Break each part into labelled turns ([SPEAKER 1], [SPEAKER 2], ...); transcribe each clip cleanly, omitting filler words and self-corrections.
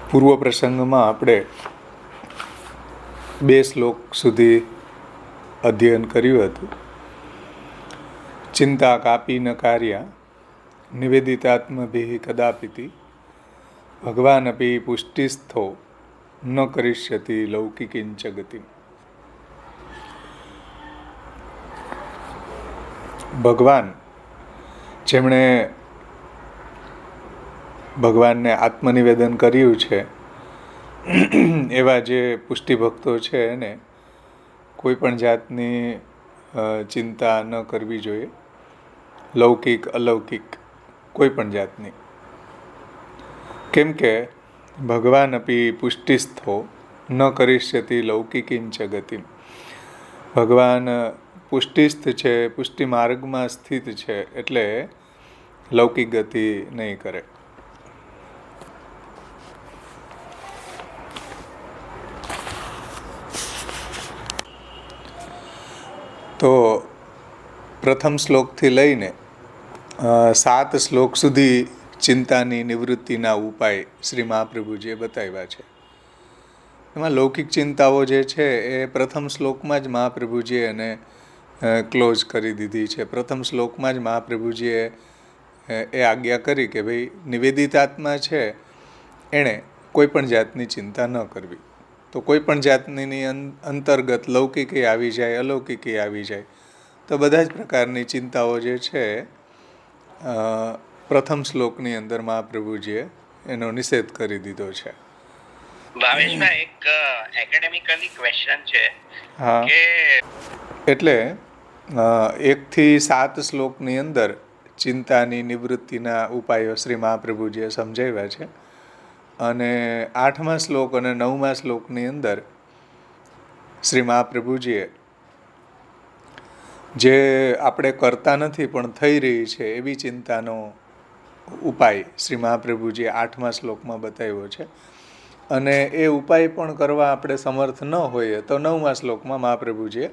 [SPEAKER 1] પૂર્વ પ્રસંગમાં આપણે 2 શ્લોક સુધી અધ્યયન કર્યું હતું. ચિંતા કાપી ન કાર્યા નિવેદિતાત્મભિઃ કદાપિતિ ભગવાનપી પુષ્ટિસ્થો ન કરિષ્યતિ લૌકિકીંચ ગતિમ. ભગવાન જેમણે ભગવાનને આત્મનિવેદન કર્યું છે એવા જે પુષ્ટિ ભક્તો છે એને કોઈ પણ જાતની ચિંતા ન કરવી જોઈએ, લૌકિક અલૌકિક કોઈ પણ જાતની. કેમ કે ભગવાન અપી પુષ્ટિસ્થો ન કરિષ્યતિ લૌકિકીંચ ગતિમ. ભગવાન પુષ્ટિસ્થ છે, પુષ્ટિ માર્ગમાં સ્થિત છે, એટલે લૌકિક ગતિ નહીં કરે. તો પ્રથમ શ્લોકથી લઈને 7 શ્લોક સુધી ચિંતાની નિવૃત્તિના ઉપાય શ્રી મહાપ્રભુજીએ બતાવ્યા છે. એમાં લૌકિક ચિંતાઓ જે છે એ પ્રથમ શ્લોકમાં જ મહાપ્રભુજીએ એને ક્લોઝ કરી દીધી છે. પ્રથમ શ્લોકમાં જ મહાપ્રભુજીએ એ આજ્ઞા કરી કે ભાઈ નિવેદિતાત્મા છે એણે કોઈ પણ જાતની ચિંતા ન કરવી. તો કોઈ પણ જાતની અંતર્ગત લૌકિકી આવી જાય, અલૌકિકી આવી જાય, તો બધા જ પ્રકારની ચિંતાઓ જે છે પ્રથમ શ્લોકની અંદર મહાપ્રભુજીએ એનો નિષેધ કરી દીધો છે.
[SPEAKER 2] ભાવેશભાઈ, એક એકેડેમિકલી ક્વેશ્ચન છે.
[SPEAKER 1] હા, એટલે 1 થી 7 શ્લોકની અંદર ચિંતાની નિવૃત્તિના ઉપાયો શ્રી મહાપ્રભુજીએ સમજાવ્યા છે. અને 8મા શ્લોક અને 9મા શ્લોકની અંદર શ્રી મહાપ્રભુજીએ જે આપણે કરતા નથી પણ થઈ રહી છે એવી ચિંતાનો ઉપાય શ્રી મહાપ્રભુજીએ 8મા શ્લોકમાં બતાવ્યો છે. અને એ ઉપાય પણ કરવા આપણે સમર્થ ન હોઈએ તો 9મા શ્લોકમાં મહાપ્રભુજીએ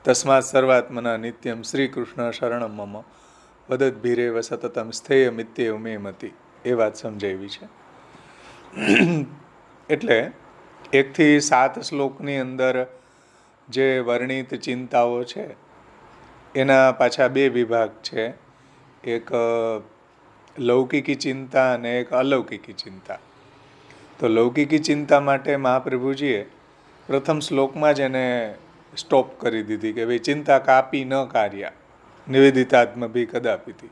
[SPEAKER 1] તસ્માત સર્વાત્મના નિત્યમ શ્રી કૃષ્ણ શરણમ મમ વદદ્ભીરેવ સતતમ સ્થેય મિત્યેવ મે મતિ એ વાત સમજાવી છે. એટલે 1 થી 7 શ્લોકની અંદર જે વર્ણિત ચિંતાઓ છે એના પાછા 2 વિભાગ છે. એક લૌકિકી ચિંતા અને એક અલૌકિકી ચિંતા. તો લૌકિકી ચિંતા માટે મહાપ્રભુજીએ પ્રથમ શ્લોકમાં જ એને સ્ટોપ કરી દીધી કે ભાઈ ચિંતા કાપી ન કાર્યા નિવેદિતાત્મભિઃ કદાપિતિ.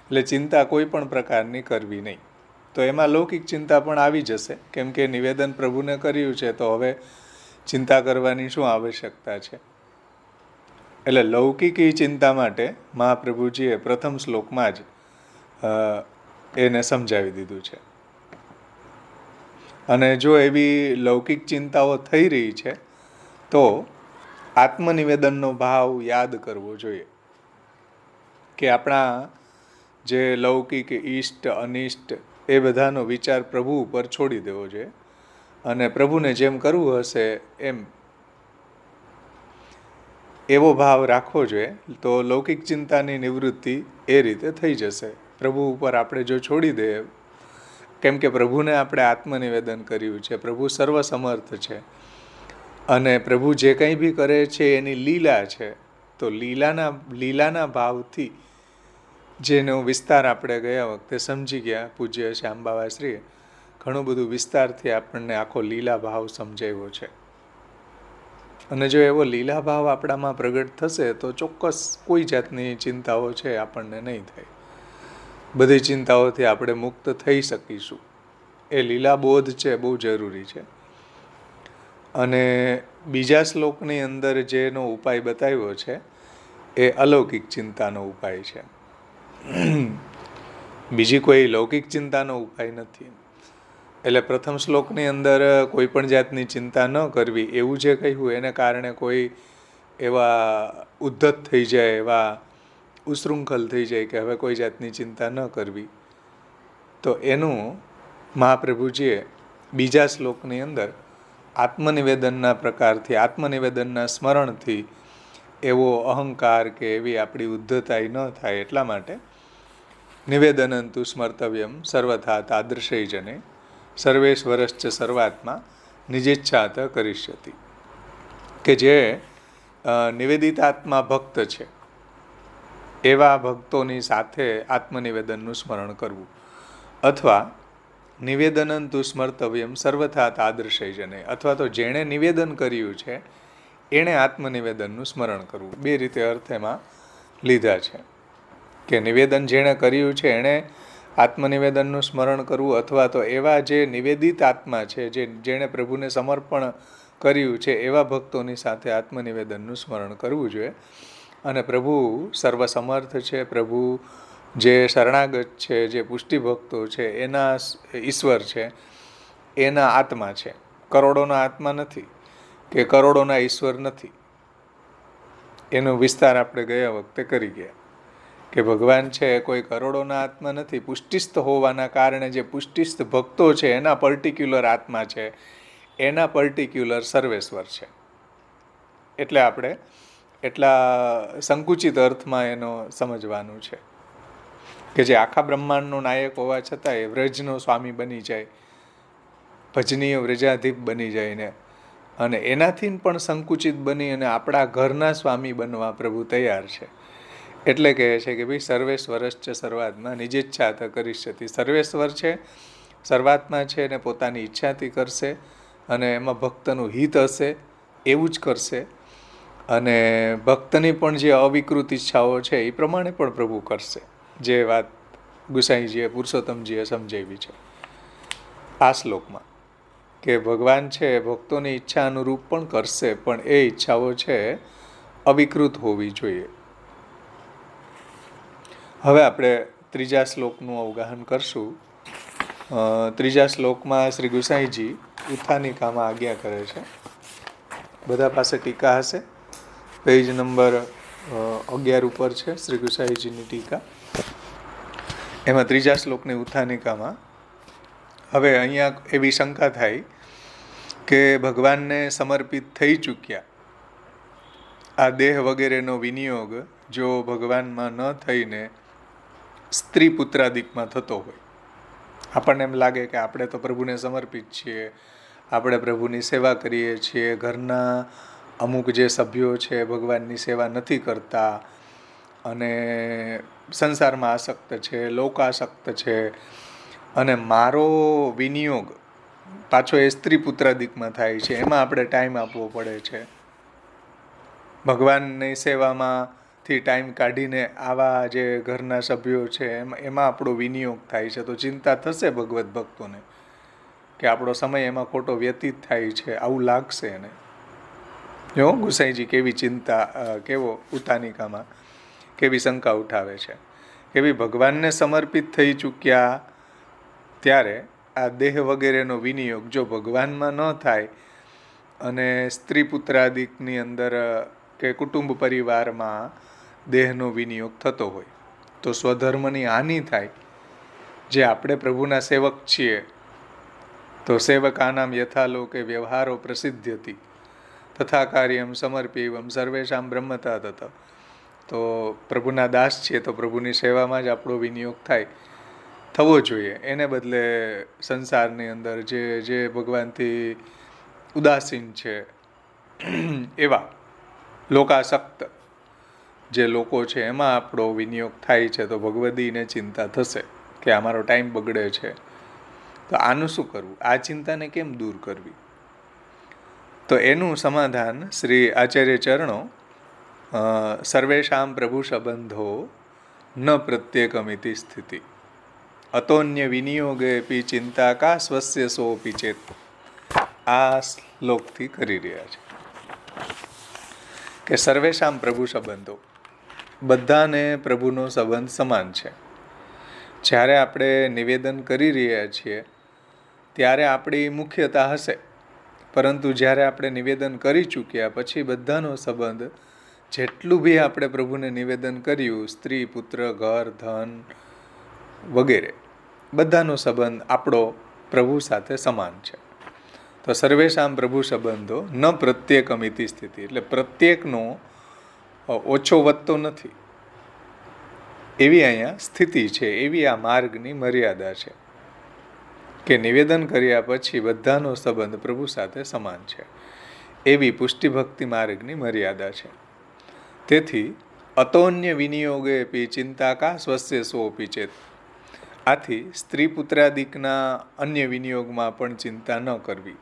[SPEAKER 1] એટલે ચિંતા કોઈ પણ પ્રકારની કરવી નહીં. તો એમાં લૌકિક ચિંતા પણ આવી જશે, કેમ કે નિવેદન પ્રભુને કર્યું છે તો હવે ચિંતા કરવાની શું આવશ્યકતા છે. એટલે લૌકિકી ચિંતા માટે મહાપ્રભુજીએ પ્રથમ શ્લોકમાં જ એને સમજાવી દીધું છે. અને જો એવી લૌકિક ચિંતાઓ થઈ રહી છે તો આત્મનિવેદનનો ભાવ યાદ કરવો જોઈએ કે આપણા જે લૌકિક ઈષ્ટ અનિષ્ટ એ બધાનો વિચાર પ્રભુ ઉપર છોડી દેવો જોઈએ. અને પ્રભુને જેમ કરવું હશે એમ એવો ભાવ રાખવો જોઈએ. તો લૌકિક ચિંતાની નિવૃત્તિ એ રીતે થઈ જશે. પ્રભુ ઉપર આપણે જો છોડી દઈએ, કેમ કે પ્રભુને આપણે આત્મનિવેદન કર્યું છે, પ્રભુ સર્વસમર્થ છે અને પ્રભુ જે કંઈ બી કરે છે એની લીલા છે. તો લીલાના ભાવથી જેનો વિસ્તાર આપણે ગયા વખતે સમજી ગયા, પૂજ્ય શ્યામબાવાશ્રીએ ઘણું બધું વિસ્તારથી આપણને આખો લીલા ભાવ સમજાવ્યો છે. અને જો એવો લીલા ભાવ આપણામાં પ્રગટ થશે તો ચોક્કસ કોઈ જાતની ચિંતાઓ છે આપણને નહીં થાય. બધી ચિંતાઓથી આપણે મુક્ત થઈ શકીશું. એ લીલા બોધ છે બહુ જરૂરી છે. અને બીજા શ્લોકની અંદર જેનો ઉપાય બતાવ્યો છે એ અલૌકિક ચિંતાનો ઉપાય છે. બીજી કોઈ લૌકિક ચિંતાનો ઉપાય નથી. એટલે પ્રથમ શ્લોકની અંદર કોઈ પણ જાતની ચિંતા ન કરવી એવું જે કહ્યું એને કારણે કોઈ એવા ઉદ્ધત થઈ જાય, એવા ઉશૃંખલ થઈ જાય કે હવે કોઈ જાતની ચિંતા ન કરવી, તો એનું મહાપ્રભુજીએ બીજા શ્લોકની અંદર આત્મનિવેદનના પ્રકારથી, આત્મનિવેદનના સ્મરણથી એવો અહંકાર કે એવી આપણી ઉદ્ધતાઈ ન થાય એટલા માટે નિવેદનંતુ સ્મર્તવ્યમ સર્વથા તાદૃશૈ જને સર્વેશ્વરશ્ચ સર્વાત્મા નિજેચ્છાત કરિષ્યતિ. કે જે નિવેદિતાત્મા ભક્ત છે એવા ભક્તોની સાથે આત્મનિવેદનનું સ્મરણ કરવું, અથવા નિવેદનંતુ સ્મર્તવ્યમ સર્વથા તાદૃશૈજને, અથવા તો જેણે નિવેદન કર્યું છે એણે આત્મનિવેદનનું સ્મરણ કરવું. બે રીતે અર્થ એમાં લીધા છે કે નિવેદન જેણે કર્યું છે એણે આત્મનિવેદનનું સ્મરણ કરવું, અથવા તો એવા જે નિવેદિત આત્મા છે, જેણે પ્રભુને સમર્પણ કર્યું છે એવા ભક્તોની સાથે આત્મનિવેદનનું સ્મરણ કરવું જોઈએ. અને પ્રભુ સર્વસમર્થ છે, પ્રભુ જે શરણાગત છે, જે પુષ્ટિ ભક્તો છે એના ઈશ્વર છે, એના આત્મા છે. કરોડોના આત્મા નથી કે કરોડોના ઈશ્વર નથી. એનો વિસ્તાર આપણે ગયા વખતે કરી ગયા કે ભગવાન છે કોઈ કરોડોના આત્મા નથી. પુષ્ટિસ્થ હોવાના કારણે જે પુષ્ટિસ્થ ભક્તો છે એના પર્ટિક્યુલર આત્મા છે, એના પર્ટિક્યુલર સર્વેશ્વર છે. એટલે આપણે એટલા સંકુચિત અર્થમાં એનો સમજવાનું છે કે જે આખા બ્રહ્માંડનો નાયક હોવા છતાં એ વ્રજનો સ્વામી બની જાય, ભજનીય વ્રજાધીપ બની જાય ને, અને એનાથી પણ સંકુચિત બની અને આપણા ઘરના સ્વામી બનવા પ્રભુ તૈયાર છે. એટલે કહે છે કે ભાઈ સર્વેશ્વરશ્ચ સર્વાત્મા નિજેચ્છાત કરિષ્યતિ. સર્વેશ્વર છે, સર્વાત્મા છે, અને પોતાની ઈચ્છાથી કરશે, અને એમાં ભક્તનું હિત હશે એવું જ કરશે. અને ભક્તની પણ જે અવિકૃત ઈચ્છાઓ છે એ પ્રમાણે પણ પ્રભુ કરશે. જે વાત ગુસાઈજીએ પુરુષોત્તમજીએ સમજાવી છે આ શ્લોકમાં, કે ભગવાન છે ભક્તોની ઈચ્છા અનુરૂપ પણ કરશે, પણ એ ઈચ્છાઓ છે અવિકૃત હોવી જોઈએ. હવે આપણે ત્રીજા શ્લોકનું અવગાહન કરશું. ત્રીજા શ્લોકમાં શ્રી ગુસાઈજી ઉત્થાનિકામાં આજ્ઞા કરે છે. બધા પાસે ટીકા હશે, પેજ નંબર 11 ઉપર છે શ્રી ગુસાઈજીની ટીકા. એમાં ત્રીજા શ્લોકની ઉત્થાનિકામાં હવે અહીંયા એવી શંકા થાય કે ભગવાનને સમર્પિત થઈ ચૂક્યા આ દેહ વગેરેનો વિનિયોગ જો ભગવાનમાં ન થઈને સ્ત્રી પુત્રાદિકમાં થતો હોય, આપણને એમ લાગે કે આપણે તો પ્રભુને સમર્પિત છીએ, આપણે પ્રભુની સેવા કરીએ છીએ, ઘરના અમુક જે સભ્યો છે ભગવાનની સેવા નથી કરતા, અને સંસારમાં આસક્ત છે, લોકાસક્ત છે, અને મારો વિનિયોગ પાછો એ સ્ત્રી પુત્રાદિકમાં થાય છે, એમાં આપણે ટાઈમ આપવો પડે છે. ભગવાનની સેવામાંથી ટાઈમ કાઢીને આવા જે ઘરના સભ્યો છે એમાં આપણો વિનિયોગ થાય છે, તો ચિંતા થશે ભગવત ભક્તોને કે આપણો સમય એમાં ખોટો વ્યતીત થાય છે, આવું લાગશે એને. જો ગુસાઈજી કેવી ચિંતા, કેવો ઉત્થાનિકામાં કેવી શંકા ઉઠાવે છે કે ભાઈ ભગવાનને સમર્પિત થઈ ચૂક્યા ત્યારે આ દેહ વગેરેનો વિનિયોગ જો ભગવાનમાં ન થાય અને સ્ત્રી પુત્રાદિકની અંદર કે કુટુંબ પરિવારમાં દેહનો વિનિયોગ થતો હોય તો સ્વધર્મની હાનિ થાય. જે આપણે પ્રભુના સેવક છીએ તો સેવકાનામ યથાલોકે વ્યવહારો પ્રસિદ્ધ્યતિ તથા કાર્યમ સમર્પિવમ સર્વેશામ બ્રહ્મતા તત. તો પ્રભુના દાસ છીએ તો પ્રભુની સેવામાં જ આપણો વિનિયોગ થવો જોઈએ. એને બદલે સંસારની અંદર જે ભગવાનથી ઉદાસીન છે એવા લોકાસક્ત જે લોકો છે એમાં આપણો વિનિયોગ થાય છે, તો ભગવદીને ચિંતા થશે કે અમારો ટાઈમ બગડે છે. તો આનું શું કરવું? આ ચિંતાને કેમ દૂર કરવી? તો એનું સમાધાન શ્રી આચાર્ય ચરણો સર્વેશામ પ્રભુ સંબંધો ન પ્રત્યેકમિતિ સ્થિતિ અતોન્ય વિનિયોગે પી ચિંતા કા સ્વસ્ય સોપી ચેત, આ શ્લોકથી કરી રહ્યા છે કે સર્વેશામ પ્રભુ સંબંધો, બધાને પ્રભુનો સંબંધ સમાન છે. જ્યારે આપણે નિવેદન કરી રહ્યા છીએ ત્યારે આપણી મુખ્યતા હશે, પરંતુ જ્યારે આપણે નિવેદન કરી ચૂક્યા પછી બધાનો સંબંધ, જેટલું બી આપણે પ્રભુને નિવેદન કર્યું, સ્ત્રી પુત્ર ઘર ધન વગેરે, બધાનો સંબંધ આપણો પ્રભુ સાથે સમાન છે. તો સર્વેશામ પ્રભુ સંબંધો ન પ્રત્યેકમિતિ સ્થિતિ, એટલે પ્રત્યેકનો ઓછો વધતો નથી એવી અહીંયા સ્થિતિ છે, એવી આ માર્ગની મર્યાદા છે. કે નિવેદન કર્યા પછી બધાનો સંબંધ પ્રભુ સાથે સમાન છે, એવી પુષ્ટિભક્તિ માર્ગની મર્યાદા છે. તેથી અતોન્ય વિનિયોગે પી ચિંતા કા સ્વસ્ય સોપી ચેત. આથી સ્ત્રી પુત્રાદિકના અન્ય વિનિયોગમાં પણ ચિંતા ન કરવી.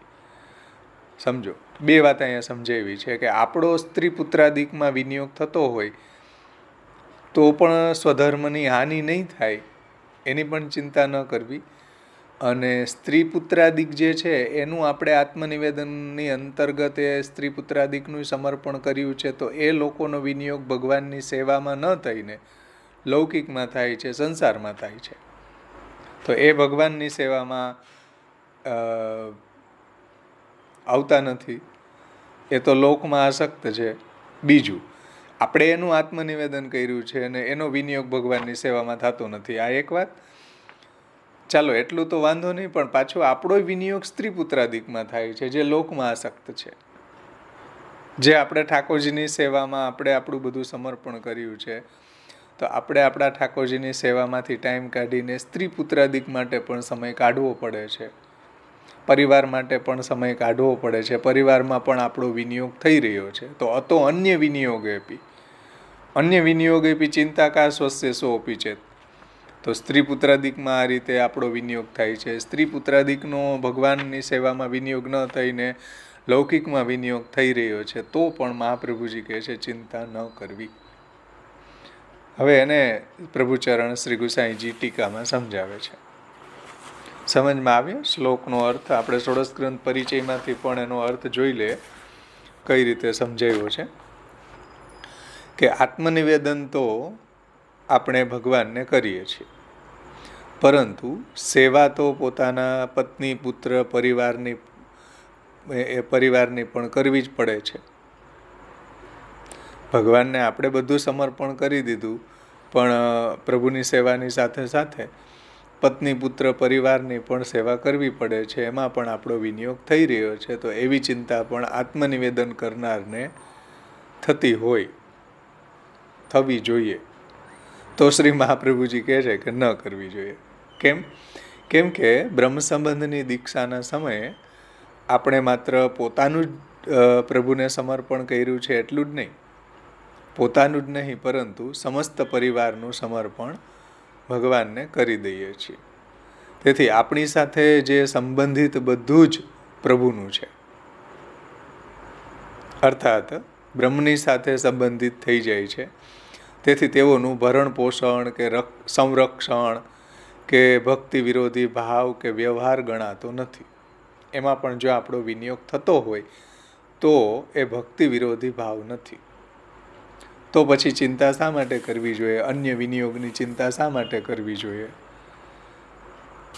[SPEAKER 1] સમજો, બે વાત અહીંયા સમજાવી છે કે આપણો સ્ત્રી પુત્રાદિકમાં વિનિયોગ થતો હોય તો પણ સ્વધર્મની હાનિ નહીં થાય એની પણ ચિંતા ન કરવી, અને સ્ત્રી પુત્રાદિક જે છે એનું આપણે આત્મનિવેદનની અંતર્ગત એ સ્ત્રી પુત્રાદિકનું સમર્પણ કર્યું છે, તો એ લોકોનો વિનિયોગ ભગવાનની સેવામાં ન થઈને લૌકિકમાં થાય છે, સંસારમાં થાય છે. તો એ ભગવાનની સેવામાં આવતા નથી, એ તો લોકમાં આસક્ત છે. બીજું, આપણે એનું આત્મનિવેદન કર્યું છે અને એનો વિનિયોગ ભગવાનની સેવામાં થતો નથી. આ એક વાત. ચાલો એટલું તો વાંધો નહીં, પણ પાછો આપણો વિનિયોગ સ્ત્રી પુત્રાદિકમાં થાય છે જે લોકમાં આસક્ત છે, જે આપણે ઠાકોરજીની સેવામાં આપણે આપણું બધું સમર્પણ કર્યું છે, તો આપણે આપણા ઠાકોરજીની સેવામાંથી ટાઈમ કાઢીને સ્ત્રી પુત્રાદિક માટે પણ સમય કાઢવો પડે છે, પરિવાર માટે પણ સમય કાઢવો પડે છે, પરિવારમાં પણ આપણો વિનિયોગ થઈ રહ્યો છે. તો અન્ય વિનિયોગે પી ચિંતા કા સ્વસ્ય સોપી ચેત. તો સ્ત્રી પુત્રાદિકમાં આ રીતે આપણો વિનિયોગ થાય છે. સ્ત્રી પુત્રાદિકનો ભગવાનની સેવામાં વિનિયોગ ન થઈને લૌકિકમાં વિનિયોગ થઈ રહ્યો છે, તો પણ મહાપ્રભુજી કહે છે ચિંતા ન કરવી. હવે એને પ્રભુચરણ શ્રી ગુસાઈજી ટીકામાં સમજાવે છે. સમજમાં આવ્યો શ્લોકનો અર્થ? આપણે ષોડશ ગ્રંથ પરિચયમાંથી પણ એનો અર્થ જોઈ લે કઈ રીતે સમજાવ્યો છે. કે આત્મનિવેદન તો આપણે ભગવાનને કરીએ છીએ, પરંતુ સેવા તો પોતાના પત્ની, પુત્ર, પરિવારની પણ કરવી જ પડે છે. ભગવાનને આપણે બધું સમર્પણ કરી દીધું, પણ પ્રભુની સેવાની સાથે સાથે પત્ની, પુત્ર, પરિવારની પણ સેવા કરવી પડે છે, એમાં પણ આપણો વિનિયોગ થઈ રહ્યો છે. તો એવી ચિંતા પણ આત્મનિવેદન કરનારને થવી જોઈએ. તો શ્રી મહાપ્રભુજી કહે છે કે ન કરવી જોઈએ. કેમ કે બ્રહ્મ સંબંધની દીક્ષાના સમયે આપણે માત્ર પોતાનું જ પ્રભુને સમર્પણ કર્યું છે એટલું જ નહીં, પોતાનું જ નહીં પરંતુ સમસ્ત પરિવારનું સમર્પણ ભગવાનને કરી દઈએ છીએ. તેથી આપણી સાથે જે સંબંધિત બધું જ પ્રભુનું છે, અર્થાત બ્રહ્મની સાથે સંબંધિત થઈ જાય છે. તેથી તેઓનું ભરણ પોષણ કે સંરક્ષણ કે ભક્તિ વિરોધી ભાવ કે વ્યવહાર ગણાતો નથી. એમાં પણ જો આપણો વિનિયોગ થતો હોય તો એ ભક્તિ વિરોધી ભાવ નથી. તો પછી ચિંતા શા માટે કરવી જોઈએ? અન્ય વિનિયોગની ચિંતા શા માટે કરવી જોઈએ?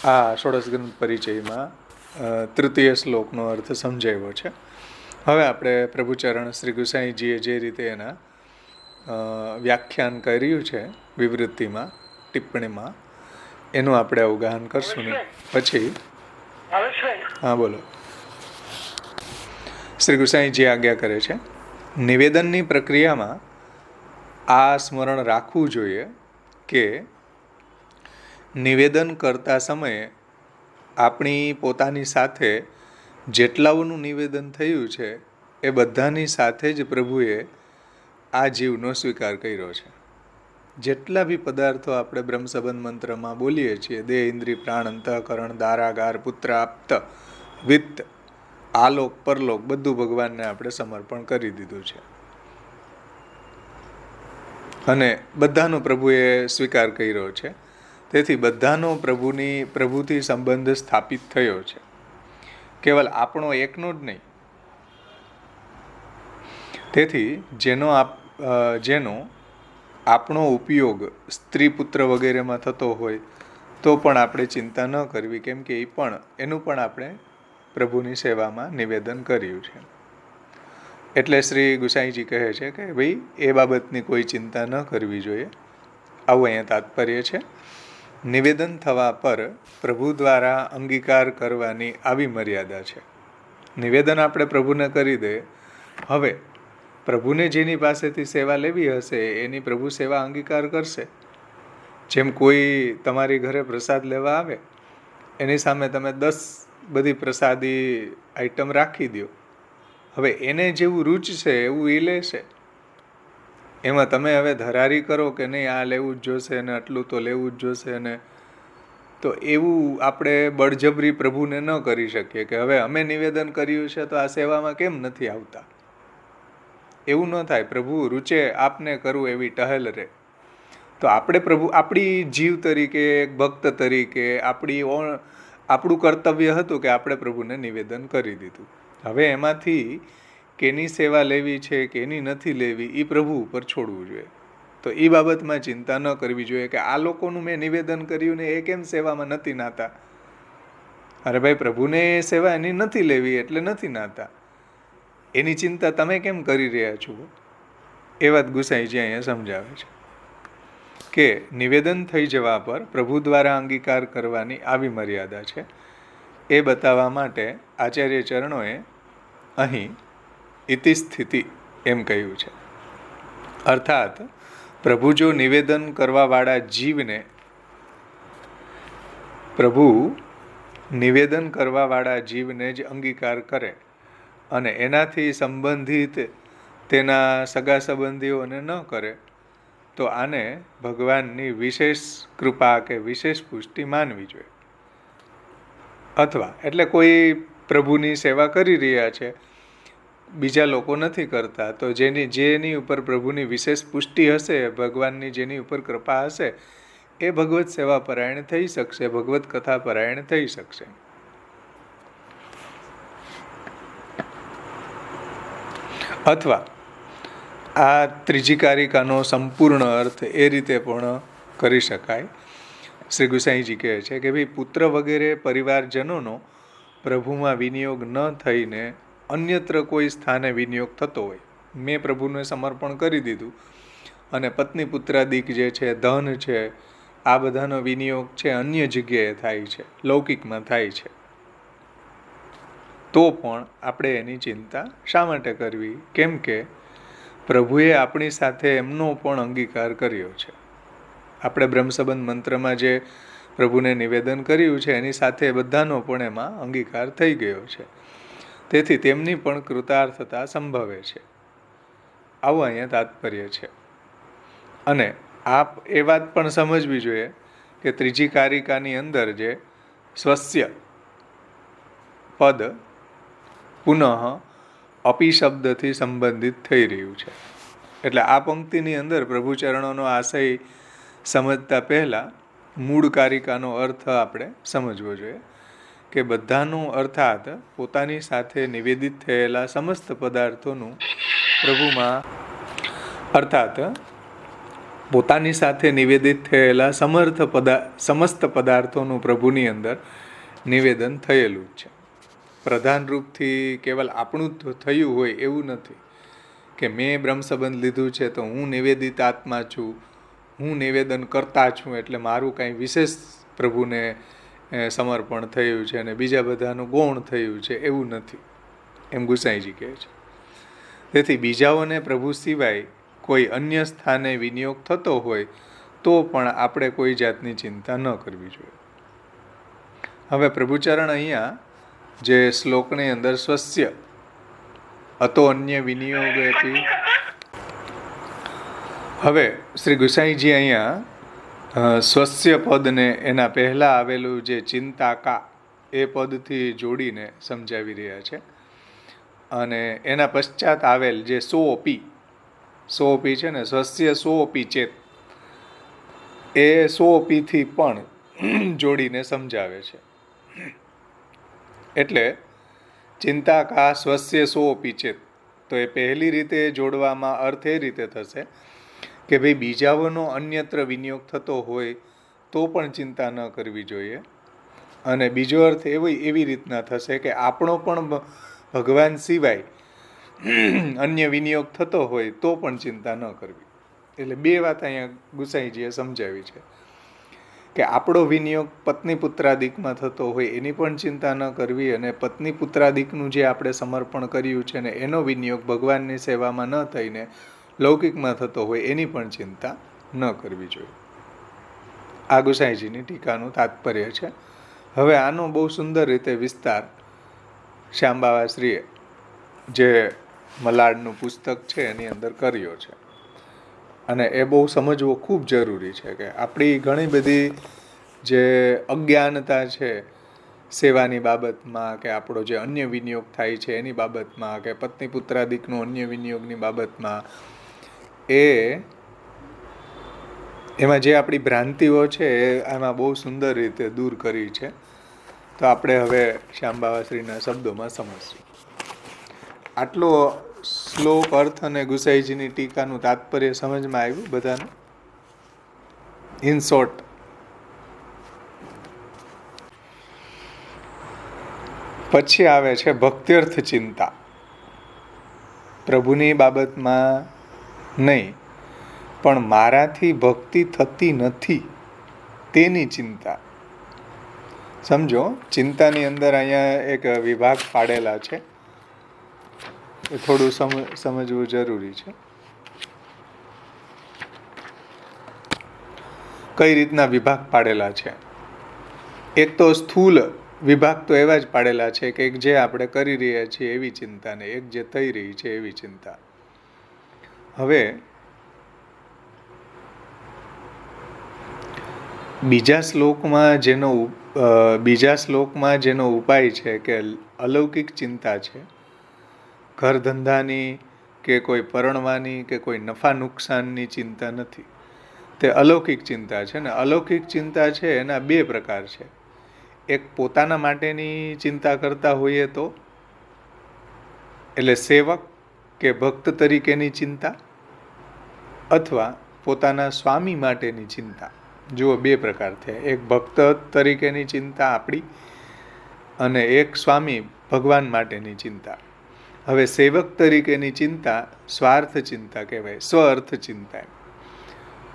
[SPEAKER 1] આ ષોડશ ગ્રંથ પરિચયમાં તૃતીય શ્લોકનો અર્થ સમજાવ્યો છે. હવે આપણે પ્રભુચરણ શ્રી ગુસાઈજીએ જે રીતે એના વ્યાખ્યાન કર્યું છે વિવૃત્તિમાં, ટિપ્પણીમાં, એનું આપણે અવગાહન કરશું ને પછી. હા બોલો. શ્રી ગુસાઈજી આજ્ઞા કરે છે, નિવેદનની પ્રક્રિયામાં આ સ્મરણ રાખવું જોઈએ કે નિવેદન કરતા સમયે આપણી પોતાની સાથે જેટલાઓનું નિવેદન થયું છે એ બધાની સાથે જ પ્રભુએ આ જીવનો સ્વીકાર કર્યો છે. જેટલા બી પદાર્થો આપણે બ્રહ્મ સંબંધ મંત્રમાં બોલીએ છીએ, દેહ, ઇન્દ્રિય, પ્રાણ, અંતઃકરણ, દારાગાર, પુત્ર, આપ્ત, વિત્ત, આલોક, પરલોક, બધું ભગવાનને આપણે સમર્પણ કરી દીધું છે અને બધાનો પ્રભુએ સ્વીકાર કર્યો છે. તેથી બધાનો પ્રભુથી સંબંધ સ્થાપિત થયો છે, કેવલ આપણો એકનો જ નહીં. તેથી જેનો આપણો ઉપયોગ સ્ત્રી, પુત્ર વગેરેમાં થતો હોય તો પણ આપણે ચિંતા ન કરવી, કેમ કે એનું પણ આપણે પ્રભુની સેવામાં નિવેદન કર્યું છે. એટલે શ્રી ગુસાઈજી કહે છે કે ભાઈ એ બાબતની કોઈ ચિંતા ન કરવી જોઈએ. આવું અહીંયા તાત્પર્ય છે. નિવેદન થવા પર પ્રભુ દ્વારા અંગીકાર કરવાની આવી મર્યાદા છે. નિવેદન આપણે પ્રભુને કરી દે, હવે પ્રભુને જેની પાસેથી સેવા લેવી હશે એની પ્રભુ સેવા અંગીકાર કરશે. જેમ કોઈ તમારી ઘરે પ્રસાદ લેવા આવે એની સામે તમે 10 બધી પ્રસાદી આઈટમ રાખી દો, હવે એને જેવું રૂચશે એવું એ લેશે. એમાં તમે હવે ધરારી કરો કે નહીં આ લેવું જ જોશે ને આટલું તો લેવું જ જોશે ને, તો એવું આપણે બળજબરી પ્રભુને ન કરી શકીએ કે હવે અમે નિવેદન કર્યું છે તો આ સેવામાં કેમ નથી આવતા. એવું ન થાય. પ્રભુ રૂચે આપને કરવું એવી ટહેલ રે. તો આપણે પ્રભુ આપણી જીવ તરીકે, ભક્ત તરીકે આપણું કર્તવ્ય હતું કે આપણે પ્રભુને નિવેદન કરી દીધું. હવે એમાંથી કેની સેવા લેવી છે કેની નથી લેવી એ પ્રભુ ઉપર છોડવું જોઈએ. તો એ બાબતમાં ચિંતા ન કરવી જોઈએ કે આ લોકોનું મેં નિવેદન કર્યું ને એ કેમ સેવામાં નથી નાતા. અરે ભાઈ, પ્રભુને એ સેવા એની નથી લેવી એટલે નથી નાતા. એની ચિંતા તમે કેમ કરી રહ્યા છો? એ વાત ગુસાઈજી અહીંયા સમજાવે છે કે નિવેદન થઈ જવા પર પ્રભુ દ્વારા અંગીકાર કરવાની આવી મર્યાદા છે. એ બતાવવા માટે આચાર્ય ચરણોએ અહીં ઇતિસ્થિતિ એમ કહ્યું છે. અર્થાત પ્રભુ જો નિવેદન કરવાવાળા જીવને જ અંગીકાર કરે અને એનાથી સંબંધિત તેના સગા સંબંધીઓને ન કરે તો આને ભગવાનની વિશેષ કૃપા કે વિશેષ પુષ્ટિ માનવી જોઈએ. અથવા એટલે કોઈ પ્રભુની સેવા કરી રહ્યા છે, બીજા લોકો નથી કરતા, તો જેની ઉપર પ્રભુની વિશેષ પુષ્ટિ હશે, ભગવાનની જેની ઉપર કૃપા હશે, એ ભગવત સેવા પરાયણ થઈ શકશે, ભગવત કથા પરાયણ થઈ શકશે. અથવા આ ત્રીજી કારિકાનો સંપૂર્ણ અર્થ એ રીતે પણ કરી શકાય. શ્રી ગુસાઈજી કહે છે કે ભાઈ, પુત્ર વગેરે પરિવારજનોનો પ્રભુમાં વિનિયોગ ન થઈને અન્યત્ર કોઈ સ્થાને વિનિયોગ થતો હોય. મેં પ્રભુને સમર્પણ કરી દીધું અને પત્ની પુત્રાદિક જે છે, ધન છે, આ બધાનો વિનિયોગ છે અન્ય જગ્યાએ થાય છે, લૌકિકમાં થાય છે, તો પણ આપણે એની ચિંતા શા માટે કરવી? કેમ કે પ્રભુએ આપણી સાથે એમનો પણ અંગીકાર કર્યો છે. આપણે બ્રહ્મસંબંધ મંત્રમાં જે પ્રભુને નિવેદન કર્યું છે એની સાથે બધાનો પણ એમાં અંગીકાર થઈ ગયો છે. તેથી તેમની પણ કૃતાર્થતા સંભવે છે. આવું અહીંયા તાત્પર્ય છે. અને આપ એ વાત પણ સમજવી જોઈએ કે ત્રીજી કારિકાની અંદર જે સ્વસ્ય પદ પુનઃ અપી શબ્દથી સંબંધિત થઈ રહ્યું છે. એટલે આ પંક્તિની અંદર પ્રભુચરણોનો આશય સમજતા પહેલાં મૂળ કારિકાનો અર્થ આપણે સમજવો જોઈએ કે બધાનું, અર્થાત પોતાની સાથે નિવેદિત થયેલા સમસ્ત પદાર્થોનું પ્રભુમાં, અર્થાત પોતાની સાથે નિવેદિત થયેલા સમસ્ત પદાર્થોનું પ્રભુની અંદર નિવેદન થયેલું જ છે. પ્રધાન રૂપથી કેવલ આપણું થયું હોય એવું નથી કે મેં બ્રહ્મસંબંધ લીધું છે તો હું નિવેદિત આત્મા છું, હું નિવેદન કરતા છું એટલે મારું કાંઈ વિશેષ પ્રભુને સમર્પણ થયું છે અને બીજા બધાનું ગૌણ થયું છે, એવું નથી, એમ ગુસાઈજી કહે છે. તેથી બીજાઓને પ્રભુ સિવાય કોઈ અન્ય સ્થાને વિનિયોગ થતો હોય તો પણ આપણે કોઈ જાતની ચિંતા ન કરવી જોઈએ. હવે પ્રભુચરણ અહીંયા જે શ્લોકની અંદર સ્વસ્ય અતો અન્ય વિનિયોગ આપી, હવે શ્રી ગુસાઈજી અહીંયા સ્વસ્ય પદને એના પહેલાં આવેલું જે ચિંતાકા એ પદથી જોડીને સમજાવી રહ્યા છે. અને એના પશ્ચાત આવેલ જે સોપી છે ને, સ્વસ્ય સોપી ચેત, એ સોપીથી પણ જોડીને સમજાવે છે. એટલે ચિંતાકા સ્વસ્ય સોપી ચેત, તો એ પહેલી રીતે જોડવામાં અર્થ એ રીતે થશે કે ભાઈ બીજાઓનો અન્યત્ર વિનિયોગ થતો હોય તો પણ ચિંતા ન કરવી જોઈએ. અને બીજો અર્થ એવી રીતના થશે કે આપણો પણ ભગવાન સિવાય અન્ય વિનિયોગ થતો હોય તો પણ ચિંતા ન કરવી. એટલે બે વાત અહીંયા ગુસાઈજીએ સમજાવી છે કે આપણો વિનિયોગ પત્ની પુત્રાદિકમાં થતો હોય એની પણ ચિંતા ન કરવી, અને પત્ની પુત્રાદિકનું જે આપણે સમર્પણ કર્યું છે ને એનો વિનિયોગ ભગવાનની સેવામાં ન થઈને લૌકિકમાં થતો હોય એની પણ ચિંતા ન કરવી જોઈએ. આ ગુસાઈજીની ટીકાનું તાત્પર્ય છે. હવે આનો બહુ સુંદર રીતે વિસ્તાર શ્યામબાવાશ્રીએ જે મલાડનું પુસ્તક છે એની અંદર કર્યો છે, અને એ બહુ સમજવો ખૂબ જરૂરી છે કે આપણી ઘણી બધી જે અજ્ઞાનતા છે સેવાની બાબતમાં, કે આપણો જે અન્ય વિનિયોગ થાય છે એની બાબતમાં, કે પત્ની પુત્રાદિકનો અન્ય વિનિયોગની બાબતમાં, એમાં જે આપણી ભ્રાંતિઓ છે એ આમાં બહુ સુંદર રીતે દૂર કરી છે. તો આપણે હવે શ્યામબાવાશ્રીના શબ્દોમાં સમજશું. આટલો શ્લોક અર્થ અને ગુસાઈજીની ટીકાનું તાત્પર્ય સમજમાં આવ્યું બધાને? ઇન શોર્ટ, પછી આવે છે ભક્ત્યર્થ ચિંતા. પ્રભુની બાબતમાં નહીં, પણ મારાથી ભક્તિ થતી નથી તેની ચિંતા. સમજો, ચિંતાની અંદર અહીંયા એક વિભાગ પાડેલા છે, એ થોડું સમજવું જરૂરી છે. કઈ રીતના વિભાગ પાડેલા છે? એક તો સ્થૂલ વિભાગ તો એવા જ પાડેલા છે કે એક જે આપણે કરી રહ્યા છીએ એવી ચિંતા ને એક જે થઈ રહી છે એવી ચિંતા. હવે બીજા શ્લોકમાં જેનો ઉપાય છે કે અલૌકિક ચિંતા છે, ઘર ધંધાની કે કોઈ પરણવાની કે કોઈ નફા નુકસાનની ચિંતા નથી, તે અલૌકિક ચિંતા છે. ને અલૌકિક ચિંતા છે એના બે પ્રકાર છે. એક પોતાના માટેની ચિંતા કરતા હોઈએ તો, એટલે સેવક કે ભક્ત તરીકેની ચિંતા, અથવા પોતાના સ્વામી માટેની ચિંતા. જુઓ, બે પ્રકાર થયા. એક ભક્ત તરીકેની ચિંતા આપણી, અને એક સ્વામી ભગવાન માટેની ચિંતા. હવે સેવક તરીકેની ચિંતા સ્વાર્થ ચિંતા કહેવાય, સ્વઅર્થ ચિંતા.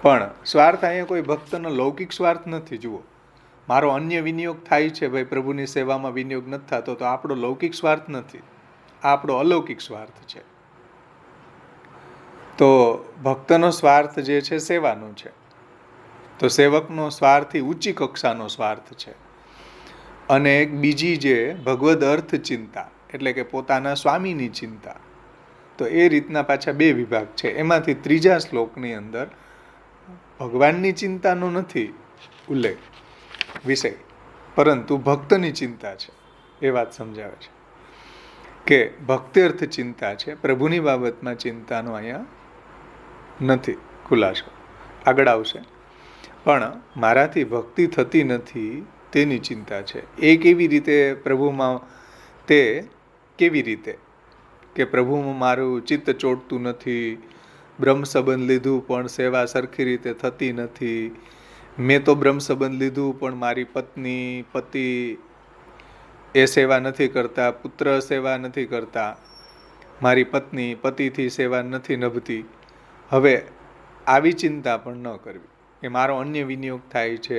[SPEAKER 1] પણ સ્વાર્થ અહીંયા કોઈ ભક્તનો લૌકિક સ્વાર્થ નથી. જુઓ, મારો અન્ય વિનિયોગ થાય છે, ભાઈ પ્રભુની સેવામાં વિનિયોગ નથી થતો, તો આપણો લૌકિક સ્વાર્થ નથી, આ આપણો અલૌકિક સ્વાર્થ છે. તો ભક્તનો સ્વાર્થ જે છે સેવાનો છે, તો સેવકનો સ્વાર્થ ઊંચી કક્ષાનો સ્વાર્થ છે. અને એક બીજી જે ભગવદ અર્થ ચિંતા, એટલે કે પોતાના સ્વામીની ચિંતા. તો એ રીતના પાછા બે વિભાગ છે. એમાંથી ત્રીજા શ્લોકની અંદર ભગવાનની ચિંતાનો નથી ઉલ્લેખ વિષય, પરંતુ ભક્તની ચિંતા છે. એ વાત સમજાવે છે કે ભક્ત્યર્થ ચિંતા છે, પ્રભુની બાબતમાં ચિંતાનો અહીંયા નથી ખુલાસો, આગળ આવશે. પણ મારાથી ભક્તિ થતી નથી તેની ચિંતા છે. એ કેવી રીતે પ્રભુમાં? તે કેવી રીતે કે પ્રભુમાં મારું ચિત્ત ચોટતું નથી, બ્રહ્મ સંબંધ લીધું પણ સેવા સરખી રીતે થતી નથી, મેં તો બ્રહ્મ સંબંધ લીધું પણ મારી પત્ની પતિ એ સેવા નથી કરતા, પુત્ર સેવા નથી કરતા, મારી પત્ની પતિથી સેવા નથી નભતી. હવે આવી ચિંતા પણ ન કરવી કે મારો અન્ય વિનિયોગ થાય છે,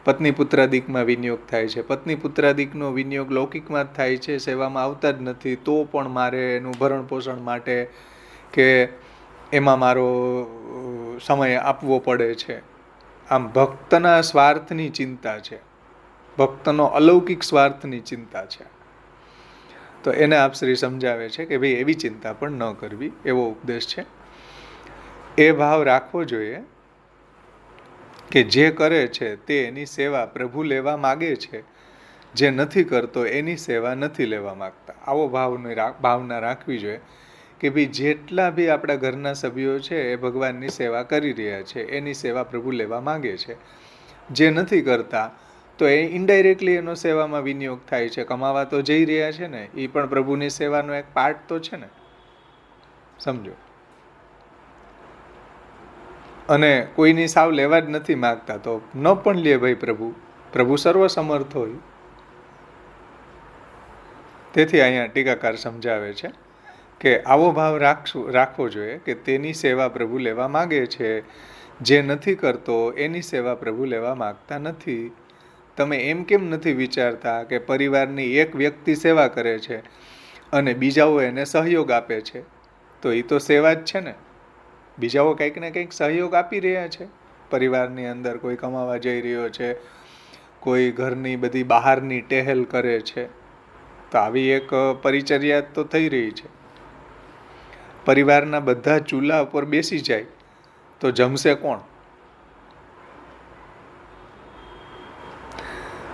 [SPEAKER 1] પત્ની પુત્રાદિકમાં વિનિયોગ થાય છે, પત્ની પુત્રાદિકનો વિનિયોગ લૌકિકમાં જ થાય છે, સેવામાં આવતા જ નથી, તો પણ મારે એનું ભરણ પોષણ માટે કે એમાં મારો સમય આપવો પડે છે. આમ ભક્તના સ્વાર્થની ચિંતા છે, ભક્તનો અલૌકિક સ્વાર્થની ચિંતા છે. તો એને આપ શ્રી સમજાવે છે કે ભાઈ એવી ચિંતા પણ ન કરવી, એવો ઉપદેશ છે. એ ભાવ રાખવો જોઈએ કે જે કરે છે તે એની સેવા પ્રભુ લેવા માગે છે, જે નથી કરતો એની સેવા નથી લેવા માગતા. આવો ભાવના રાખવી જોઈએ કે ભાઈ જેટલા બી આપણા ઘરના સભ્યો છે એ ભગવાનની સેવા કરી રહ્યા છે, એની સેવા પ્રભુ લેવા માગે છે. જે નથી કરતા તો એ ઇનડાયરેક્ટલી એનો સેવામાં વિનિયોગ થાય છે, કમાવા તો જઈ રહ્યા છે ને, એ પણ પ્રભુની સેવાનો એક પાર્ટ તો છે ને, સમજો. અને કોઈની સાવ લેવા જ નથી માગતા તો ન પણ લે ભાઈ પ્રભુ સર્વ સમર્થ હોય. તેથી અહીંયા ટીકાકાર સમજાવે છે કે આવો ભાવ રાખવો જોઈએ કે તેની સેવા પ્રભુ લેવા માગે છે, જે નથી કરતો એની સેવા પ્રભુ લેવા માગતા નથી. તમે એમ કેમ નથી વિચારતા કે પરિવારની એક વ્યક્તિ સેવા કરે છે અને બીજાઓ એને સહયોગ આપે છે, તો એ તો સેવા જ છે ને. બીજાઓ કંઈક ને કંઈક સહયોગ આપી રહ્યા છે. પરિવારની અંદર કોઈ કમાવા જઈ રહ્યો છે, કોઈ ઘરની બધી બહારની ટહેલ કરે છે. તો આવી એક પરિચર્યા તો થઈ રહી છે. પરિવારના બધા ચૂલા ઉપર બેસી જાય તો જમશે કોણ?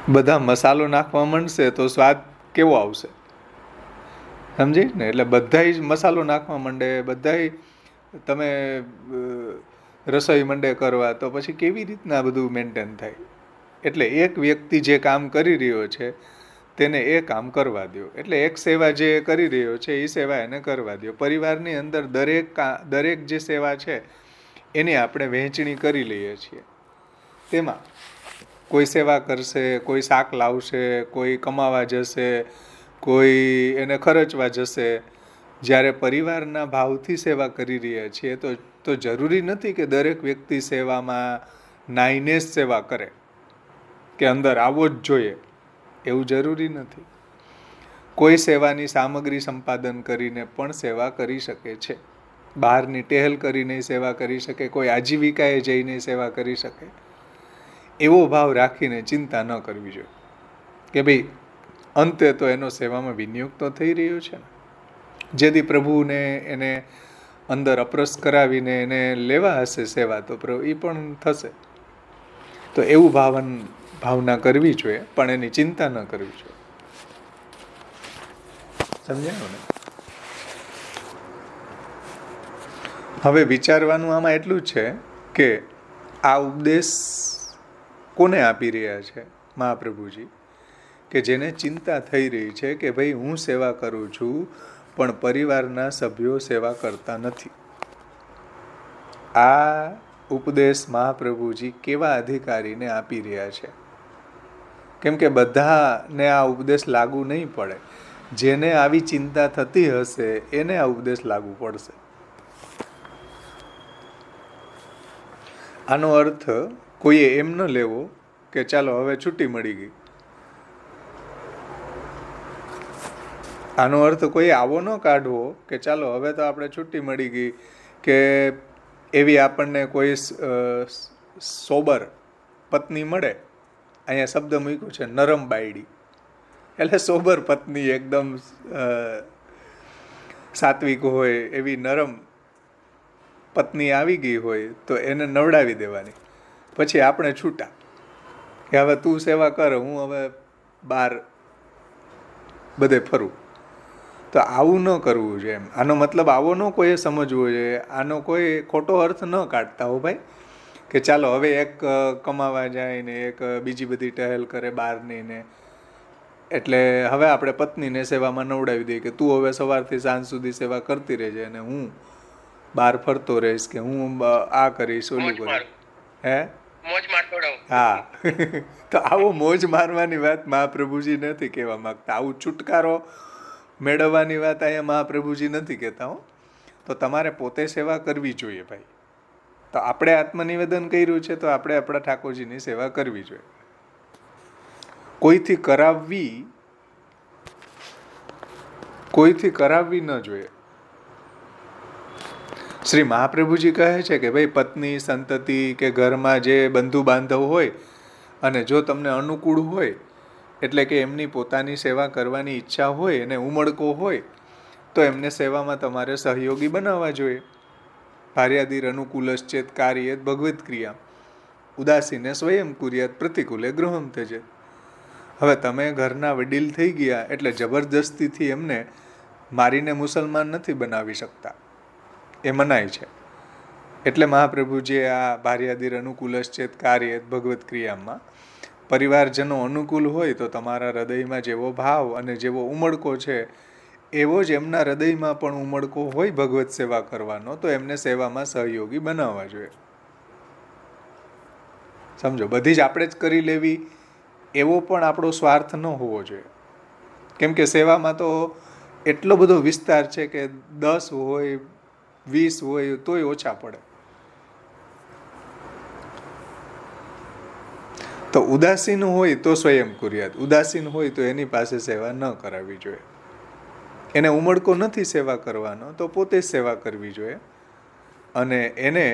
[SPEAKER 1] બધા મસાલો નાખવા માંડશે તો સ્વાદ કેવો આવશે? સમજી ને? એટલે બધાય જ મસાલો નાખવા માંડે, બધાય તમે રસોઈ મંડે કરવા, તો પછી કેવી રીતના બધું મેન્ટેન થાય? એટલે એક વ્યક્તિ જે કામ કરી રહ્યો છે તેને એ કામ કરવા દો. એટલે એક સેવા જે કરી રહ્યો છે એ સેવા એને કરવા દો. પરિવારની અંદર દરેક જે સેવા છે એની આપણે વહેંચણી કરી લઈએ છીએ. તેમાં કોઈ સેવા કરશે, કોઈ શાક લાવશે, કોઈ કમાવા જશે, કોઈ એને ખર્ચવા જશે. જ્યારે પરિવારના ભાવથી સેવા કરી રહ્યા છીએ તો જરૂરી નથી કે દરેક વ્યક્તિ સેવામાં નાઈને જ સેવા કરે કે અંદર આવવો જ જોઈએ, એવું જરૂરી નથી. કોઈ સેવાની સામગ્રી સંપાદન કરીને પણ સેવા કરી શકે છે. બહારની ટહેલ કરીને સેવા કરી શકે, કોઈ આજીવિકાએ જઈને સેવા કરી શકે. એવો ભાવ રાખીને ચિંતા ન કરવી જોઈએ કે ભાઈ અંતે તો એનો સેવામાં વિનિયોગ તો થઈ રહ્યો છે ને. જેથી પ્રભુને એને અંદર અપ્રસ કરાવીને એને લેવા હશે સેવા, તો એ પણ થશે. તો એવું ભાવના કરવી જોઈએ, પણ એની ચિંતા ન કરવી જોઈએ. સમજાયું ને? હવે વિચારવાનું આમાં એટલું જ છે કે આ ઉપદેશ કોને આપી રહ્યા છે મહાપ્રભુજી? કે જેને ચિંતા થઈ રહી છે કે ભાઈ હું સેવા કરું છું પણ પરિવારના સભ્યો સેવા કરતા નથી. આ ઉપદેશ મહાપ્રભુજી કેવા અધિકારીને આપી રહ્યા છે? કેમ કે બધાને આ ઉપદેશ લાગુ નહીં પડે. જેને આવી ચિંતા થતી હશે એને આ ઉપદેશ લાગુ પડશે. આનો અર્થ કોઈએ એમ ન લેવો કે ચાલો હવે છૂટી મળી ગઈ. આનો અર્થ કોઈ આવો ન કાઢવો કે ચાલો હવે તો આપણે છૂટી મળી ગઈ, કે એવી આપણને કોઈ સોબર પત્ની મળે. અહીંયા શબ્દ મૂક્યું છે નરમ બાયડી, એટલે સોબર પત્ની એકદમ સાત્વિક હોય એવી નરમ પત્ની આવી ગઈ હોય તો એને નવડાવી દેવાની. પછી આપણે છૂટા કે હવે તું સેવા કર, હું હવે બહાર બધે ફરું. તો આવું ન કરવું જોઈએ. આનો મતલબ આવો ન કોઈએ સમજવો જોઈએ. આનો કોઈ ખોટો અર્થ ન કાઢતા હો ભાઈ, કે ચાલો હવે એક કમાવા જાય ને એક બીજી બધી ટહેલ કરે બહારની ને, એટલે હવે આપણે પત્નીને સેવામાં નવડાવી દઈએ કે તું હવે સવારથી સાંજ સુધી સેવા કરતી રહેજે અને હું બહાર ફરતો રહીશ, કે હું આ કરીશ ઓલું કરીશ. હે
[SPEAKER 2] મોજ મારતો રહું.
[SPEAKER 1] હા. તો આવો મોજ મારવાની વાત મહાપ્રભુજી નથી કહેવા માંગતા. આવું છુટકારો મેળવવાની વાત અહીંયા મહાપ્રભુજી નથી કહેતા હો. તો તમારે પોતે સેવા કરવી જોઈએ ભાઈ. તો આપણે આત્મનિવેદન કર્યું છે તો આપણે આપણા ઠાકોરજીની સેવા કરવી જોઈએ. કોઈથી કરાવવી ન જોઈએ. શ્રી મહાપ્રભુજી કહે છે કે ભાઈ પત્ની, સંતતિ કે ઘરમાં જે બંધુ બાંધવ હોય અને જો તમને અનુકૂળ હોય, એટલે કે એમની પોતાની સેવા કરવાની ઈચ્છા હોય અને ઉમળકો હોય, તો એમને સેવામાં તમારે સહયોગી બનાવવા જોઈએ. ભાર્યાદિર અનુકૂલશ્ચેત કાર્યેત ભગવત ક્રિયા ઉદાસીને સ્વયં કુર્યાત પ્રતિકૂલે ગૃહમ ત્યજેત. હવે તમે ઘરના વડીલ થઈ ગયા એટલે જબરદસ્તીથી એમને મારીને મુસલમાન નથી બનાવી શકતા, એ મનાય છે. એટલે મહાપ્રભુજીએ આ ભાર્યાદિર અનુકૂલશ્ચેત કાર્યેત ભગવત ક્રિયામાં પરિવારજનો અનુકૂળ હોય તો તમારા હૃદયમાં જેવો ભાવ અને જેવો ઉમળકો છે એવો જ એમના હૃદયમાં પણ ઉમળકો હોય ભગવત સેવા કરવાનો, તો એમને સેવામાં સહયોગી બનાવવા જોઈએ. સમજો, બધી જ આપણે જ કરી લેવી એવો પણ આપણો સ્વાર્થ ન હોવો જોઈએ. કેમ કે સેવામાં તો એટલો બધો વિસ્તાર છે કે 10 હોય 20 હોય તોય ઓછા પડે. તો ઉદાસીન હોય તો સ્વયં કુર્યાત, ઉદાસીન હોય તો એની પાસે સેવા ન કરાવવી જોઈએ. એને ઉમળકો નથી સેવા કરવાનો તો પોતે જ સેવા કરવી જોઈએ. અને એને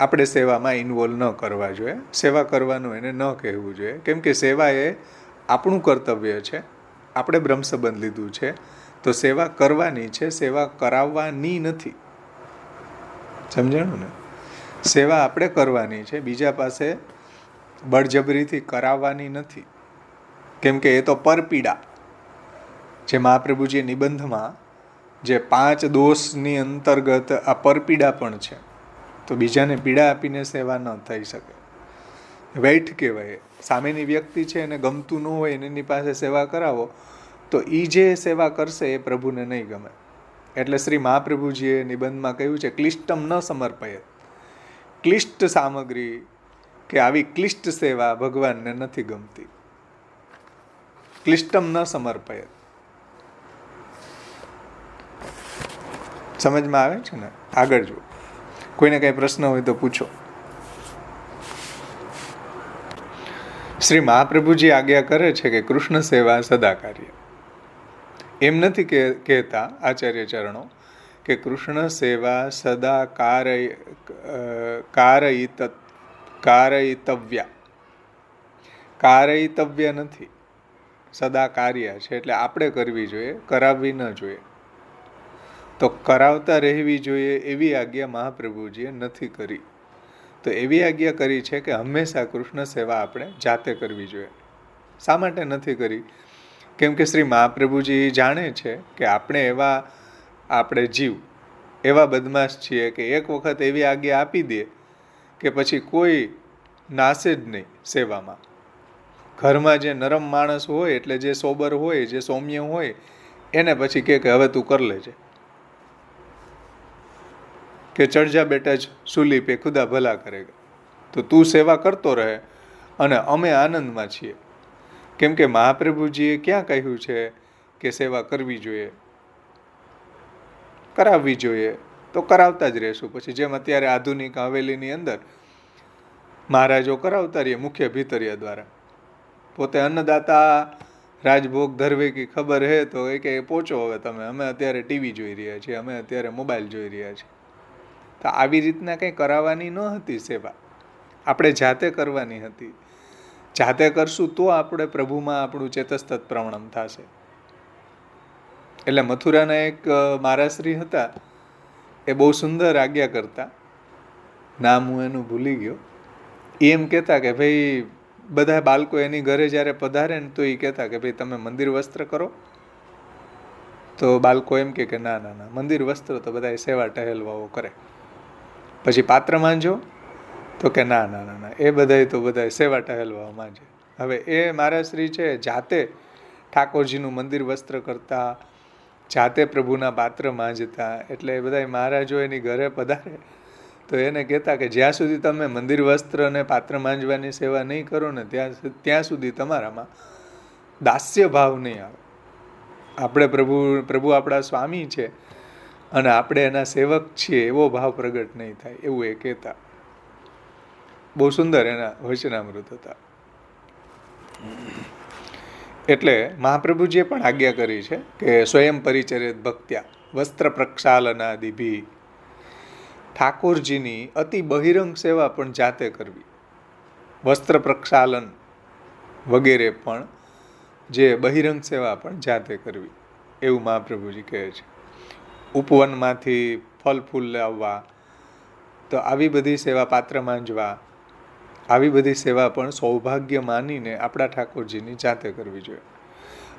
[SPEAKER 1] આપણે સેવામાં ઇન્વોલ્વ ન કરવા જોઈએ. સેવા કરવાનું એને ન કહેવું જોઈએ, કેમ કે સેવા એ આપણું કર્તવ્ય છે. આપણે બ્રહ્મ સંબંધ લીધું છે તો સેવા કરવાની છે, સેવા કરાવવાની નથી. સમજાણું ને? સેવા આપણે કરવાની છે, બીજા પાસે બળજબરીથી કરાવવાની નથી. કેમ કે એ તો પરપીડા, જે મહાપ્રભુજી નિબંધમાં જે 5 દોષની અંતર્ગત આ પરપીડા પણ છે. તો બીજાને પીડા આપીને સેવા ન થઈ શકે. વેઠ કહેવાય. સામેની વ્યક્તિ છે એને ગમતું ન હોય એની પાસે સેવા કરાવો તો એ જે સેવા કરશે એ પ્રભુને નહીં ગમે. એટલે શ્રી મહાપ્રભુજીએ નિબંધમાં કહ્યું છે, ક્લિષ્ટમ ન સમર્પયત. ક્લિષ્ટ સામગ્રી કે આવી ક્લિષ્ટ સેવા ભગવાનને નથી ગમતી. ક્લિષ્ટમ ન સમર્પયત. સમજમાં આવે છે ને? આગળ જુઓ. કોઈને કઈ પ્રશ્ન હોય તો પૂછો. શ્રી મહાપ્રભુજી આજ્ઞા કરે છે કે કૃષ્ણ સેવા સદા કાર્ય. એમ નથી કહેતા આચાર્ય ચરણો કે કૃષ્ણ સેવા સદા કારયિતવ્ય. કારયિતવ્ય નથી, સદા કાર્ય છે. એટલે આપણે કરવી જોઈએ, કરાવવી ન જોઈએ. તો કરાવતા રહેવી જોઈએ એવી આજ્ઞા મહાપ્રભુજીએ નથી કરી. તો એવી આજ્ઞા કરી છે કે હંમેશા કૃષ્ણ સેવા આપણે જાતે કરવી જોઈએ. શા માટે નથી કરી? કેમ કે શ્રી મહાપ્રભુજી જાણે છે કે આપણે જીવ એવા બદમાશ છીએ કે એક વખત એવી આજ્ઞા આપી દે કે પછી કોઈ નાશે જ નહીં સેવામાં. ઘરમાં જે નરમ માણસ હોય, એટલે જે સોબર હોય, જે સૌમ્ય હોય, એને પછી કે હવે તું કર લેજે, કે ચઢ જા બેટા જ સૂલી પે ખુદા ભલા કરેગા. તો તું સેવા કરતો રહે અને અમે આનંદમાં છીએ. કેમ કે મહાપ્રભુજીએ ક્યાં કહ્યું છે કે સેવા કરવી જોઈએ, કરાવવી જોઈએ? તો કરાવતા જ રહેશું. પછી જેમ અત્યારે આધુનિક હવેલીની અંદર મહારાજો કરાવતા રહીએ મુખ્ય ભીતરિયા દ્વારા. પોતે અન્નદાતા રાજભોગ ધરવે કી ખબર હે તો એ કે પહોંચો હવે તમે, અમે અત્યારે ટીવી જોઈ રહ્યા છીએ, અમે અત્યારે મોબાઈલ જોઈ રહ્યા છીએ. તો આવી રીતના કંઈ કરાવવાની ન હતી સેવા, આપણે જાતે કરવાની હતી. જાતે કરશું તો આપણે પ્રભુમાં આપણું ચેતસ્તત પ્રવણમ થશે. એટલે મથુરાના એક મહારાજશ્રી હતા, એ બહુ સુંદર આજ્ઞા કરતા, નામ હું એનું ભૂલી ગયો. એમ કહેતા કે ભાઈ બધા બાળકો એની ઘરે જ્યારે પધારે ને તો એ કહેતા કે ભાઈ તમે મંદિર વસ્ત્ર કરો. તો બાળકો એમ કે ના ના ના, મંદિર વસ્ત્ર તો બધા સેવા ટહેલવાઓ કરે. પછી પાત્ર માંજો તો કે ના ના ના ના, એ બધા સેવા ટહેલવાઓ માંજે. હવે એ મહારાજશ્રી છે જાતે ઠાકોરજીનું મંદિર વસ્ત્ર કરતા, જાતે પ્રભુના પાત્ર માંજતા. એટલે એ બધા મહારાજો એની ઘરે પધારે તો એને કહેતા કે જ્યાં સુધી તમે મંદિર વસ્ત્ર અને પાત્ર માંજવાની સેવા નહીં કરો ને ત્યાં સુધી તમારામાં દાસ્ય ભાવ નહીં આવે. આપણે પ્રભુ આપણા સ્વામી છે અને આપણે એના સેવક છીએ એવો ભાવ પ્રગટ નહીં થાય, એવું એ કહેતા. બહુ સુંદર એના વચનામૃત હતા. એટલે મહાપ્રભુજીએ પણ આજ્ઞા કરી છે કે સ્વયં પરિચરિત ભક્ત્યા વસ્ત્ર પ્રક્ષાલનાદિભી. ઠાકોરજીની અતિ બહિરંગ સેવા પણ જાતે કરવી, વસ્ત્ર પ્રક્ષાલન વગેરે પણ જે બહિરંગ સેવા પણ જાતે કરવી, એવું મહાપ્રભુજી કહે છે. ઉપવનમાંથી ફળ ફૂલ લાવવા, તો આવી બધી સેવા, પાત્ર માંજવા, આવી બધી સેવા પણ સૌભાગ્ય માનીને આપણા ઠાકોરજીની જાતે કરવી જોઈએ.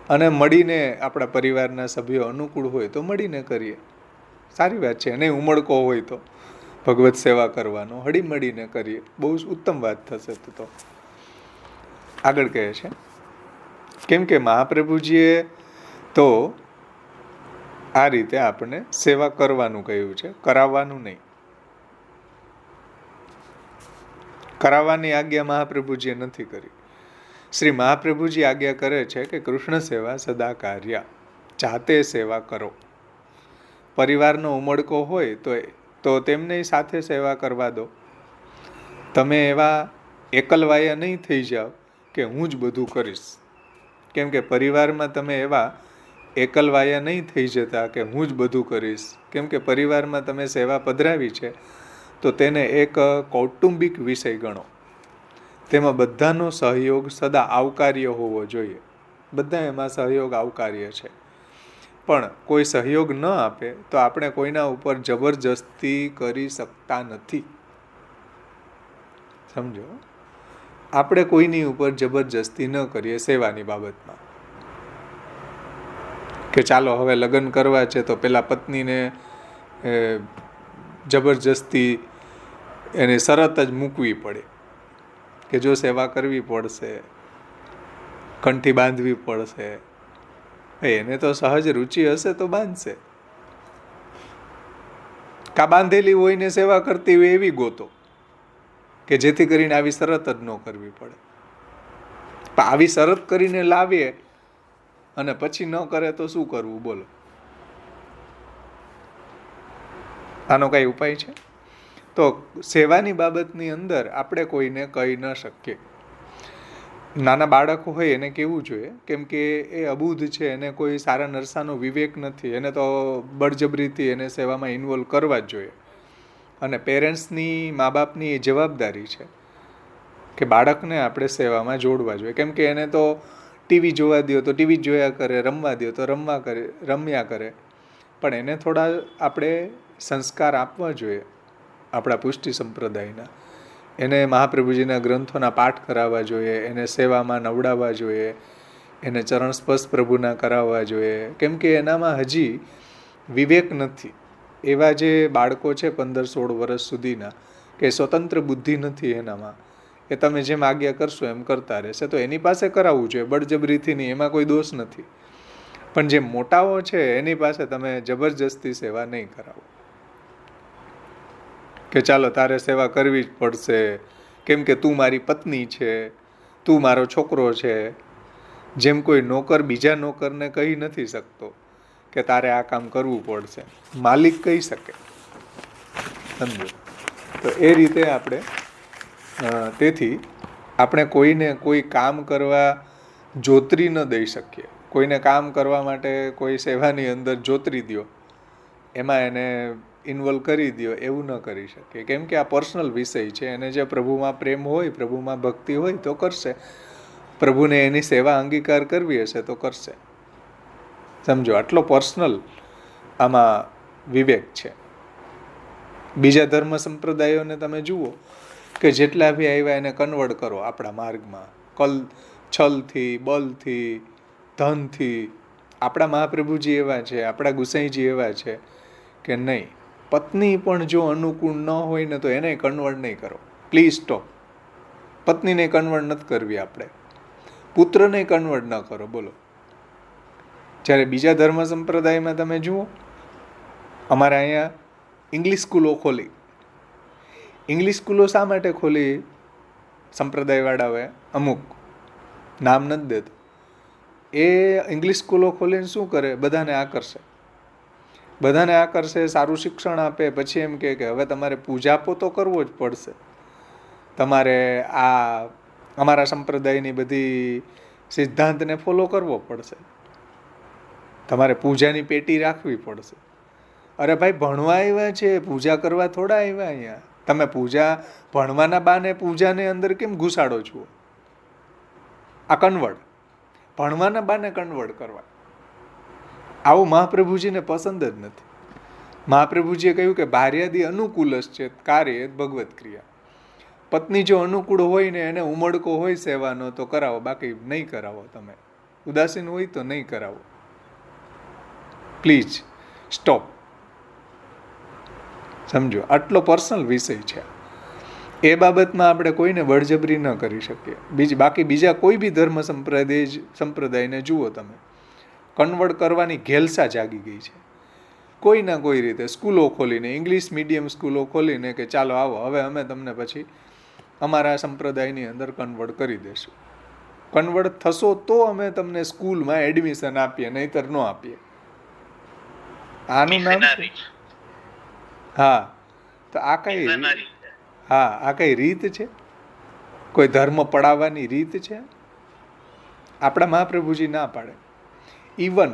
[SPEAKER 1] અને મળીને આપણા પરિવારના સભ્યો અનુકૂળ હોય તો મળીને કરીએ, સારી વાત છે. નહીં ઉમળકો હોય તો ભગવત સેવા કરવાનો હળી મળીને કરીએ, બહુ ઉત્તમ વાત થશે. તો આગળ કહે છે, કેમ કે મહાપ્રભુજીએ તો આ રીતે આપણને સેવા કરવાનું કહ્યું છે, કરાવવાનું નહીં. કરાવવાની આજ્ઞા મહાપ્રભુજીએ નથી કરી. શ્રી મહાપ્રભુજી આજ્ઞા કરે છે કે કૃષ્ણ સેવા સદા કાર્ય, જાતે સેવા કરો. પરિવારનો ઉમળકો હોય તો તેમને સાથે સેવા કરવા દો. તમે એવા એકલવાયા નહીં થઈ જાઓ કે હું જ બધું કરીશ. કેમ કે પરિવારમાં તમે એવા એકલવાયા નહીં થઈ જતા કે હું જ બધું કરીશ. કેમ કે પરિવારમાં તમે સેવા પધરાવી છે તો તેને એક કૌટુંબિક વિષય ગણો. તેમાં બધાનો સહયોગ સદા આવકાર્ય હોવો જોઈએ. બધા એમાં સહયોગ આવકાર્ય છે. પણ કોઈ સહયોગ ન આપે તો આપણે કોઈના ઉપર જબરજસ્તી કરી શકતા નથી. સમજો, આપણે કોઈની ઉપર જબરજસ્તી ન કરીએ સેવાની બાબતમાં, કે ચાલો હવે લગ્ન કરવા છે તો પેલા પત્નીને જબરજસ્તી એને શરત જ મૂકવી પડે કે જો સેવા કરવી પડશે, કંઠી બાંધવી પડશે. એને તો સહજ રુચિ હશે તો બાંધશે, કા બાંધેલી હોય ને સેવા કરતી હોય એવી ગોતો કે જેથી કરીને આવી શરત જ ન કરવી પડે. પણ આવી શરત કરીને લાવીએ અને પછી ન કરે તો શું કરવું બોલો? આનો કઈ ઉપાય છે? તો સેવાની બાબતની અંદર આપણે કોઈને કહી ન શકીએ. નાના બાળકો હોય એને કેવું જોઈએ, કેમ કે એ અબૂધ છે, એને કોઈ સારા નરસાનો વિવેક નથી, એને તો બળજબરીથી એને સેવામાં ઇન્વોલ્વ કરવા જ જોઈએ. અને પેરેન્ટ્સની, મા બાપની એ જવાબદારી છે કે બાળકને આપણે સેવામાં જોડવા જોઈએ. કેમ કે એને તો ટીવી જોવા દો તો ટીવી જોયા કરે, રમવા દો તો રમ્યા કરે. પણ એને થોડા આપણે સંસ્કાર આપવા જોઈએ આપણા પુષ્ટિ સંપ્રદાયના. એને મહાપ્રભુજીના ગ્રંથોના પાઠ કરાવવા જોઈએ, એને સેવામાં નવડાવવા જોઈએ, એને ચરણ સ્પર્શ પ્રભુના કરાવવા જોઈએ. કેમ કે એનામાં હજી વિવેક નથી. એવા જે બાળકો છે 15-16 વર્ષ સુધીના, કે સ્વતંત્ર બુદ્ધિ નથી એનામાં, એ તમે જેમ આજ્ઞા કરશો એમ કરતા રહેશે. તો એની પાસે કરાવવું જોઈએ બળજબરીથી નહીં, એમાં કોઈ દોષ નથી. પણ જે મોટાઓ છે એની પાસે તમે જબરજસ્તી સેવા નહીં કરાવો કે ચાલો તારે સેવા કરવી જ પડશે, કેમ કે તું મારી પત્ની છે, તું મારો છોકરો છે. જેમ કોઈ નોકર બીજા નોકરને કહી નથી શકતો કે તારે આ કામ કરવું પડશે, માલિક કહી શકે. સમજો? તો એ રીતે આપણે તેથી આપણે કોઈને કોઈ કામ કરવા જોતરી ન દઈ શકીએ. કોઈને કામ કરવા માટે કોઈ સેવાની અંદર જોતરી દો, એમાં એને ઇન્વોલ્વ કરી દો, એવું ન કરી શકીએ. કેમ કે આ પર્સનલ વિષય છે. એને જે પ્રભુમાં પ્રેમ હોય, પ્રભુમાં ભક્તિ હોય તો કરશે. પ્રભુને એની સેવા અંગીકાર કરવી હશે તો કરશે. સમજો, આટલો પર્સનલ આમાં વિવેક છે. બીજા ધર્મ સંપ્રદાયોને તમે જુઓ કે જેટલા બી આવ્યા એને કન્વર્ટ કરો આપણા માર્ગમાં, છલથી, બલથી, ધનથી. આપણા મહાપ્રભુજી એવા છે, આપણા ગુસાઈજી એવા છે કે નહીં, પત્ની પણ જો અનુકૂળ ન હોય ને તો એને કન્વર્ટ નહીં કરો. Please stop. પત્નીને કન્વર્ટ નથી કરવી આપણે, પુત્રને કન્વર્ટ ન કરો. બોલો. જ્યારે બીજા ધર્મ સંપ્રદાયમાં તમે જુઓ, અમારે અહીંયા ઇંગ્લિશ સ્કૂલો ખોલી. ઇંગ્લિશ સ્કૂલો શા માટે ખોલી? સંપ્રદાયવાળાઓએ અમુક, નામ નથી દેતો. એ ઇંગ્લિશ સ્કૂલો ખોલીને શું કરે? બધાને આકર્ષે, સારું શિક્ષણ આપે. પછી એમ કે હવે તમારે પૂજાપો તો કરવો જ પડશે, તમારે આ અમારા સંપ્રદાયની બધી સિદ્ધાંતને ફોલો કરવો પડશે, તમારે પૂજાની પેટી રાખવી પડશે. અરે ભાઈ, ભણવા આવ્યા છે, પૂજા કરવા થોડા આવ્યા અહીંયા. તમે ભણવાના બાને પૂજાને અંદર કેમ ઘુસાડો છો? આ કન્વર્ટ, ભણવાના બાને કન્વર્ટ કરવા, આવું મહાપ્રભુજીને પસંદ જ નથી. મહાપ્રભુજીએ કહ્યું કે ભાર્યાદી અનુકૂલસ છે કાર્ય ભગવત ક્રિયા. પત્ની જો અનુકૂળ હોય ને એને ઉમળકો હોય સેવાનો તો કરાવો, બાકી નહીં કરાવો. તમે ઉદાસીન હોય તો નહીં કરાવો. Please stop. સમજો, આટલો પર્સનલ વિષય છે. એ બાબતમાં આપણે કોઈને બળજબરી ન કરી શકીએ. બાકી બીજા કોઈ બી ધર્મ સંપ્રદાયને જુઓ તમે, કન્વર્ટ કરવાની ઘેલસા જાગી ગઈ છે. કોઈ ના કોઈ રીતે સ્કૂલો ખોલીને, ઇંગ્લિશ મીડિયમ સ્કૂલો ખોલીને કે ચાલો આવો હવે અમે તમને પછી અમારા સંપ્રદાયની અંદર કન્વર્ટ કરી દઈશું. કન્વર્ટ થશો તો અમે તમને સ્કૂલમાં એડમિશન આપીએ, નહીતર ન આપીએ. આનું નામ હા. તો આ કઈ રીત છે? કોઈ ધર્મ પડાવવાની રીત છે? આપણા મહાપ્રભુજી ના પાડે. ઇવન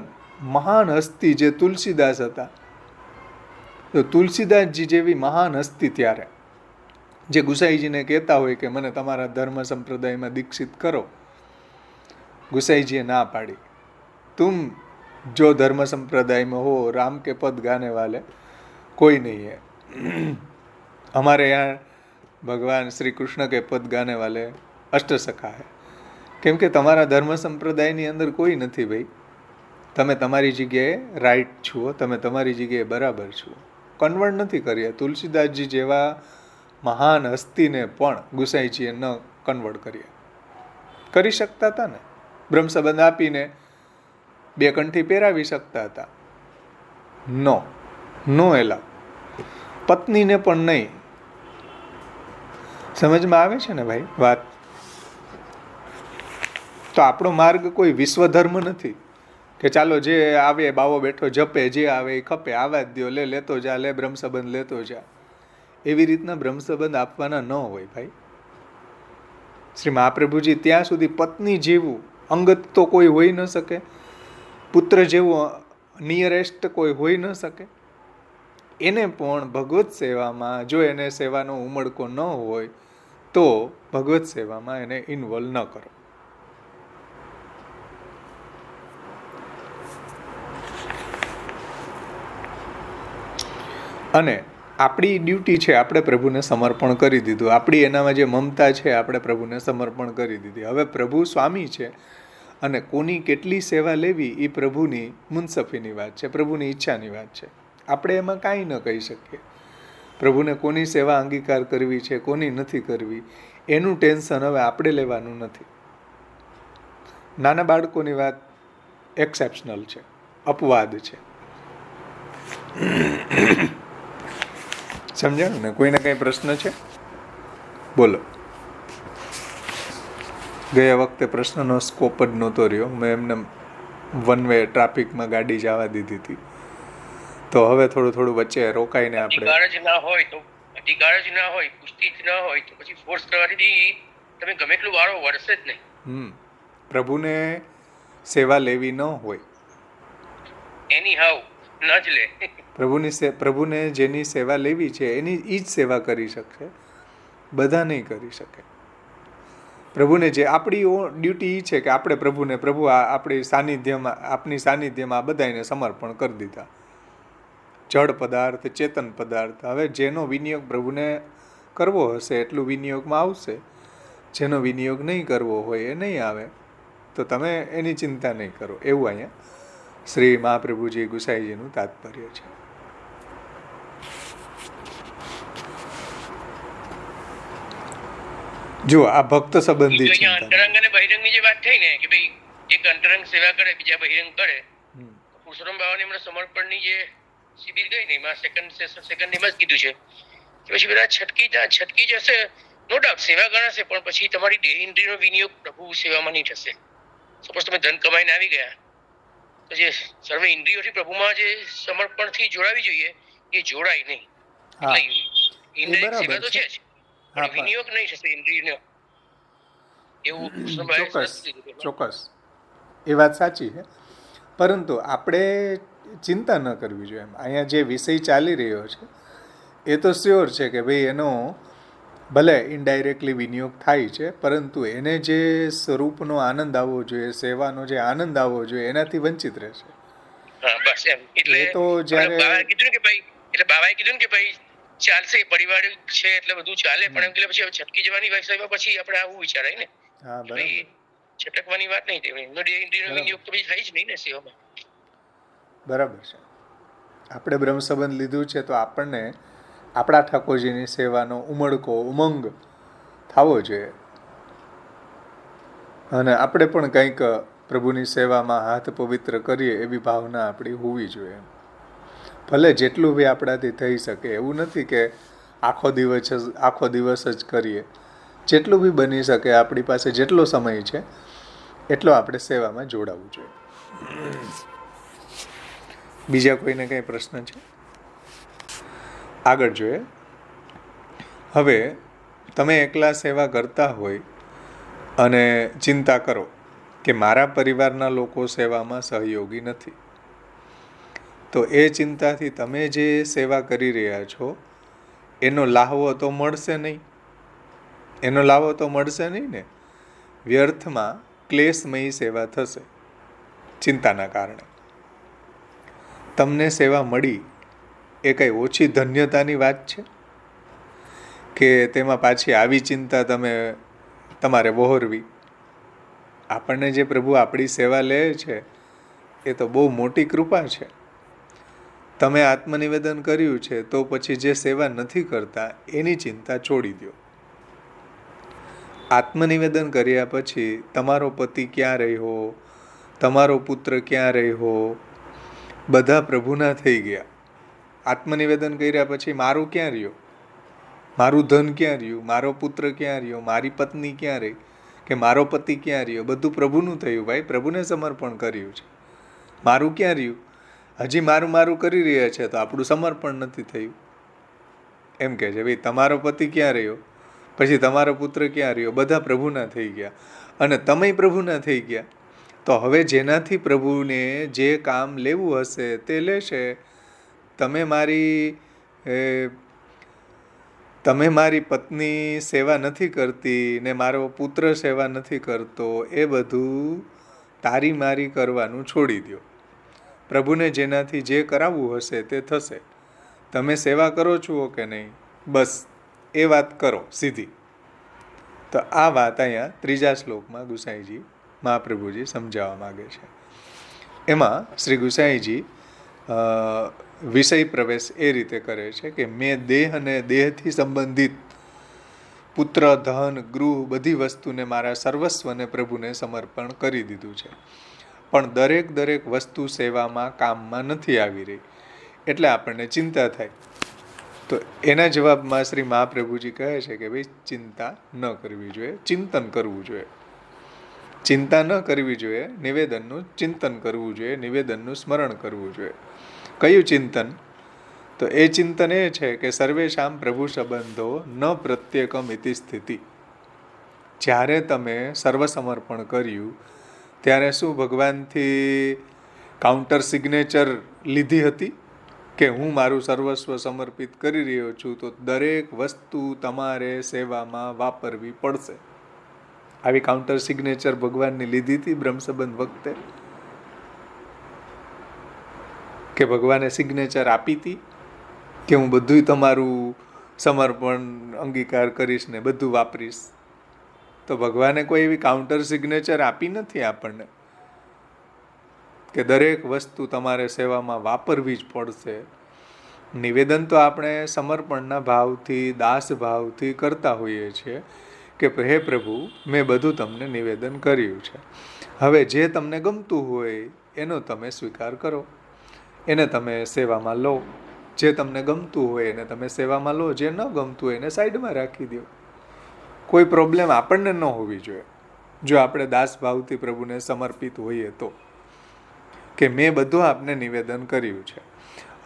[SPEAKER 1] મહાન હસ્તી જે તુલસીદાસ હતા, તો તુલસીદાસજી જેવી મહાન હસ્તી ત્યારે જે ગુસાઈજીને કહેતા હોય કે મને તમારા ધર્મ સંપ્રદાયમાં દીક્ષિત કરો, ગુસાઈજીએ ના પાડી, તુમ જો ધર્મ संप्रदाय में हो राम के पद गाने वाले कोई नहीं है, हमारे यहाँ भगवान श्री कृष्ण के पद गाने वाले અષ્ટસખા હે. કેમ કે તમારા ધર્મ સંપ્રદાયની અંદર કોઈ નથી ભાઈ. તમે તમારી જગ્યાએ રાઈટ છો, તમે તમારી જગ્યાએ બરાબર છો. કન્વર્ટ નથી કર્યા. તુલસીદાસજી જેવા મહાન હસ્તીને પણ ગુસાઈજીએ ન કન્વર્ટ કર્યા. કરી શકતા હતા ને, બ્રહ્મસંબંધ આપીને બે કંઠી પહેરાવી શકતા હતા. નો એલાવ. પત્નીને પણ નહીં. સમજમાં આવે છે ને ભાઈ વાત? તો આપણો માર્ગ કોઈ વિશ્વધર્મ નથી કે ચાલો જે આવે બાવો બેઠો જપે, જે આવે એ ખપે, આવા જ દ્યો, લેતો જા, લે બ્રહ્મસંબંધ લેતો જા. એવી રીતના બ્રહ્મસંબંધ આપવાના ન હોય ભાઈ. શ્રી મહાપ્રભુજી ત્યાં સુધી પત્ની જેવું અંગત તો કોઈ હોઈ ન શકે, પુત્ર જેવું નિયરેસ્ટ કોઈ હોઈ ન શકે. એને પણ ભગવત સેવામાં જો એને સેવાનો ઉમળકો ન હોય તો ભગવત સેવામાં એને ઇન્વોલ્વ ન કરો. અને આપણી ડ્યુટી છે, આપણે પ્રભુને સમર્પણ કરી દીધું. આપણી એનામાં જે મમતા છે આપણે પ્રભુને સમર્પણ કરી દીધી. હવે પ્રભુ સ્વામી છે અને કોની કેટલી સેવા લેવી એ પ્રભુની મુનસફીની વાત છે, પ્રભુની ઈચ્છાની વાત છે. આપણે એમાં કાંઈ ન કહી શકીએ. પ્રભુને કોની સેવા અંગીકાર કરવી છે, કોની નથી કરવી, એનું ટેન્શન હવે આપણે લેવાનું નથી. નાના બાળકોની વાત એક્સેપ્શનલ છે, અપવાદ છે. સમજાણું ને? કોઈને કંઈ પ્રશ્ન છે? બોલો. ગયા વખતે પ્રશ્નનો સ્કોપ જ નહોતો રહ્યો. મેં એમને વન વે ટ્રાફિકમાં ગાડી જવા દીધી હતી. તો હવે થોડું વચ્ચે રોકાઈને આપણે
[SPEAKER 2] અધિકાર જ ના હોય, પુષ્ટિ જ ના હોય તો પછી ફોર્સ કરવાથી તમે ગમે એટલું વાળો વળશે જ નહીં.
[SPEAKER 1] પ્રભુને સેવા લેવી ન હોય,
[SPEAKER 2] એની હાવ ન જ લે.
[SPEAKER 1] પ્રભુને જેની સેવા લેવી છે એની એ જ સેવા કરી શકશે, બધા નહીં કરી શકે. પ્રભુને જે આપણી ડ્યુટી એ છે કે આપણે પ્રભુ આપણી સાનિધ્યમાં બધાને સમર્પણ કરી દીધા. જળ પદાર્થ, ચેતન પદાર્થ. હવે જેનો વિનિયોગ પ્રભુને કરવો હશે એટલું વિનિયોગમાં આવશે. જેનો વિનિયોગ નહીં કરવો હોય એ નહીં આવે. તો તમે એની ચિંતા નહીં કરો. એવું અહીંયા શ્રી મહાપ્રભુજી ગુસાઈજીનું તાત્પર્ય છે. જો આ ભક્ત સંબંધી ચિંતા,
[SPEAKER 2] અંતરંગ અને બહિરંગની જે વાત થઈ ને કે ભાઈ એક અંતરંગ સેવા કરે, બીજા બહિરંગ કરે. પુરુષોત્તમ બાવાની હમણાં સમર્પણની જે શિબિર ગઈ ને એમાં સેકન્ડ એમાં જ કીધું છે કે પછી બધા છટકી જશે, નો ડાઉટ સેવા ગણાશે, પણ પછી તમારી દેહ ઇન્દ્રિયનો વિનિયોગ પ્રભુ સેવામાં નહીં થશે. સપોઝ તમે ધન કમાઈને આવી ગયા તો જે સર્વે ઇન્દ્રિયોથી પ્રભુમાં જે સમર્પણથી જોડાવી જોઈએ એ જોડાય નહીં. ઇન્દ્રિય સેવા તો છે જ, પણ વિનિયોગ નહીં થશે ઇન્દ્રિયનો. એવું
[SPEAKER 1] ચોક્કસ એ વાત સાચી છે. પરંતુ આપણે ચિંતા ન કરવી જોઈએ. અહીંયા જે વિષય ચાલી રહ્યો છે એ તો શ્યોર છે કે ભાઈ એનો ભલે ઇનડાયરેક્ટલી વિનિયોગ થાય છે, પરંતુ એને જે સ્વરૂપનો આનંદ આવવો જોઈએ, સેવાનો જે આનંદ આવવો જોઈએ, એનાથી વંચિત રહેશે.
[SPEAKER 2] બસ એમ. એટલે
[SPEAKER 1] તો જ્યારે
[SPEAKER 2] કીધું કે ભાઈ, એટલે બાબાએ કીધું કે ભાઈ ચાલશે, પરિવાર છે એટલે બધું ચાલે, પણ એમ કે પછી છટકી જવાની વાત પછી આપણે આવું વિચારાય ને. હા બરાબર. છટકવાની વાત નહીં થઈ. ઇન્દ્રિયનો વિનિયોગ તો થાય જ નહીં ને સેવામાં.
[SPEAKER 1] બરાબર છે. આપણે બ્રહ્મ સંબંધ લીધું છે તો આપણને આપણા ઠાકોરજીની સેવાનો ઉમળકો, ઉમંગ થવો જોઈએ. અને આપણે પણ કંઈક પ્રભુની સેવામાં હાથ પવિત્ર કરીએ એવી ભાવના આપણી હોવી જોઈએ. ભલે જેટલું બી આપણાથી થઈ શકે. એવું નથી કે આખો દિવસ જ કરીએ. જેટલું બી બની શકે, આપણી પાસે જેટલો સમય છે એટલો આપણે સેવામાં જોડાવવું જોઈએ. બીજા કોઈને કંઈ પ્રશ્ન છે? આગળ જોઈએ. હવે તમે એકલા સેવા કરતા હોય અને ચિંતા કરો કે મારા પરિવારના લોકો સેવામાં સહયોગી નથી, તો એ ચિંતાથી તમે જે સેવા કરી રહ્યા છો એનો લાહવો તો મળશે નહીં. એનો લાવો તો મળશે નહીં ને. વ્યર્થમાં ક્લેશમયી સેવા થશે ચિંતાના કારણે. તમને સેવા મળી એ કંઈ ઓછી ધન્યતાની વાત છે કે તેમાં પાછી આવી ચિંતા તમારે વહોરવી? આપણને જે પ્રભુ આપણી સેવા લે છે એ તો બહુ મોટી કૃપા છે. તમે આત્મનિવેદન કર્યું છે તો પછી જે સેવા નથી કરતા એની ચિંતા છોડી દો. આત્મનિવેદન કર્યા પછી તમારો પતિ ક્યાં રહ્યો, તમારો પુત્ર ક્યાં રહ્યો, બધા પ્રભુના થઈ ગયા. આત્મનિવેદન કર્યા પછી મારું ક્યાં રહ્યું, મારું ધન ક્યાં રહ્યું, મારો પુત્ર ક્યાં રહ્યો, મારી પત્ની ક્યાં રહી, કે મારો પતિ ક્યાં રહ્યો, બધું પ્રભુનું થયું. ભાઈ, પ્રભુને સમર્પણ કર્યું છે. મારું ક્યાં રહ્યું? હજી મારું મારું કરી રહ્યા છે તો આપણું સમર્પણ નથી થયું. એમ કે છે ભાઈ, તમારો પતિ ક્યાં રહ્યો, પછી તમારો પુત્ર ક્યાં રહ્યો, બધા પ્રભુના થઈ ગયા અને તમે પ્રભુના થઈ ગયા. તો હવે જેનાથી પ્રભુને જે કામ લેવું હશે તે લેશે. તમે મારી પત્ની સેવા નથી કરતી ને મારો પુત્ર સેવા નથી કરતો, એ બધું તારી મારી કરવાનું છોડી દો. પ્રભુને જેનાથી જે કરાવવું હશે તે થશે. તમે સેવા કરો છો કે નહીં, બસ એ વાત કરો સીધી. તો આ વાત અહીંયા 3જા શ્લોકમાં ગુસાઈજી મહાપ્રભુજી સમજાવવા માગે છે. એમાં શ્રી ગુસાઈજી વિષય પ્રવેશ એ રીતે કરે છે કે મેં દેહ અને દેહથી સંબંધિત પુત્ર, ધન, ગૃહ બધી વસ્તુને મારા સર્વસ્વને પ્રભુને સમર્પણ કરી દીધું છે. પણ દરેક વસ્તુ સેવામાં કામમાં નથી આવી રહી, એટલે આપણને ચિંતા થાય. તો એના જવાબમાં શ્રી મહાપ્રભુજી કહે છે કે ભાઈ, ચિંતા ન કરવી જોઈએ, ચિંતન કરવું જોઈએ. ચિંતા ન કરવી જોઈએ, નિવેદનનું ચિંતન કરવું જોઈએ, નિવેદનનું સ્મરણ કરવું જોઈએ. કયું ચિંતન? તો એ ચિંતન એ છે કે સર્વેશામ પ્રભુ સંબંધો ન પ્રત્યેકમ ઇતિ સ્થિતિ. જ્યારે તમે સર્વસમર્પણ કર્યું ત્યારે શું ભગવાનથી કાઉન્ટર સિગ્નેચર લીધી હતી કે હું મારું સર્વસ્વ સમર્પિત કરી રહ્યો છું તો દરેક વસ્તુ તમારે સેવામાં વાપરવી પડશે? આવી કાઉન્ટર સિગ્નેચર ભગવાનની લીધી હતી બ્રહ્મ સંબંધ વખતે? કે ભગવાને સિગ્નેચર આપી હતી કે હું બધું તમારું સમર્પણ અંગીકાર કરીશ ને બધું વાપરીશ? તો ભગવાને કોઈ એવી કાઉન્ટર સિગ્નેચર આપી નથી આપણને કે દરેક વસ્તુ તમારે સેવામાં વાપરવી જ પડશે. નિવેદન તો આપણે સમર્પણના ભાવથી, દાસ ભાવથી કરતા હોઈએ છીએ કે હે પ્રભુ, મેં બધું તમને નિવેદન કર્યું છે. હવે જે તમને ગમતું હોય એનો તમે સ્વીકાર કરો, એને તમે સેવામાં લો. જે તમને ગમતું હોય એને તમે સેવામાં લો, જે ન ગમતું હોય એને સાઈડમાં રાખી દો. કોઈ પ્રોબ્લેમ આપણને ન હોવી જોઈએ જો આપણે દાસ ભાવથી પ્રભુને સમર્પિત હોઈએ તો, કે મેં બધું આપને નિવેદન કર્યું છે.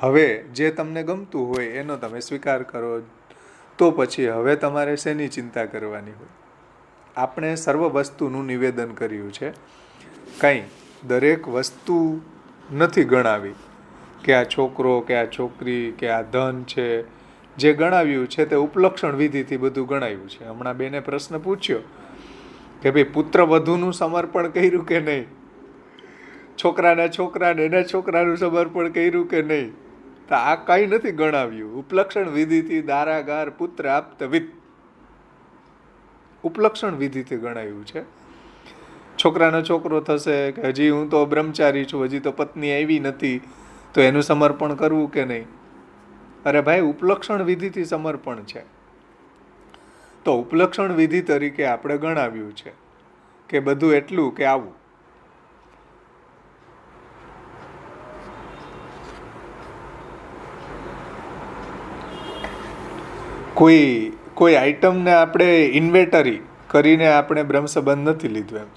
[SPEAKER 1] હવે જે તમને ગમતું હોય એનો તમે સ્વીકાર કરો, તો પછી હવે તમારે શેની ચિંતા કરવાની હોય? આપણે સર્વ વસ્તુનું નિવેદન કર્યું છે. કંઈ દરેક વસ્તુ નથી ગણાવી કે આ છોકરો કે આ છોકરી કે આ ધન છે. જે ગણાવ્યું છે તે ઉપલક્ષણ વિધિથી બધું ગણાવ્યું છે. હમણાં બેને પ્રશ્ન પૂછ્યો કે ભાઈ, પુત્ર વધુનું સમર્પણ કર્યું કે નહીં, છોકરાને એના છોકરાનું સમર્પણ કર્યું કે નહીં? તો આ કંઈ નથી ગણાવ્યું. ઉપલક્ષણ વિધિથી દારાગાર પુત્ર આપ્ત વિત, ઉપલક્ષણ વિધિથી ગણાવ્યું છે. છોકરાનો છોકરો થશે કે હજી હું તો બ્રહ્મચારી છું, હજી તો પત્ની આવી નથી, તો એનું સમર્પણ કરવું કે નહીં? અરે ભાઈ, ઉપલક્ષણ વિધિથી સમર્પણ છે. તો ઉપલક્ષણ વિધિ તરીકે આપણે ગણાવ્યું છે કે બધું એટલું કે આવું. કોઈ આઈટમને આપણે ઇન્વેટરી કરીને આપણે બ્રહ્મ સંબંધ નથી લીધું એમ.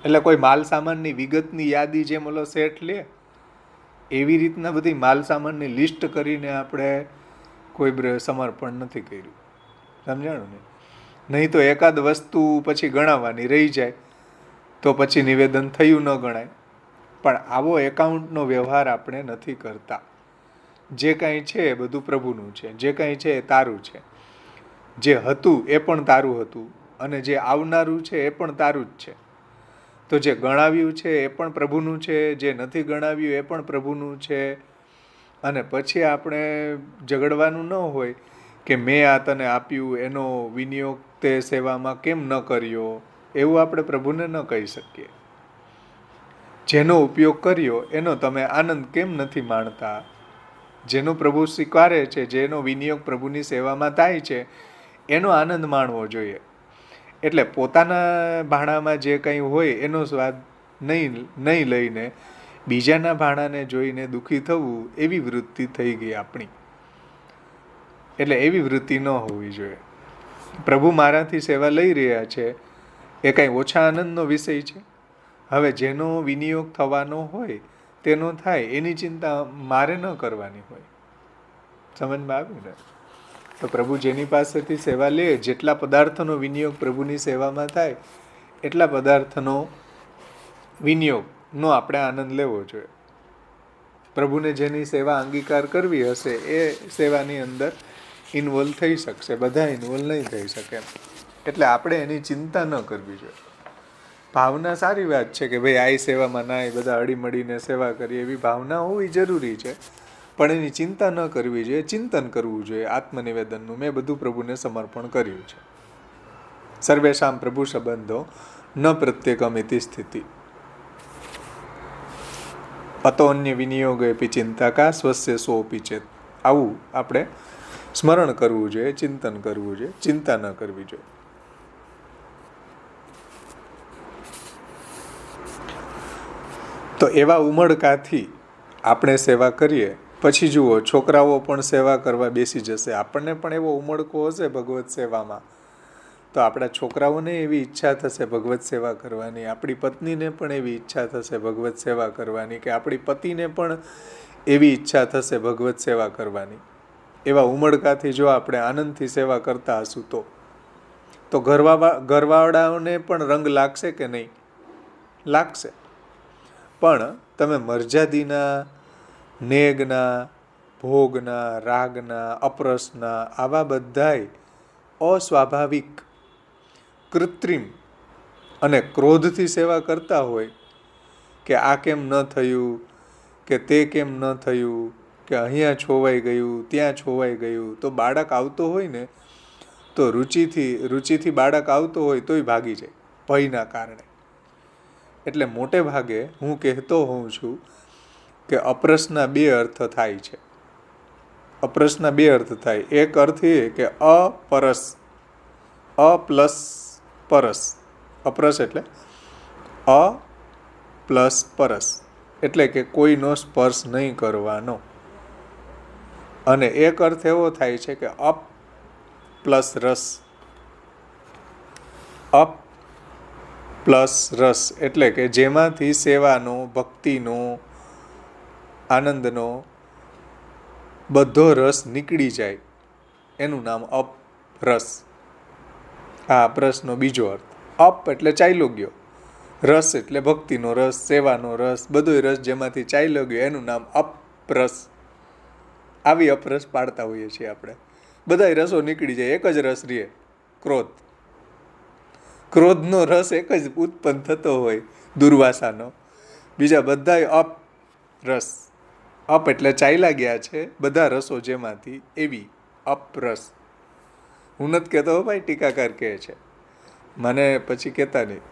[SPEAKER 1] એટલે કોઈ માલ સામાનની વિગતની યાદી જેમ ઓલો શેઠ લે એવી રીતના બધી માલ સામાનની લિસ્ટ કરીને આપણે કોઈ સમર્પણ નથી કર્યું. સમજાણું ને? નહીં તો એકાદ વસ્તુ પછી ગણાવવાની રહી જાય તો પછી નિવેદન થયું ન ગણાય. પણ આવો એકાઉન્ટનો વ્યવહાર આપણે નથી કરતા. જે કાંઈ છે એ બધું પ્રભુનું છે, જે કાંઈ છે એ તારું છે. જે હતું એ પણ તારું હતું અને જે આવનારું છે એ પણ તારું જ છે. તો જે ગણાવ્યું છે એ પણ પ્રભુનું છે, જે નથી ગણાવ્યું એ પણ પ્રભુનું છે. અને પછી આપણે ઝઘડવાનું ન હોય કે મેં આ તને આપ્યું એનો વિનિયોગ તે સેવામાં કેમ ન કર્યો, એવું આપણે પ્રભુને ન કહી શકીએ. જેનો ઉપયોગ કર્યો એનો તમે આનંદ કેમ નથી માણતા? જેનો પ્રભુ સ્વીકારે છે, જેનો વિનિયોગ પ્રભુની સેવામાં થાય છે, એનો આનંદ માણવો જોઈએ. એટલે પોતાના ભાણામાં જે કંઈ હોય એનો સ્વાદ નહીં લઈને બીજાના ભાણાને જોઈને દુઃખી થવું, એવી વૃત્તિ થઈ ગઈ આપણી. એટલે એવી વૃત્તિ ન હોવી જોઈએ. પ્રભુ મારાથી સેવા લઈ રહ્યા છે એ કાંઈ ઓછા આનંદનો વિષય છે? હવે જેનો વિનિયોગ થવાનો હોય તેનો થાય, એની ચિંતા મારે ન કરવાની હોય. સમજમાં આવ્યું ને? તો પ્રભુ જેની પાસેથી સેવા લે, જેટલા પદાર્થનો વિનિયોગ પ્રભુની સેવામાં થાય એટલા પદાર્થનો વિનિયોગનો આપણે આનંદ લેવો જોઈએ. પ્રભુને જેની સેવા અંગીકાર કરવી હશે એ સેવાની અંદર ઇન્વોલ્વ થઈ શકશે, બધા ઇન્વોલ્વ નહીં થઈ શકે. એટલે આપણે એની ચિંતા ન કરવી જોઈએ. ભાવના સારી વાત છે કે ભાઈ આ સેવામાં ના, બધા હળીમળીને સેવા કરીએ, એવી ભાવના હોવી જરૂરી છે, પણ એની ચિંતા ન કરવી જોઈએ. ચિંતન કરવું જોઈએ આત્મનિવેદનનું, મેં બધું પ્રભુને સમર્પણ કર્યું છે. સર્વેષામ પ્રભુ સંબંધો ન પ્રત્યેકમિતિ સ્થિતિ અતો અન્ય વિનિયોગે પી ચિંતા કા સ્વસ્ય સોપી ચેત. આવું આપણે સ્મરણ કરવું જોઈએ, ચિંતન કરવું જોઈએ, ચિંતા ન કરવી જોઈએ. તો એવા ઉમળકાથી આપણે સેવા કરીએ. પછી જુઓ, છોકરાઓ પણ સેવા કરવા બેસી જશે. આપણને પણ એવો ઉમળકો હશે ભગવત સેવામાં, તો આપણા છોકરાઓને એવી ઈચ્છા થશે ભગવત સેવા કરવાની, આપણી પત્નીને પણ એવી ઈચ્છા થશે ભગવત સેવા કરવાની, કે આપણી પતિને પણ એવી ઈચ્છા થશે ભગવત સેવા કરવાની. એવા ઉમળકાથી જો આપણે આનંદથી સેવા કરતા હશું તો ઘરવાળાઓને પણ રંગ લાગશે કે નહીં? લાગશે. પણ તમે મર્યાદીના, નેગના, ભોગના, રાગના, અપરસના, આવા બધાય અસ્વાભાવિક, કૃત્રિમ અને ક્રોધથી સેવા કરતા હોય કે આ કેમ ન થયું, કે તે કેમ ન થયું, કે અહીંયા છોવાઈ ગયું, ત્યાં છોવાઈ ગયું, તો બાળક આવતો હોય ને તો રુચિથી બાળક આવતો હોય તોય ભાગી જાય ભયના કારણે. એટલે મોટે ભાગે હું કહેતો હોઉં છું કે અપરસના બે અર્થ થાય છે. અપરસના બે અર્થ થાય. એક અર્થ એ કે અપરસ, અ પ્લસ પરસ. અપરસ એટલે અ પ્લસ પરસ, એટલે કે કોઈનો સ્પર્શ નહીં કરવાનો. અને એક અર્થ એવો થાય છે કે અપ પ્લસ રસ. અપ પ્લસ રસ એટલે કે જેમાંથી સેવાનો, ભક્તિનો, આનંદનો બધો રસ નીકળી જાય, એનું નામ અપરસ. આ અપરસનો બીજો અર્થ. અપ એટલે ચાલ્યો ગયો, રસ એટલે ભક્તિનો રસ, સેવાનો રસ, બધો રસ જેમાંથી ચાલ્યો ગયો, એનું નામ અપરસ. આવી અપરસ પાડતા હોઈએ છીએ આપણે. બધા રસો નીકળી જાય, એક જ રસ રહે, ક્રોધ. ક્રોધનો રસ એક જ ઉત્પન્ન થતો હોય, દુર્વાસાનો. બીજા બધા અપ રસ. અપ એટલે ચાલ્યા ગયા છે બધા રસો જેમાંથી, એવી અપરસ. હું નથી કહેતો ભાઈ, ટીકાકાર કહે છે, મને પછી કહેતા નહીં.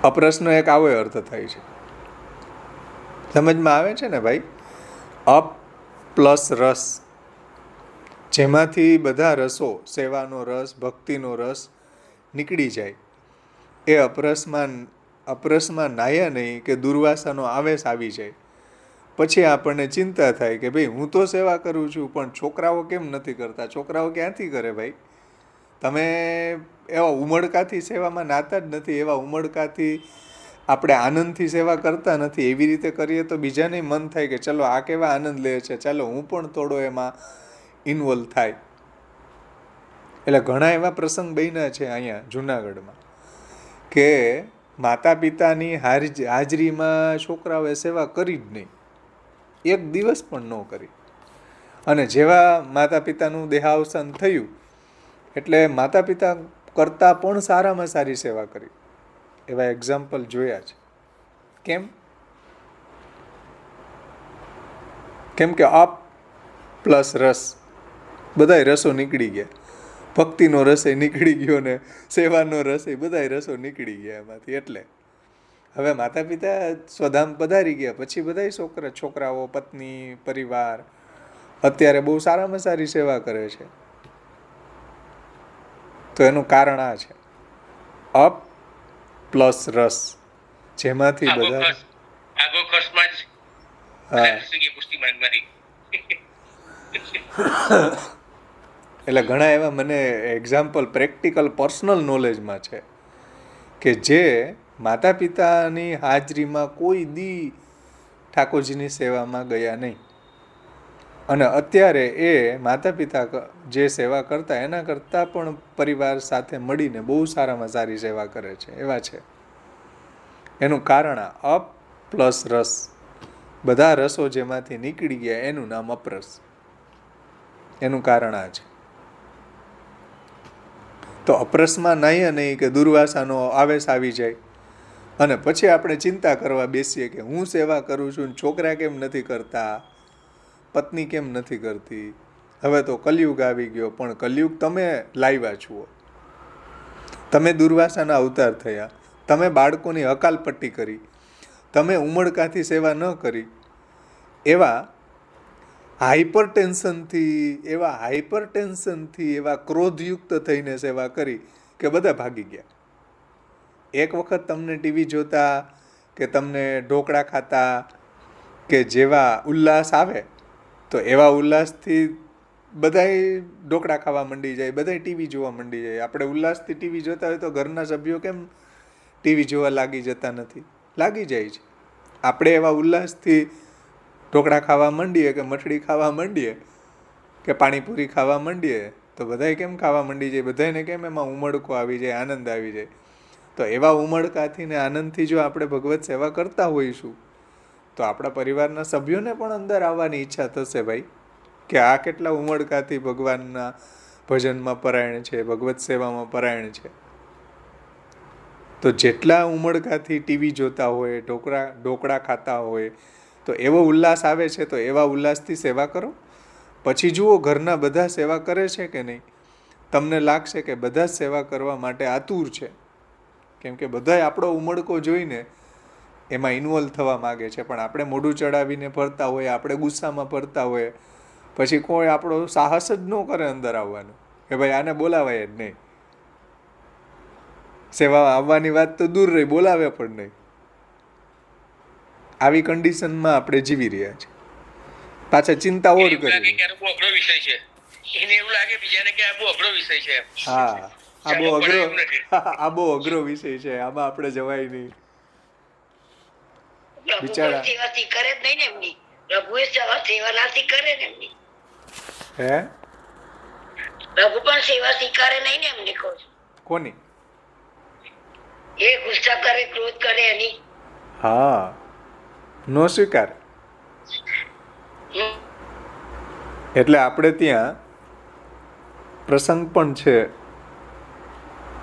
[SPEAKER 1] અપરસનો એક આવો અર્થ થાય છે. સમજમાં આવે છે ને ભાઈ? અપ પ્લસ રસ, જેમાંથી બધા રસો, સેવાનો રસ, ભક્તિનો રસ નીકળી જાય, એ અપરસમાં નાહ્યા નહીં કે દુર્વાસાનો આવેશ આવી જાય. પછી આપણને ચિંતા થાય કે ભાઈ હું તો સેવા કરું છું, પણ છોકરાઓ કેમ નથી કરતા? છોકરાઓ ક્યાંથી કરે ભાઈ? તમે એવા ઉમળકાથી સેવામાં નાતા જ નથી, એવા ઉમળકાથી આપણે આનંદથી સેવા કરતા નથી. એવી રીતે કરીએ તો બીજાને મન થાય કે ચલો આ કેવા આનંદ લે છે, ચાલો હું પણ થોડો એમાં ઇન્વોલ્વ થાય. એટલે ઘણા એવા પ્રસંગ બન્યા છે અહીંયા જુનાગઢમાં કે માતા પિતાની હાજરીમાં છોકરાઓએ સેવા કરી જ નહીં, એક દિવસ પણ ન કરી. અને જેવા માતા પિતાનું દેહાવસાન થયું એટલે માતા પિતા કરતાં પણ સારામાં સારી સેવા કરી. એવા એક્ઝામ્પલ જોયા છે. કેમ કે અપ પ્લસ રસ, બધાય રસો નીકળી ગયા. ભક્તિનો રસ નીકળી ગયો ને સેવાનો રસ, બધાય રસો નીકળી ગયા એમાંથી. એટલે હવે માતા પિતા સ્વધામ પધારી ગયા પછી બધાય છોકરાઓ, પત્ની, પરિવાર અત્યારે બહુ સારામાં સારી સેવા કરે છે. તો એનું કારણ આ છે, અપ પ્લસ રસ, જેમાંથી બધા એટલે ઘણા એવા મને એક્ઝામ્પલ પ્રેક્ટિકલ પર્સનલ નોલેજમાં છે કે જે માતા પિતાની હાજરીમાં કોઈ દી ઠાકોરજીની સેવામાં ગયા નહીં, અને અત્યારે એ માતા પિતા જે સેવા કરતા એના કરતાં પણ પરિવાર સાથે મળીને બહુ સારામાં સારી સેવા કરે છે. એવા છે. એનું કારણ અપ પ્લસ રસ, બધા રસો જેમાંથી નીકળી ગયા એનું નામ અપરસ. એનું કારણ આ છે. તો અપરસમાં નહીં નહીં કે દુર્વાસાનો આવેશ આવી જાય અને પછી આપણે ચિંતા કરવા બેસીએ કે હું સેવા કરું છું ને છોકરા કેમ નથી કરતા, પત્ની કેમ નથી કરતી. હવે તો કલયુગ આવી ગયો, પણ કલયુગ તમે લાવ્યા છો. તમે દુર્વાસાના અવતાર થયા, તમે બાળકોની હકાલપટ્ટી કરી, તમે ઉમળકાથી સેવા ન કરી, એવા હાઈપર ટેન્શનથી એવા ક્રોધયુક્ત થઈને સેવા કરી કે બધા ભાગી ગયા. એક વખત તમને ટીવી જોતા કે તમને ઢોકળા ખાતા કે જેવા ઉલ્લાસ આવે તો એવા ઉલ્લાસથી બધાય ઢોકળા ખાવા માંડી જાય, બધાય ટીવી જોવા માંડી જાય. આપણે ઉલ્લાસથી ટીવી જોતા હોય તો ઘરના સભ્યો કેમ ટીવી જોવા લાગી જતા નથી? લાગી જાય છે. આપણે એવા ઉલ્લાસથી ઢોકળા ખાવા માંડીએ કે મઠડી ખાવા માંડીએ કે પાણીપુરી ખાવા માંડીએ તો બધાય કેમ ખાવા માંડી જાય? બધાને કેમ એમાં ઉમળકો આવી જાય, આનંદ આવી જાય? તો એવા ઉમળકાથી ને આનંદથી જો આપણે ભગવત સેવા કરતા હોઈશું તો આપણા પરિવારના સભ્યોને પણ અંદર આવવાની ઈચ્છા થશે ભાઈ કે આ કેટલા ઉમળકાથી ભગવાનના ભજનમાં પરાયણ છે, ભગવત સેવામાં પરાયણ છે. તો જેટલા ઉમળકાથી ટીવી જોતા હોય, ઢોકળા ખાતા હોય, તો એવો ઉલ્લાસ આવે છે તો એવા ઉલ્લાસથી સેવા કરો. પછી જુઓ ઘરના બધા સેવા કરે છે કે નહીં. તમને લાગશે કે બધા સેવા કરવા માટે આતુર છે, કેમ કે બધાય આપણો ઉમળકો જોઈને એમાં ઇન્વોલ્વ થવા માગે છે. પણ આપણે મોઢું ચડાવીને ફરતા હોય, આપણે ગુસ્સામાં ફરતા હોય, પછી કોઈ આપણો સાહસ જ ન કરે અંદર આવવાનું કે ભાઈ આને બોલાવાય જ નહીં. સેવા આવવાની વાત તો દૂર રહી, બોલાવે પણ નહીં. આવી કન્ડિશનમાં આપણે જીવી રહ્યા છીએ. પાછા ચિંતા ઓર કરી. હા, આ બહુ અઘરો વિષય છે, આમાં આપણે જવાય નહીં. બિચારા હે
[SPEAKER 3] પ્રભુ પણ સેવા સ્વીકારે નહીં ને એમની કહું છું.
[SPEAKER 1] કોની?
[SPEAKER 3] એ ગુસ્સા કરે, ક્રોધ કરે એની.
[SPEAKER 1] હા, નો સ્વીકાર. એટલે આપણે ત્યાં પ્રસંગ પણ છે,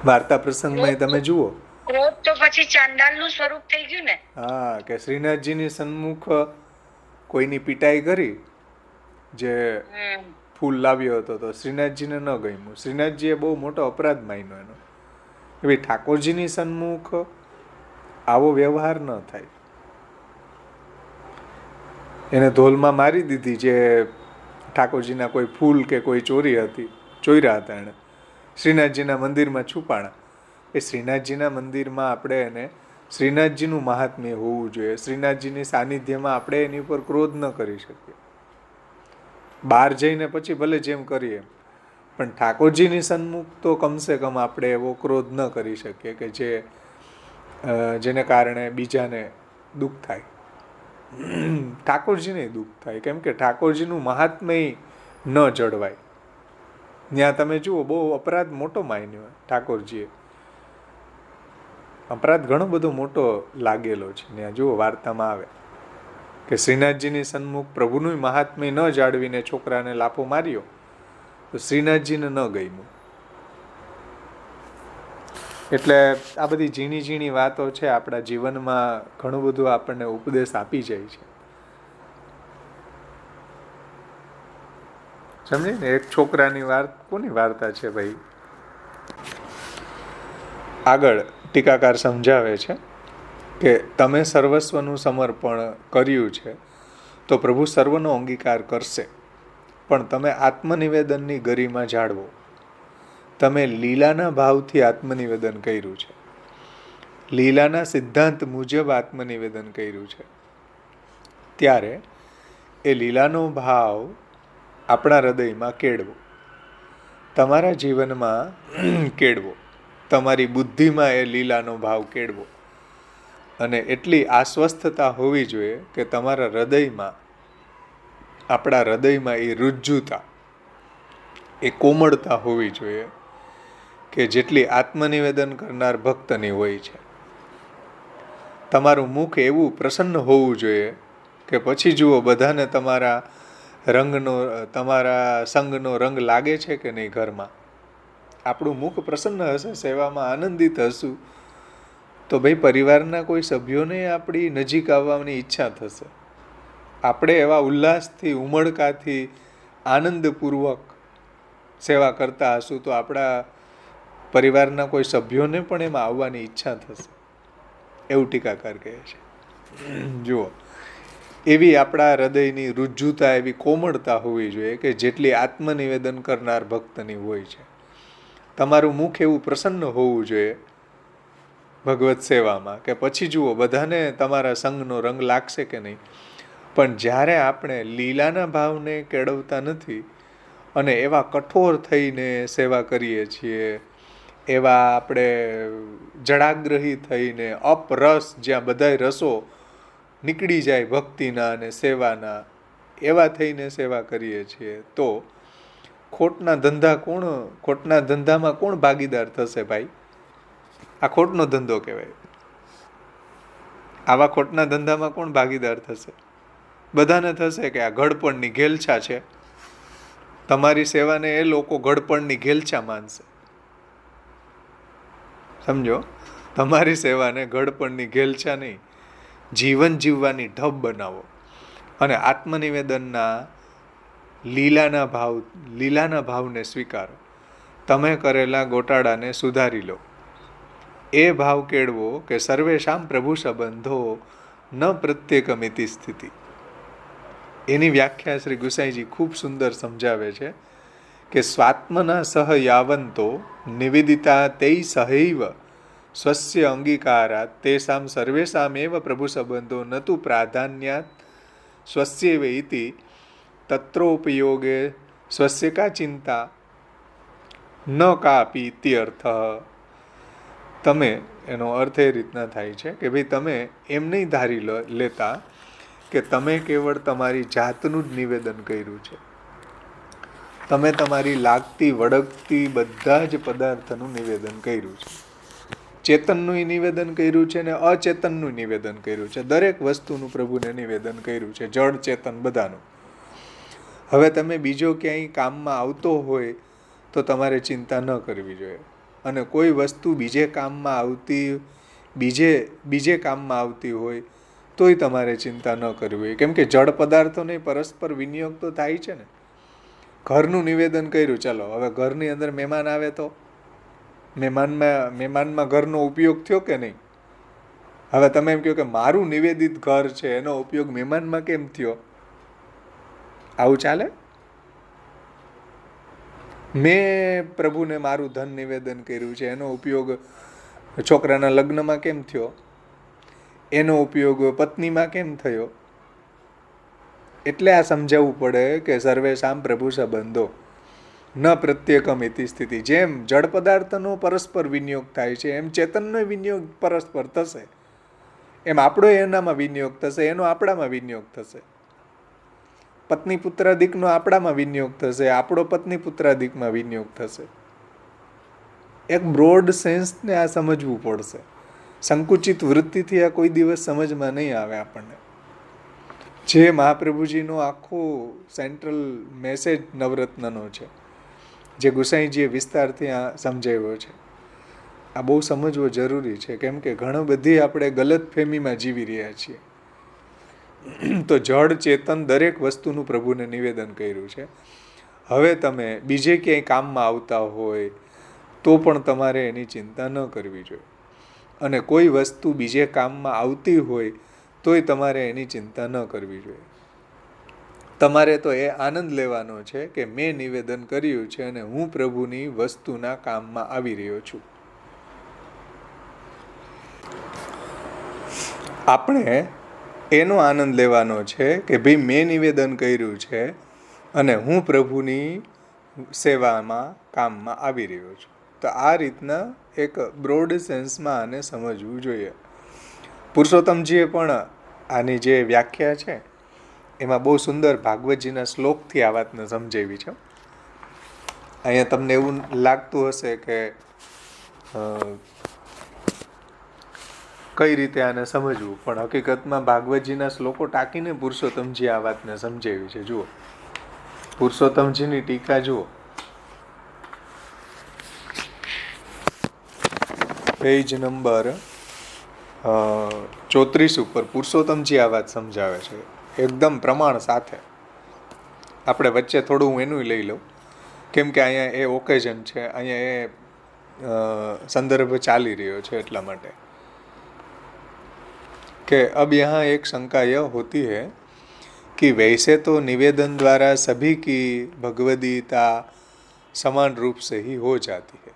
[SPEAKER 1] વાર્તા પ્રસંગમાં તમે જુઓ.
[SPEAKER 3] ક્રોધ તો પછી ચાંડાલનું સ્વરૂપ થઈ ગયું ને.
[SPEAKER 1] હા, કે શ્રીનાથજીની સન્મુખ કોઈની પિટાઈ કરી, જે ફૂલ લાવ્યો હતો તો શ્રીનાથજીને ન ગમ્યું. શ્રીનાથજીએ બહુ મોટો અપરાધ માન્યો એનો. એવી ઠાકોરજીની સન્મુખ આવો વ્યવહાર ન થાય. એને ધોલમાં મારી દીધી, જે ઠાકોરજીના કોઈ ફૂલ કે કોઈ ચોર્યા હતા એણે શ્રીનાથજીના મંદિરમાં છુપાણા. એ શ્રીનાથજીના મંદિરમાં આપણે એને શ્રીનાથજીનું મહાત્મ્ય હોવું જોઈએ. શ્રીનાથજીની સાનિધ્યમાં આપણે એની ઉપર ક્રોધ ન કરી શકીએ. બહાર જઈને પછી ભલે જેમ કરીએ, પણ ઠાકોરજીની સન્મુખ તો કમસે કમ આપણે એવો ક્રોધ ન કરી શકીએ કે જેને કારણે બીજાને દુઃખ થાય, ઠાકોરજીને દુઃખ થાય. કેમ કે ઠાકોરજીનું મહાત્મ્ય ન જળવાય. ત્યાં તમે જુઓ બહુ અપરાધ મોટો માન્યો ઠાકોરજીએ. અપરાધ ઘણો બધો મોટો લાગેલો છે ત્યાં. જુઓ વાર્તામાં આવે કે શ્રીનાથજીની સન્મુખ પ્રભુનું મહાત્મ્ય ન જાળવીને છોકરાને લાફો માર્યો તો શ્રીનાથજીને ન ગમ્યું. એટલે આ બધી ઝીણી ઝીણી વાતો છે, આપણા જીવનમાં ઘણું બધું આપણને ઉપદેશ આપી જાય છે. સમજી ને, એક છોકરાની કોની વાર્તા છે ભાઈ? આગળ ટીકાકાર સમજાવે છે કે તમે સર્વસ્વનું સમર્પણ કર્યું છે તો પ્રભુ સર્વનો અંગીકાર કરશે, પણ તમે આત્મનિવેદનની ગરિમા જાળવો. તમે લીલાના ભાવથી આત્મનિવેદન કર્યું છે, લીલાના સિદ્ધાંત મુજબ આત્મનિવેદન કર્યું છે, ત્યારે એ લીલાનો ભાવ આપણા હૃદયમાં કેળવો, તમારા જીવનમાં કેળવો, તમારી બુદ્ધિમાં એ લીલાનો ભાવ કેળવો. અને એટલી આશ્વસ્થતા હોવી જોઈએ કે તમારા હૃદયમાં, આપણા હૃદયમાં એ રુજ્જુતા, એ કોમળતા હોવી જોઈએ કે જેટલી આત્મનિવેદન કરનાર ભક્તની હોય છે. તમારું મુખ એવું પ્રસન્ન હોવું જોઈએ કે પછી જુઓ બધાને તમારા સંગનો રંગ લાગે છે કે નહીં ઘરમાં. આપણું મુખ પ્રસન્ન હશે, સેવામાં આનંદિત હશું, તો ભાઈ પરિવારના કોઈ સભ્યોને આપણી નજીક આવવાની ઈચ્છા થશે. આપણે એવા ઉલ્લાસથી, ઉમળકાથી, આનંદપૂર્વક સેવા કરતા હશું તો આપણા પરિવારના કોઈ સભ્યોને પણ એમાં આવવાની ઈચ્છા થશે, એવું ટીકાકાર કહે છે. જુઓ, એવી આપણા હૃદયની રુજ્જુતા, એવી કોમળતા હોવી જોઈએ કે જેટલી આત્મનિવેદન કરનાર ભક્તની હોય છે. તમારું મુખ એવું પ્રસન્ન હોવું જોઈએ ભગવત સેવામાં કે પછી જુઓ બધાને તમારા સંગનો રંગ લાગશે કે નહીં. પણ જ્યારે આપણે લીલાના ભાવને કેળવતા નથી અને એવા કઠોર થઈને સેવા કરીએ છીએ, એવા આપણે જડાગ્રહી થઈને અપરસ, જ્યાં બધાય રસો નીકળી જાય ભક્તિના અને સેવાના, એવા થઈને સેવા કરીએ છીએ તો ખોટના ધંધામાં કોણ ભાગીદાર થશે ભાઈ? આ ખોટનો ધંધો કહેવાય. આવા ખોટના ધંધામાં કોણ ભાગીદાર થશે? બધાને થશે કે આ ઘડપણની ઘેલછા છે. તમારી સેવાને એ લોકો ઘડપણની ઘેલછા માનશે. સમજો, તમારી સેવાને ઘડપણની ઘેલછા નહીં, જીવન જીવવાની ઢબ બનાવો અને આત્મનિવેદનના લીલાના ભાવને સ્વીકારો. તમે કરેલા ગોટાળાને સુધારી લો. એ ભાવ કેળવો કે સર્વેશામ પ્રભુ સંબંધો ન પ્રત્યેકમિતિ સ્થિતિ. એની વ્યાખ્યા શ્રી ગુસાઈજી ખૂબ સુંદર સમજાવે છે કે સ્વાત્મના સહ યાવંતો નિવેદિતા તૈ સહૈવ સ્વસ્ય અંગીકારાત તેષામ સર્વેષામેવ પ્રભુ સંબંધો ન તુ પ્રાધાન્યાત સ્વસ્યૈવ ઇતિ તત્રોપયોગે સ્વસ્ય કા ચિંતા ન કાપી ઇત્યર્થ. તમે, એનો અર્થ એ રીતના થાય છે કે ભાઈ તમે એમ નહીં ધારી લેતા કે તમે કેવળ તમારી જાતનું જ નિવેદન કર્યું છે. તમે તમારી લાગતી વળગતી બધા જ પદાર્થનું નિવેદન કર્યું છે. ચેતનનું નિવેદન કર્યું છે ને અચેતનનું નિવેદન કર્યું છે. દરેક વસ્તુનું પ્રભુને નિવેદન કર્યું છે, જળ ચેતન બધાનું. હવે તમે બીજો ક્યાંય કામમાં આવતો હોય તો તમારે ચિંતા ન કરવી જોઈએ. અને કોઈ વસ્તુ બીજે કામમાં આવતી હોય તોય તમારે ચિંતા ન કરવી હોય. કેમ કે જળ પદાર્થોને પરસ્પર વિનિયોગ તો થાય છે ને. ઘરનું નિવેદન કર્યું, ચાલો હવે ઘરની અંદર મહેમાન આવે તો મહેમાનમાં ઘરનો ઉપયોગ થયો કે નહીં? હવે તમે એમ કહો કે મારું નિવેદિત ઘર છે, એનો ઉપયોગ મહેમાનમાં કેમ થયો? આવું ચાલે? મેં પ્રભુને મારું ધન નિવેદન કર્યું છે, એનો ઉપયોગ છોકરાના લગ્નમાં કેમ થયો? એનો ઉપયોગ પત્નીમાં કેમ થયો? એટલે આ સમજાવવું પડે કે સર્વેશામ પ્રભુ સંબંધો ન પ્રત્યેકમ ઇતિ સ્થિતિ. જેમ જળ પદાર્થનો પરસ્પર વિનિયોગ થાય છે એમ ચેતનનો વિનિયોગ પરસ્પર થશે. એમ આપણો એનામાં વિનિયોગ થશે, એનો આપણામાં વિનિયોગ થશે. પત્ની પુત્રાદિકનો આપણામાં વિનિયોગ થશે, આપણો પત્ની પુત્રાદિકમાં વિનિયોગ થશે. એક બ્રોડ સેન્સને આ સમજવું પડશે. સંકુચિત વૃત્તિથી આ કોઈ દિવસ સમજમાં નહીં આવે આપણને. જે મહાપ્રભુજીનો આખો સેન્ટ્રલ મેસેજ નવરત્નનો છે, જે ગુસાઈજીએ વિસ્તારથી આ સમજાવ્યો છે, આ બહુ સમજવો જરૂરી છે. કેમ કે ઘણી બધી આપણે ગલત ફેમીમાં જીવી રહ્યા છીએ. તો જડ ચેતન દરેક વસ્તુનું પ્રભુને નિવેદન કર્યું છે. હવે તમે બીજે ક્યાંય કામમાં આવતા હોય તો પણ તમારે એની ચિંતા ન કરવી જોઈએ. અને કોઈ વસ્તુ બીજે કામમાં આવતી હોય તોય તમારે એની ચિંતા ન કરવી જોઈએ. તમારે તો એ આનંદ લેવાનો છે કે મેં નિવેદન કર્યું છે અને હું પ્રભુની વસ્તુના કામમાં આવી રહ્યો છું. આપણે એનો આનંદ લેવાનો છે કે ભાઈ મેં નિવેદન કર્યું છે અને હું પ્રભુની સેવામાં કામમાં આવી રહ્યો છું. તો આ રીતના એક બ્રોડ સેન્સમાં આને સમજવું જોઈએ. પુરુષોત્તમજીએ પણ આની જે વ્યાખ્યા છે એમાં બહુ સુંદર ભાગવતજીના શ્લોકથી આ વાતને સમજાવી છે. અહીંયા તમને એવું લાગતું હશે કે કઈ રીતે આને સમજવું, પણ હકીકતમાં ભાગવતજીના શ્લોકો ટાંકીને પુરુષોત્તમજી આ વાતને સમજાવી છે. જુઓ, પુરુષોત્તમજીની ટીકા જુઓ, પેજ નંબર 34 ઉપર પુરુષોત્તમજી આ વાત સમજાવે છે એકદમ પ્રમાણ સાથે. આપણે વચ્ચે થોડું હું એનું લઈ લઉં, કેમ કે અહીંયા એ ઓકેઝન છે, અહીંયા એ સંદર્ભ ચાલી રહ્યો છે, એટલા માટે कि अब यहाँ एक शंका यह होती है कि वैसे तो निवेदन द्वारा सभी की भगवदीता समान रूप से ही हो जाती है,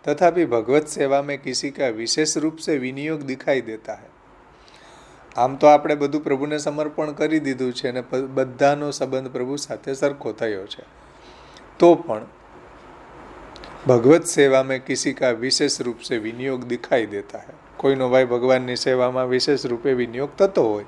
[SPEAKER 1] तथापि भगवत सेवा में किसी का विशेष रूप से विनियोग दिखाई देता है. આમ તો આપણે બધું પ્રભુને સમર્પણ કરી દીધું છે અને બધાનો સંબંધ પ્રભુ સાથે સરખો થયો છે, તો પણ ભગવત સેવા में किसी का विशेष रूप से विनियोग दिखाई देता है. કોઈનો ભાઈ ભગવાનની સેવામાં વિશેષ રૂપે વિનિયોગ થતો હોય,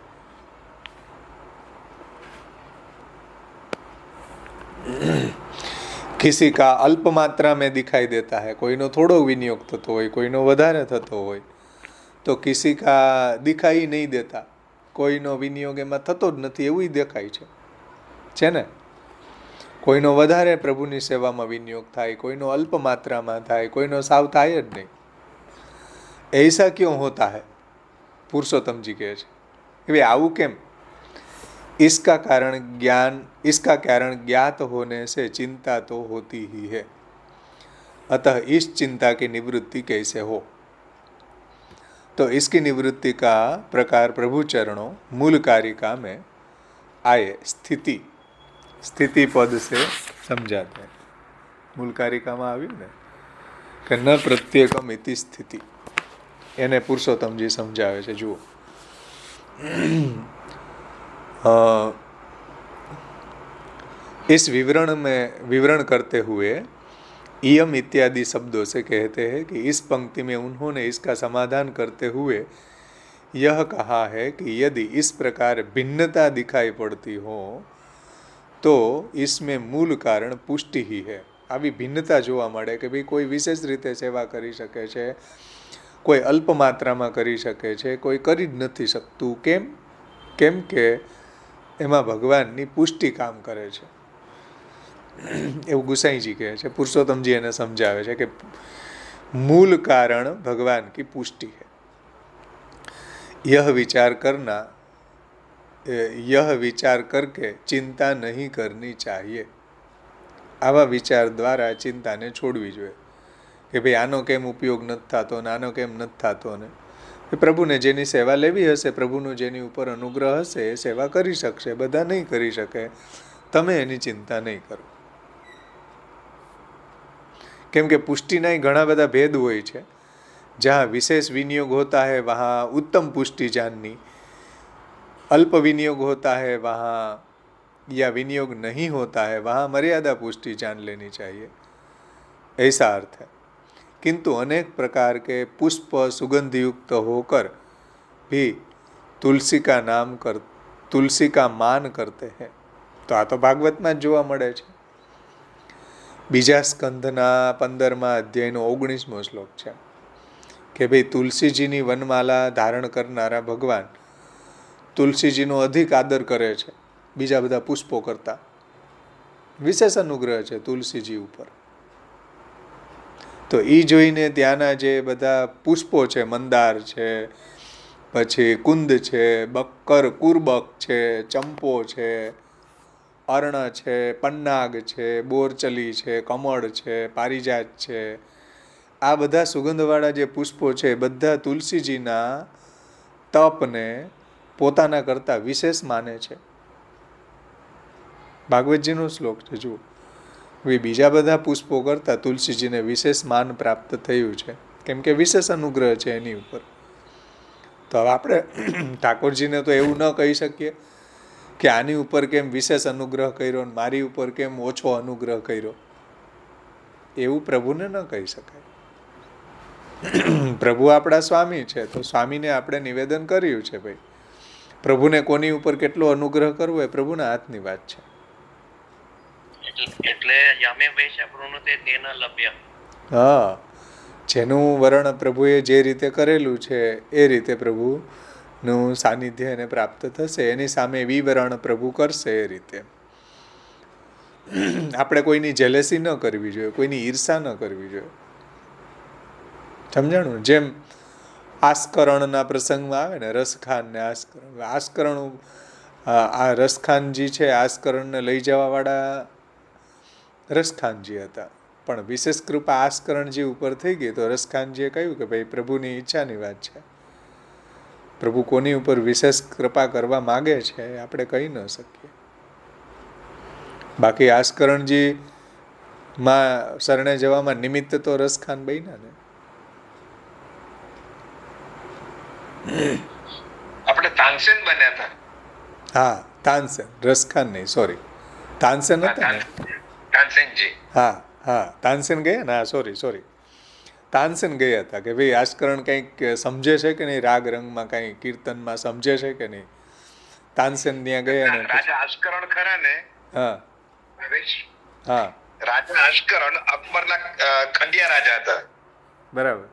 [SPEAKER 1] किसी का अल्प मात्रा में दिखाई देता है, कोईनो थोड़ो विनियोग थतो होय, कोईनो વધારે થતો હોય, તો किसी का दिखाई नहीं देता, કોઈનો વિનિયોગ એમાં થતો જ નથી એવું દેખાય છે ને. કોઈનો વધારે પ્રભુની સેવામાં વિનિયોગ થાય, કોઈનો અલ્પ માત્રામાં થાય, કોઈનો સાવ થાય જ નહીં. ऐसा क्यों होता है? पुरुषोत्तम जी કહે છે કે ભાઈ આવું કેમ? इसका कारण ज्ञात होने से चिंता तो होती ही है, अतः इस चिंता की निवृत्ति कैसे हो? तो इसकी निवृत्ति का प्रकार प्रभु चरणों मूल कारिका में आए स्थिति पद से समझाते हैं. मूल कारिका में આવ્યું ને કે ન પ્રત્યેકમ ઇતિ સ્થિતિ, એને પુરુષોત્તમજી સમજાવે છે. જુઓ, इस विवरण करते हुए इयम इत्यादि शब्दों से कहते हैं कि इस पंक्ति में उन्होंने इसका समाधान करते हुए यह कहा है कि यदि इस प्रकार भिन्नता दिखाई पड़ती हो तो इसमें मूल कारण पुष्टि ही है. આવી ભિન્નતા જોવા મળે કે ભાઈ કોઈ વિશેષ રીતે સેવા કરી શકે છે, કોઈ અલ્પ માત્રામાં કરી શકે છે, કોઈ કરી જ નથી શકતું. કેમ કે એમાં ભગવાનની પુષ્ટિ કામ કરે છે, એવું ગુસાઈજી કહે છે. પુરુષોત્તમજી એને સમજાવે છે કે મૂળ કારણ ભગવાન की पुष्टि है. यह विचार करके चिंता नहीं करनी चाहिए. આવા વિચાર દ્વારા ચિંતાને છોડવી જોઈએ કે ભાઈ આનો કેમ ઉપયોગ નથી થતો ને આનો કેમ નથી થતો ને. પ્રભુને જેની સેવા લેવી હશે, પ્રભુનો જેની ઉપર અનુગ્રહ હશે એ સેવા કરી શકશે, બધા નહીં કરી શકે, તમે એની ચિંતા નહીં કરો. કેમ કે પુષ્ટિના ઘણા બધા ભેદ હોય છે. જ્યાં વિશેષ વિનિયોગ હોતા है वहाँ उत्तम पुष्टि जाननी, अल्प विनियोग होता है वहाँ या विनियोग नहीं होता है वहाँ मर्यादा पुष्टि जान लेनी चाहिए, ऐसा अर्थ है. किंतु अनेक प्रकार के पुष्प सुगंध युक्त होकर भी तुलसी का मान करते हैं. तो आ तो भागवतમાં જ જોવા મળે છે. બીજા સ્કંધના 15મા અધ્યાયનો 19મો શ્લોક છે કે ભાઈ તુલસીજીની વનમાલા ધારણ કરનારા ભગવાન તુલસીજીનો અધિક આદર કરે છે બીજા બધા પુષ્પો કરતાં. વિશેષ અનુગ્રહ છે તુલસીજી ઉપર. તો એ જોઈને ત્યાંના જે બધા પુષ્પો છે, મંદાર છે, પછી કુંદ છે, કુરબક છે, ચંપો છે, અર્ણ છે, પન્નાગ છે, બોરચલી છે, કમળ છે, પારિજાત છે, આ બધા સુગંધવાળા જે પુષ્પો છે બધા તુલસીજીના તપને પોતાના કરતાં વિશેષ માને છે. ભાગવતજીનો શ્લોક છે જુઓ. બીજા બધા પુષ્પો કરતાં તુલસીજીને વિશેષ માન પ્રાપ્ત થયું છે કેમ કે વિશેષ અનુગ્રહ છે એની ઉપર. તો હવે આપણે ઠાકોરજીને તો એવું ન કહી શકીએ કે આની ઉપર કેમ વિશેષ અનુગ્રહ કર્યો ને મારી ઉપર કેમ ઓછો અનુગ્રહ કર્યો. એવું પ્રભુને ન કહી શકાય. પ્રભુ આપણા સ્વામી છે તો સ્વામીને આપણે નિવેદન કર્યું છે ભાઈ. પ્રભુને કોની ઉપર કેટલો અનુગ્રહ કરવો એ પ્રભુના હાથની વાત છે.
[SPEAKER 2] એટલે યમે વૈશા પ્રણુતે તેન લભ્ય.
[SPEAKER 1] હા, જેનું વર્ણ પ્રભુએ જે રીતે કરેલું છે એ રીતે પ્રભુનું સાનિધ્ય એને પ્રાપ્ત થશે. એની સામે વિવરણ પ્રભુ કરશે એ રીતે. આપણે કોઈની જેલેસી ન કરવી જોઈએ, કોઈની ઈર્ષા ન કરવી જોઈએ. સમજાણું? જેમ આસ્કરણના પ્રસંગમાં આવે ને રસખાન ને આસ્કરણ આ રસખાનજી છે, આસ્કરણને લઈ જવાવાળા રસખાનજી હતા. પણ વિશેષ કૃપા આસ્કરણજી ઉપર થઈ ગઈ તો રસખાનજીએ કહ્યું કે ભાઈ પ્રભુની ઈચ્છાની વાત છે. પ્રભુ કોની ઉપર વિશેષ કૃપા કરવા માગે છે આપણે કહી ન શકીએ. બાકી આસ્કરણજી માં શરણે જવામાં નિમિત્ત તો રસખાન બન્યા ને.
[SPEAKER 2] આપણે તાનસેન બન્યા હતા.
[SPEAKER 1] હા, તાનસેન, રસખાન નહીં, સોરી, તાનસેન હતા ને.
[SPEAKER 2] તાનસેનજી.
[SPEAKER 1] હા હા, તાનસેન ગયા ને. હા, સોરી, તાનસેન ગયા હતા કે ભાઈ આસ્કરણ કંઈક સમજે છે કે નહીં, રાગ રંગમાં કંઈ કીર્તનમાં સમજે છે કે નહીં. તાનસેન ત્યાં ગયા ને.
[SPEAKER 2] રાજા આસ્કરણ ખરા ને.
[SPEAKER 1] હા હા,
[SPEAKER 2] રાજા આસ્કરણ અકબરના ખંડિયા રાજા હતા.
[SPEAKER 1] બરાબર.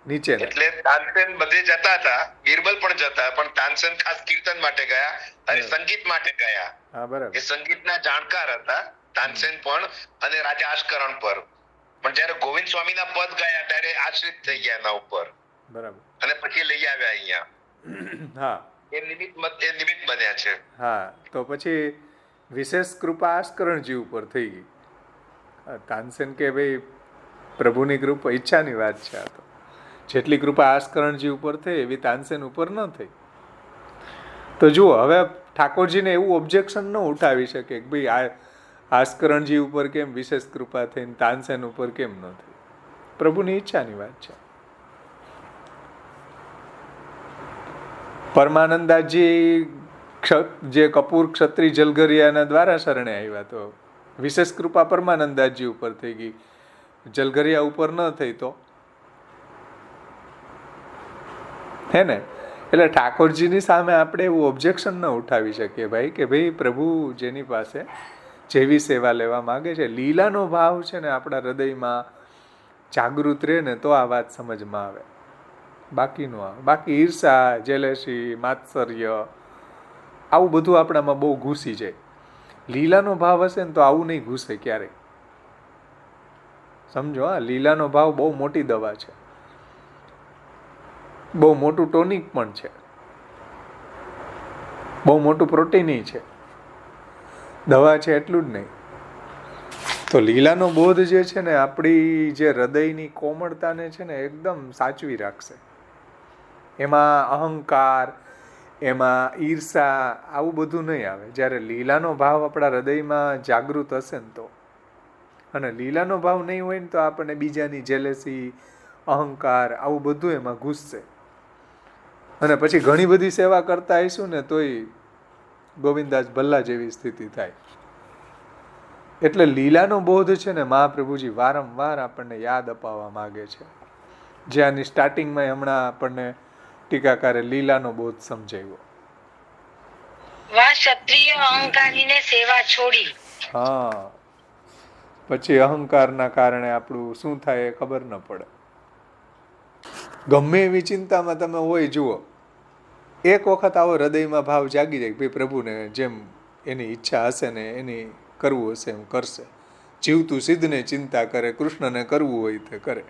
[SPEAKER 1] નીચે
[SPEAKER 2] એટલે તાનસેન બધે જતા હતા, બિરબલ પણ જતા, પણ તાનસેન ખાસ કીર્તન માટે ગયા અને સંગીત માટે ગયા.
[SPEAKER 1] હા, બરાબર.
[SPEAKER 2] એ સંગીતના જાણકાર હતા તાનસેન પણ અને રાજા આસ્કરણ પર. પણ જયારે ગોવિંદ સ્વામીના પદ ગાયા ત્યારે આશ્રિત થઈ ગયા એના ઉપર.
[SPEAKER 1] બરાબર.
[SPEAKER 2] અને પછી લઈ આવ્યા અહીંયા.
[SPEAKER 1] હા,
[SPEAKER 2] એ નિમિત્ત બન્યા છે.
[SPEAKER 1] હા, તો પછી વિશેષ કૃપા આસ્કરણજી ઉપર થઈ ગઈ. તાનસેન કે ભાઈ પ્રભુની કૃપા ઈચ્છાની વાત છે. આ તો જેટલી કૃપા આસ્કરણજી ઉપર થઈ એવી તાનસેન ઉપર ન થઈ. તો જુઓ, હવે ઠાકોરજીને એવું ઓબ્જેક્શન ન ઉઠાવી શકે કે ભાઈ આ આસ્કરણજી ઉપર કેમ વિશેષ કૃપા થઈને તાનસેન ઉપર કેમ ન થઈ. પ્રભુની ઈચ્છાની વાત છે. પરમાનંદાજી જે કપૂર ક્ષત્રિય જલગરિયાના દ્વારા શરણે આવ્યા તો વિશેષ કૃપા પરમાનંદાજી ઉપર થઈ ગઈ, જલગરિયા ઉપર ન થઈ તો હે ને. એટલે ઠાકોરજીની સામે આપણે એવું ઓબ્જેક્શન ન ઉઠાવી શકીએ ભાઈ કે ભાઈ પ્રભુ જેની પાસે જેવી સેવા લેવા માગે છે, લીલાનો ભાવ છે ને આપણા હૃદયમાં જાગૃત રહે ને તો આ વાત સમજમાં આવે. બાકી ન આવે. બાકી ઈર્ષા, જેલેસી, માત્સર્ય આવું બધું આપણામાં બહુ ઘૂસી જાય. લીલાનો ભાવ હશે ને તો આવું નહીં ઘૂસે ક્યારેય. સમજો, હા, લીલાનો ભાવ બહુ મોટી દવા છે, બહુ મોટું ટોનિક પણ છે, બહુ મોટું પ્રોટીન છે. દવા છે એટલું જ નહીં. તો લીલાનો બોધ જે છે ને આપણી જે હૃદયની કોમળતાને છે ને એકદમ સાચવી રાખશે. એમાં અહંકાર, એમાં ઈર્ષા આવું બધું નહીં આવે. જ્યારે લીલાનો ભાવ આપણા હૃદયમાં જાગૃત હશે ને તો. અને લીલાનો ભાવ નહીં હોય ને તો આપણને બીજાની જેલેસી, અહંકાર આવું બધું એમાં ઘૂસશે. અને પછી ઘણી બધી સેવા કરતા આવીશું ને તોય ગોવિંદાસ ભલ્લા જેવી સ્થિતિ થાય. એટલે લીલાનો બોધ છે ને મહાપ્રભુજી વારંવાર આપણને યાદ અપાવવા માગે છે. જે આની સ્ટાર્ટિંગમાં હમણાં આપણને ટીકાકારે લીલાનો બોધ સમજાવ્યો.
[SPEAKER 3] વા ક્ષત્રિય અહંકારીને સેવા છોડી.
[SPEAKER 1] હા, પછી અહંકારના કારણે આપણું શું થાય એ ખબર ન પડે. ગમે એવી ચિંતામાં તમે હોય, જુઓ એક વખત આવો હૃદયમાં ભાવ જાગી જાય કે ભાઈ પ્રભુને જેમ એની ઈચ્છા હશે ને એની કરવું હશે એમ કરશે. જીવતું સિદ્ધને ચિંતા કરે, કૃષ્ણને કરવું હોય તે કરે.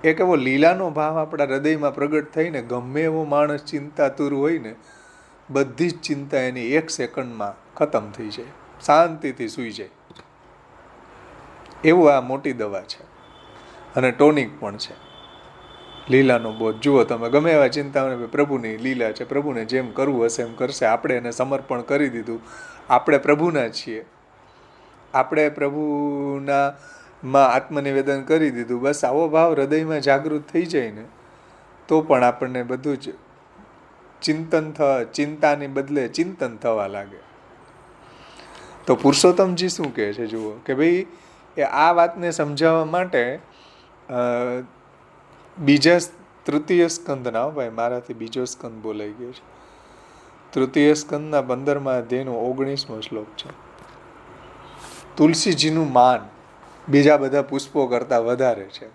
[SPEAKER 1] એક એવો લીલાનો ભાવ આપણા હૃદયમાં પ્રગટ થઈને ગમે એવો માણસ ચિંતાતુર હોય ને બધી જ ચિંતા એની 1 સેકન્ડમાં ખતમ થઈ જાય, શાંતિથી સૂઈ જાય. એવું આ મોટી દવા છે અને ટોનિક પણ છે. લીલાનો બોધ જુઓ તમે, ગમે એવા ચિંતાઓને પ્રભુની લીલા છે, પ્રભુને જેમ કરવું હશે એમ કરશે. આપણે એને સમર્પણ કરી દીધું, આપણે પ્રભુના છીએ, આપણે પ્રભુના માં આત્મનિવેદન કરી દીધું. બસ આવો ભાવ હૃદયમાં જાગૃત થઈ જાય ને તો પણ આપણને બધું જ ચિંતાની બદલે ચિંતન થવા લાગે. તો પુરુષોત્તમજી શું કહે છે જુઓ કે ભાઈ એ આ વાતને સમજાવવા માટે તૃતીય સ્કંદના, ભાઈ મારાથી બીજો સ્કંદ બોલાઈ ગયો છે, તૃતીય સ્કંદના 15મા અધ્યાયનો 19મો શ્લોક છે. તુલસીજીનું માન બીજા બધા પુષ્પો કરતાં વધારે છે.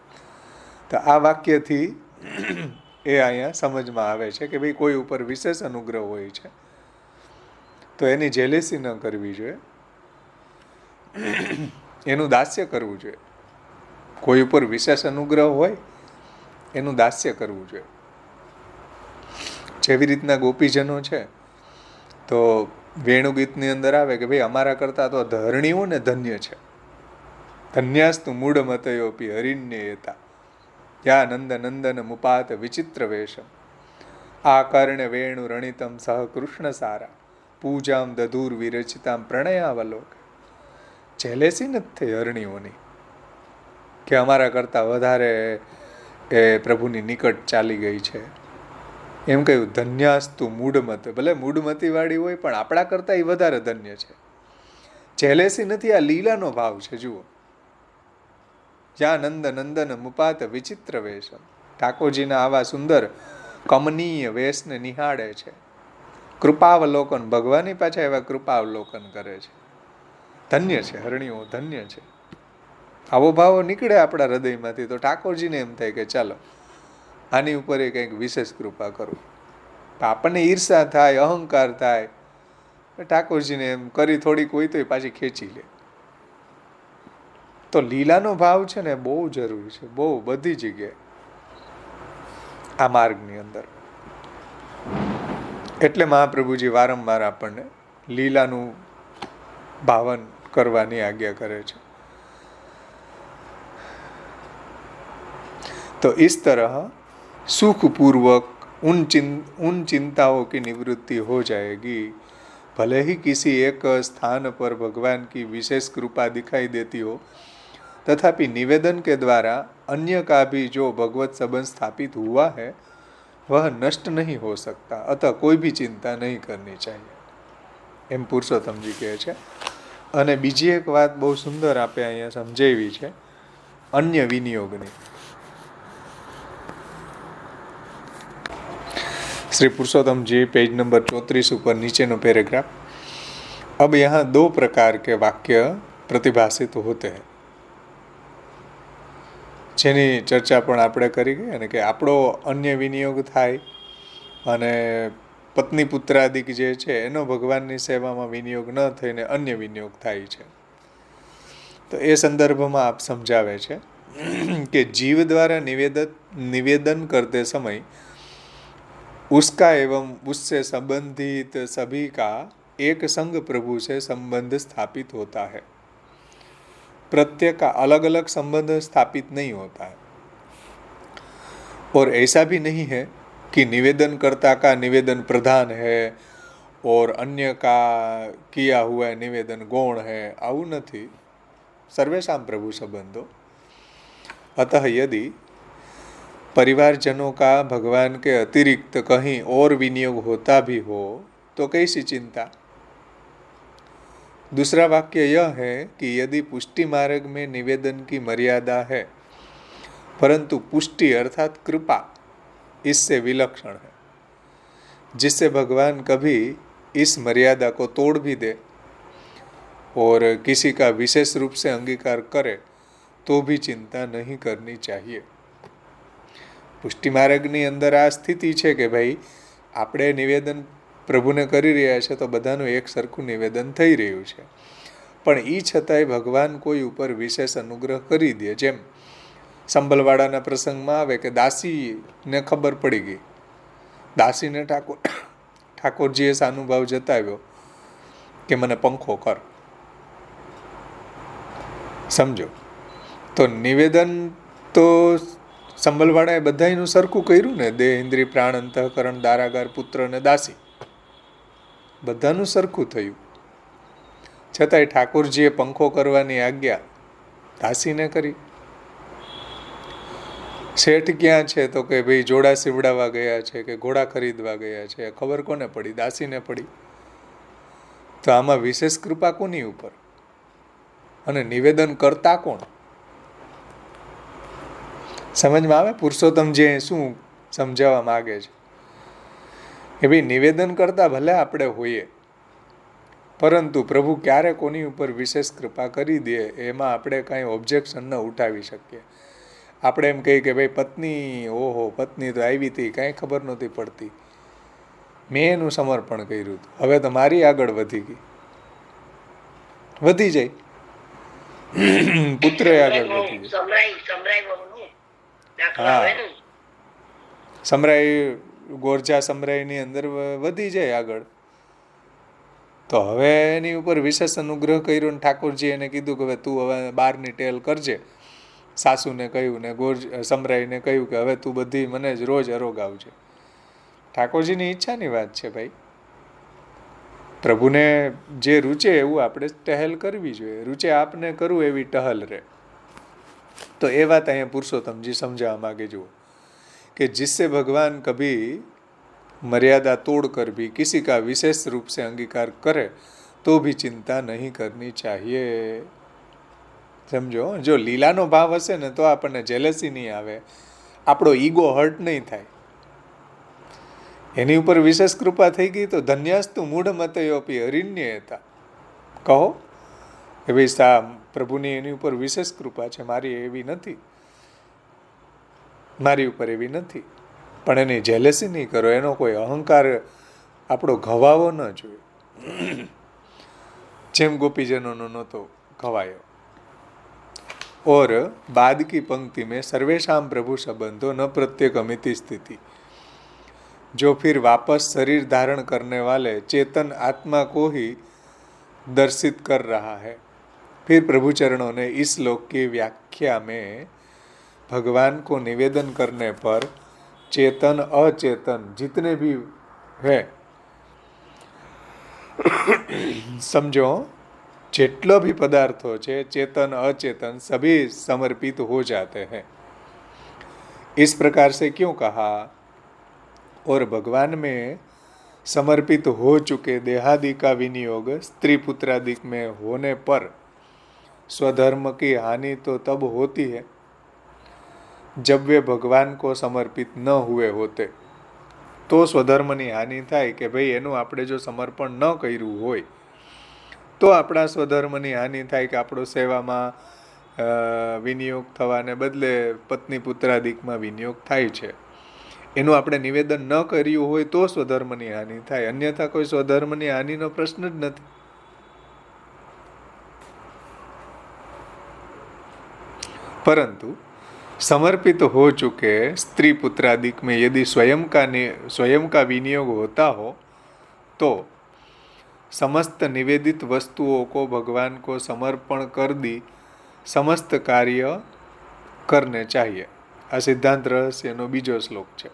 [SPEAKER 1] તો આ વાક્યથી એ અહીંયા સમજમાં આવે છે કે ભાઈ કોઈ ઉપર વિશેષ અનુગ્રહ હોય છે તો એની જેલેસી ન કરવી જોઈએ, એનું દાસ્ય કરવું જોઈએ. કોઈ ઉપર વિશેષ અનુગ્રહ હોય એનું દાસ્ય કરવું જોઈએ. જેવી રીતના ગોપીજનો છે તો વેણુગીતની અંદર આવે કે ભાઈ અમારા કરતાં તો ધરણીઓ ને ધન્ય છે. ધન્યાસ્તુ મૂઢમતયોપી હરિણ્યયતા યા નંદ નંદન મુપાત વિચિત્ર વેશમ આ કર્ણે વેણુ રણિતમ સહ કૃષ્ણ સારા પૂજામ દધુર વિરચિતામ પ્રણયાવલોક. જેલેસી નથી થઈ હરણીઓની કે અમારા કરતાં વધારે એ પ્રભુની નિકટ ચાલી ગઈ છે. એમ કહ્યું ધન્યાસ્તુ મૂઢમત, ભલે મૂઢમતી વાળી હોય પણ આપણા કરતાં એ વધારે ધન્ય છે. જેલેસી નથી, આ લીલાનો ભાવ છે. જુઓ, જ્યાં નંદ નંદન મુપાત વિચિત્ર વેશ, ઠાકોરજીના આવા સુંદર કમનીય વેશને નિહાળે છે. કૃપાવલોકન, ભગવાનની પાછા એવા કૃપાવલોકન કરે છે. ધન્ય છે હરણીઓ, ધન્ય છે. આવો ભાવ નીકળે આપણા હૃદયમાંથી તો ઠાકોરજીને એમ થાય કે ચાલો આની ઉપર એ કંઈક વિશેષ કૃપા કરું. આપણને ઈર્ષા થાય, અહંકાર થાય, ઠાકોરજીને એમ કરી થોડીક હોય તો એ પાછી ખેંચી લે. તો લીલાનો ભાવ છે ને બહુ જરૂરી છે, બહુ બધી જગ્યાએ આ માર્ગની અંદર. એટલે મહાપ્રભુજી વારંવાર આપણને લીલાનું ભાવન કરવાની આજ્ઞા કરે છે. तो इस तरह सुख पूर्वक उन चिंताओं की निवृत्ति हो जाएगी. भले ही किसी एक स्थान पर भगवान की विशेष कृपा दिखाई देती हो, तथापि निवेदन के द्वारा अन्य का भी जो भगवत संबंध स्थापित हुआ है वह नष्ट नहीं हो सकता. अतः कोई भी चिंता नहीं करनी चाहिए. એમ પુરુષોત્તમજી કહે છે. અને બીજી એક વાત બહુ સુંદર આપણે અહીંયા સમજાવી છે अन्य विनियोगनी. श्री पुरुषोत्तम जी पेज नंबर 34 ऊपर नीचे नो पैराग्राफ. अब यहाँ 2 प्रकार के वाक्य प्रतिभाषित होते हैं, જેની ચર્ચા પણ આપણે કરી ગઈ અને કે આપણો અન્ય વિનિયોગ થાય અને પત્ની પુત્રાદિક જે છે એનો ભગવાનની સેવામાં વિનિયોગ ન થઈને અન્ય વિનિયોગ થાય છે. તો એ સંદર્ભમાં આપ સમજાવે છે કે जीव द्वारा निवेदन करते समय उसका एवं उससे संबंधित सभी का एक संग प्रभु से संबंध स्थापित होता है. प्रत्येक का अलग अलग संबंध स्थापित नहीं होता है. और ऐसा भी नहीं है कि निवेदनकर्ता का निवेदन प्रधान है और अन्य का किया हुआ निवेदन गौण है. आવું નથી. सर्वेषां प्रभु संबंधो. अतः यदि परिवारजनों का भगवान के अतिरिक्त कहीं और विनियोग होता भी हो तो कैसी चिंता. दूसरा वाक्य यह है कि यदि पुष्टि मार्ग में निवेदन की मर्यादा है परंतु पुष्टि अर्थात कृपा इससे विलक्षण है, जिससे भगवान कभी इस मर्यादा को तोड़ भी दे और किसी का विशेष रूप से अंगीकार करे तो भी चिंता नहीं करनी चाहिए. પુષ્ટિ માર્ગની અંદર આ સ્થિતિ છે કે ભાઈ આપણે નિવેદન પ્રભુને કરી રહ્યા છે તો બધાનું એક સરખું નિવેદન થઈ રહ્યું છે, પણ એ છતાંય ભગવાન કોઈ ઉપર વિશેષ અનુગ્રહ કરી દે. જેમ સંભલવાડાના પ્રસંગમાં આવે કે દાસીને ખબર પડી ગઈ, દાસીને ઠાકોરજીએ સાનુભાવ જતાવ્યો કે મને પંખો કર. સમજો, તો નિવેદન તો સંભલવાળાએ બધાયનું સરખું કર્યું ને, દેહ ઇન્દ્રિય પ્રાણ અંતઃકરણ દારાગાર પુત્ર ને દાસી બધાનું સરખું થયું. છતાંય ઠાકોરજીએ પંખો કરવાની આજ્ઞા દાસીને કરી. શેઠ ક્યાં છે તો કે ભાઈ જોડા સીવડાવવા ગયા છે કે ઘોડા ખરીદવા ગયા છે, ખબર કોને પડી? દાસીને પડી. તો આમાં વિશેષ કૃપા કોની ઉપર? અને નિવેદન કરતા કોણ? સમજમાં આવે પુરુષોત્તમજી શું સમજાવવા માગે છે કે ભાઈ નિવેદન કરતા ભલે આપણે હોઈએ, પરંતુ પ્રભુ ક્યારે કોની ઉપર વિશેષ કૃપા કરી દે એમાં આપણે કાંઈ ઓબ્જેક્શન ન ઉઠાવી શકીએ. આપણે એમ કહીએ કે ભાઈ પત્ની, ઓહો પત્ની તો આવી હતી, કાંઈ ખબર નહોતી પડતી, મેં એનું સમર્પણ કર્યું હતું, હવે તો મારી આગળ વધી જાય, પુત્ર આગળ વધી જાય. હા, સમરાઈ ગોરજા સમરાઈની અંદર વધી જાય આગળ. તો હવે એની ઉપર વિશેષ અનુગ્રહ કર્યો ને ઠાકોરજી એને કીધું કે હવે તું હવે બારની ટેલ કરજે. સાસુને કહ્યું ને સમરાઈને કહ્યું કે હવે તું બધી મને જ રોજ અરોગાવજે. ઠાકોરજીની ઈચ્છાની વાત છે ભાઈ. પ્રભુને જે રૂચે એવું આપણે ટહેલ કરવી જોઈએ. રૂચે આપને કરવું એવી ટહલ રહે. તો એ વાત અહીંયા પુરુષોત્તમજી સમજાવવા માગે. જુઓ कि जिससे भगवान कभी मर्यादा तोड़ कर भी किसी का विशेष रूप से अंगीकार करे तो भी चिंता नहीं करनी चाहिए. समझो, जो લીલાનો ભાવ હશે ને તો આપણને જેલેસી નહીં આવે, આપણો ઈગો હર્ટ નહીં થાય. એની ઉપર વિશેષ કૃપા થઈ ગઈ તો ધન્યાસ્તુ મૂઢ મતયોપી હરિણ્ય હતા. કહો કે ભાઈ પ્રભુની એની ઉપર વિશેષ કૃપા છે, મારી એવી નથી, મારી ઉપર એવી નથી. પણ એની જેલેસી નહીં કરો, એનો કોઈ અહંકાર આપણો ઘવાવો ન જોઈએ, જેમ ગોપીજનોનો નહોતો ઘવાયો. और बाद की पंक्ति में सर्वेशाम प्रभु संबंधो न प्रत्येक अमिति स्थिति, जो फिर वापस शरीर धारण करने वाले चेतन आत्मा को ही दर्शित कर रहा है. फिर प्रभु चरणों ने इस श्लोक की व्याख्या में भगवान को निवेदन करने पर चेतन अचेतन जितने भी है, समझो જેટલો भी पदार्थो છે चेतन अचेतन सभी समर्पित हो जाते हैं. इस प्रकार से क्यों कहा? और भगवान में समर्पित हो चुके देहादि का विनियोग स्त्री पुत्रादि में होने पर स्वधर्म की हानि तो तब होती है जब वे भगवान को समर्पित न हुए होते. तो સ્વધર્મની હાનિ થાય કે ભાઈ એનું આપણે જો સમર્પણ ન કર્યું હોય તો આપણા સ્વધર્મની હાનિ થાય કે આપણો સેવામાં વિનિયોગ થવાને બદલે પત્ની પુત્રાદિકમાં વિનિયોગ થાય છે. એનું આપણે નિવેદન ન કર્યું હોય તો સ્વધર્મની હાનિ થાય, અન્યથા કોઈ સ્વધર્મની હાનિનો પ્રશ્ન જ નથી. परंतु समर्पित हो चुके स्त्री पुत्रादिक में यदि स्वयं का विनियोग होता हो तो समस्त निवेदित वस्तुओं को भगवान को समर्पण कर दी समस्त कार्य करने चाहिए. આ સિદ્ધાંત રહસ્યનો બીજો શ્લોક છે.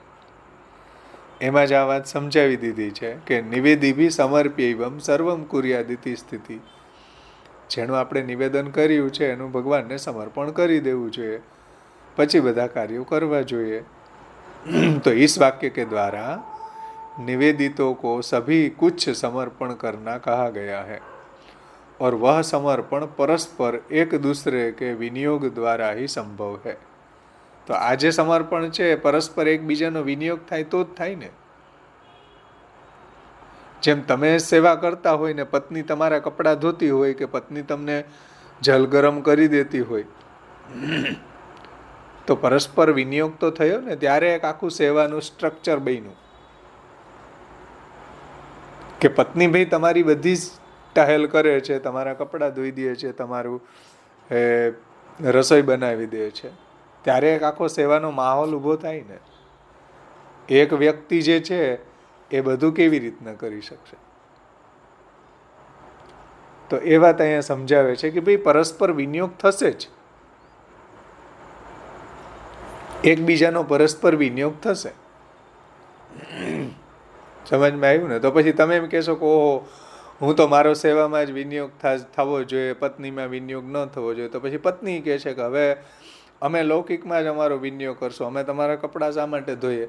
[SPEAKER 1] એમાં જ આ વાત સમજાવી દીધી છે કે નિવેદી ભી સમર્પ્યૈવમ સર્વમ કુર્યાદિતિ સ્થિતિ. જેનું આપણે નિવેદન કર્યું છે એનું ભગવાનને સમર્પણ કરી દેવું જોઈએ, પછી બધા કાર્યો કરવા જોઈએ. તો इस वाक्य के द्वारा निवेदितों को सभी कुछ समर्पण करना कहा गया है और वह समर्पण परस्पर एक दूसरे के विनियोग द्वारा ही संभव है. તો આ જે સમર્પણ છે પરસ્પર એકબીજાનો વિનિયોગ થાય તો જ થાય ને. જેમ તમે સેવા કરતા હોય ને પત્ની તમારા કપડાં ધોતી હોય કે પત્ની તમને જલ ગરમ કરી દેતી હોય તો પરસ્પર વિનિયોગ તો થયો ને, ત્યારે એક આખું સેવાનું સ્ટ્રક્ચર બન્યું. કે પત્ની ભાઈ તમારી બધી જ ટહેલ કરે છે, તમારા કપડાં ધોઈ દે છે, તમારું રસોઈ બનાવી દે છે, ત્યારે એક આખો સેવાનો માહોલ ઊભો થાય ને. એક વ્યક્તિ જે છે એ બધું કેવી રીતના કરી શકશે? તો એ વાત અહીંયા સમજાવે છે કે ભાઈ પરસ્પર વિનિયોગ થશે જ, એકબીજાનો પરસ્પર વિનિયોગ થશે. સમજમાં આવ્યું ને? તો પછી તમે એમ કહેશો કે ઓહો, હું તો મારો સેવામાં જ વિનિયોગ થવો જોઈએ, પત્નીમાં વિનિયોગ ન થવો જોઈએ. તો પછી પત્ની કહે છે કે હવે અમે લૌકિકમાં જ અમારો વિનિયોગ કરશું, અમે તમારા કપડાં શા માટે ધોઈએ,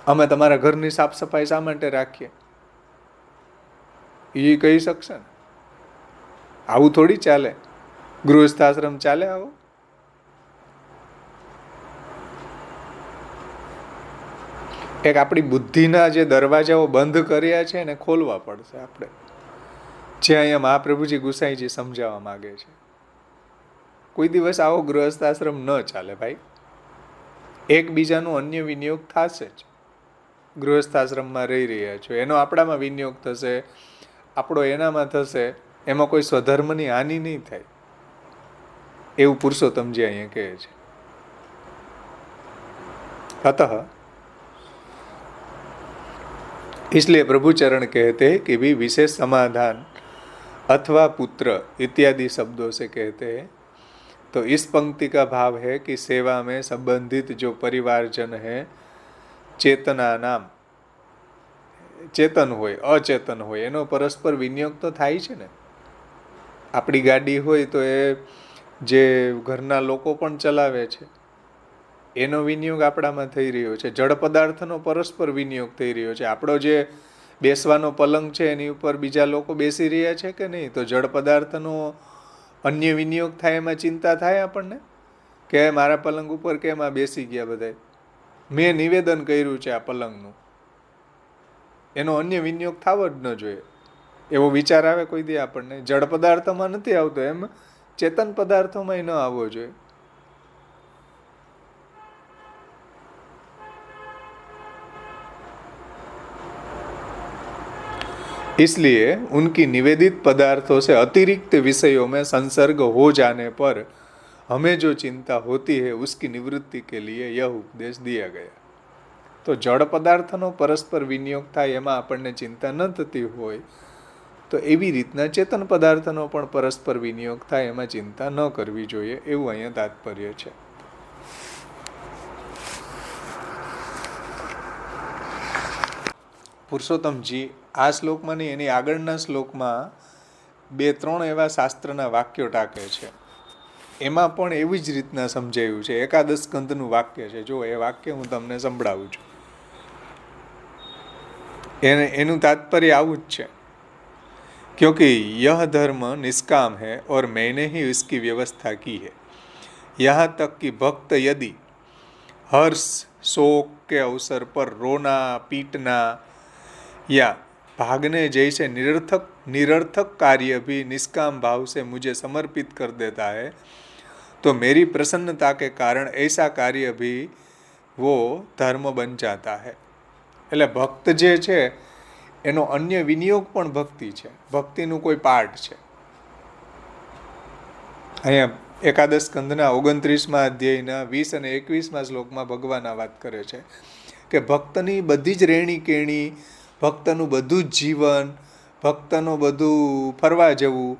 [SPEAKER 1] અમે તમારા ઘરની સાફ સફાઈ શા માટે રાખીએ? એ કહી શકશે ને? આવું થોડી ચાલે. ગૃહસ્થાશ્રમ ચાલે આવો? એક આપણી બુદ્ધિના જે દરવાજાઓ બંધ કર્યા છે એને ખોલવા પડશે આપણે, જે અહીંયા મહાપ્રભુજી ગુસાઈજી સમજાવવા માંગે છે. કોઈ દિવસ આવો ગૃહસ્થાશ્રમ ન ચાલે ભાઈ. એકબીજાનું અન્ય વિનિયોગ થશે જ. ગૃહસ્થાશ્રમમાં રહી રહ્યા છો, એનો આપણામાં વિનિયોગ થશે, આપણો એનામાં થશે, એમાં કોઈ સ્વધર્મની હાનિ નહીં થાય, એવું પુરુષોત્તમજી અહીંયા કહે છે. अतः इसलिए प्रभु चरण कहते हैं कि भी विशेष समाधान अथवा पुत्र इत्यादि शब्दों से कहते हैं. तो इस पंक्ति का भाव है कि सेवा में संबंधित जो परिवारजन है, चेतना नाम चेतन હોય અચેતન હોય, એનો પરસ્પર વિનિયોગ તો થાય છે ને. આપણી ગાડી હોય તો એ જે ઘરના લોકો પણ ચલાવે છે, એનો વિનિયોગ આપણામાં થઈ રહ્યો છે. જળ પદાર્થનો પરસ્પર વિનિયોગ થઈ રહ્યો છે. આપણો જે બેસવાનો પલંગ છે એની ઉપર બીજા લોકો બેસી રહ્યા છે કે નહીં? તો જળ પદાર્થનો અન્ય વિનિયોગ થાય, એમાં ચિંતા થાય આપણને કે મારા પલંગ ઉપર કેમ આ બેસી ગયા બધા, મેં નિવેદન કર્યું છે આ પલંગનું, એનો અન્ય વિનિયોગ થવો જ ન જોઈએ. એવો વિચાર આવે કોઈ દી આપણને? જળ પદાર્થમાં નથી આવતો, એમ ચેતન પદાર્થોમાં ન આવવો જોઈએ. इसलिए उनकी निवेदित पदार्थों से अतिरिक्त विषयों में संसर्ग हो जाने पर हमें जो चिंता होती है उसकी निवृत्ति के लिए यह उपदेश दिया गया. तो जड़ पदार्थनो परस्पर विनियोग થાય એમાં આપણને ચિંતા ન થતી હોય તો એવી રીતના ચેતન પદાર્થનો પણ પરસ્પર વિનિયોગ થાય એમાં ચિંતા ન કરવી જોઈએ, એવું અહીંયા તાત્પર્ય છે. પુરુષોત્તમજી આ શ્લોકમાં નહીં, એની આગળના શ્લોકમાં 2-3 એવા શાસ્ત્રના વાક્યો ટાંકે છે. એમાં પણ એવી જ રીતના સમજાયું છે. એકાદશ સ્કંદનું વાક્ય છે. જો એ વાક્ય હું તમને સંભળાવું છું. એનું તાત્પર્ય આવું જ છે. क्योंकि यह धर्म निष्काम है और मैंने ही इसकी व्यवस्था की है. यहाँ तक कि भक्त यदि हर्ष शोक के अवसर पर रोना पीटना या भागने जैसे निरर्थक कार्य भी निष्काम भाव से मुझे समर्पित कर देता है तो मेरी प्रसन्नता के कारण ऐसा कार्य भी वो धर्म बन जाता है. એટલે ભક્ત જે છે એનો અન્ય વિનિયોગ પણ ભક્તિ છે, ભક્તિનું કોઈ પાર્ટ છે. અહીંયા એકાદશ સ્કંદના 29મા અધ્યાયના 20 અને 21મા શ્લોકમાં ભગવાન આ વાત કરે છે કે ભક્તની બધી જ રહેણી કેણી, ભક્તનું બધું જ જીવન, ભક્તનું બધું ફરવા જવું,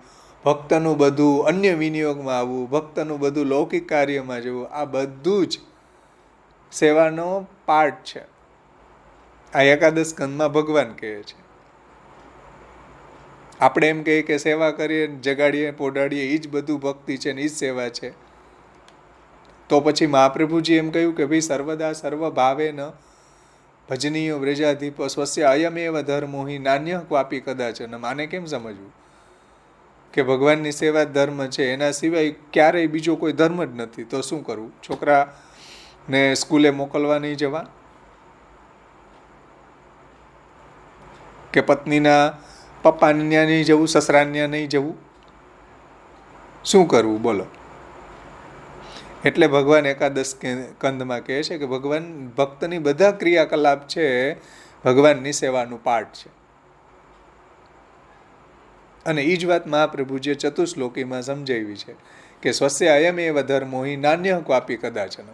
[SPEAKER 1] ભક્તનું બધું અન્ય વિનિયોગમાં આવવું, ભક્તનું બધું લૌકિક કાર્યમાં જવું, આ બધું જ સેવાનો પાર્ટ છે. આ એકાદશ સ્કંદમાં ભગવાન કહે છે. આપણે એમ કહીએ કે સેવા કરીએ, જગાડીએ, પોડાડીએ, એ જ બધું ભક્તિ છે ને એ જ સેવા છે. તો પછી મહાપ્રભુજી એમ કહ્યું કે ભાઈ સર્વદા સર્વ ભાવે ન ભજનીય વ્રજાધિપ સ્વસ્ય અયમેવ ધર્મો હિ નાન્ય ક્વાપી કદાચન. આને કેમ સમજવું કે ભગવાનની સેવા ધર્મ છે, એના સિવાય ક્યારેય બીજો કોઈ ધર્મ જ નથી. તો શું કરવું? છોકરાને સ્કૂલે મોકલવા નહીં જવા, કે પત્નીના પપ્પાને ત્યાં નહીં જવું, સસરાને ત્યાં નહીં જવું, શું કરવું બોલો? એટલે ભગવાન એકાદશ સ્કંદમાં કહે છે કે ભગવાન ભક્તની બધા ક્રિયાકલાપ છે ભગવાનની સેવાનું પાઠ છે. અને એ જ વાત મહાપ્રભુજીએ ચતુશ્લોકીમાં સમજાવી છે કે સ્વસ્ય અયમ એવ ધર્મો હિ નાન્ય ક્વાપી કદાચન.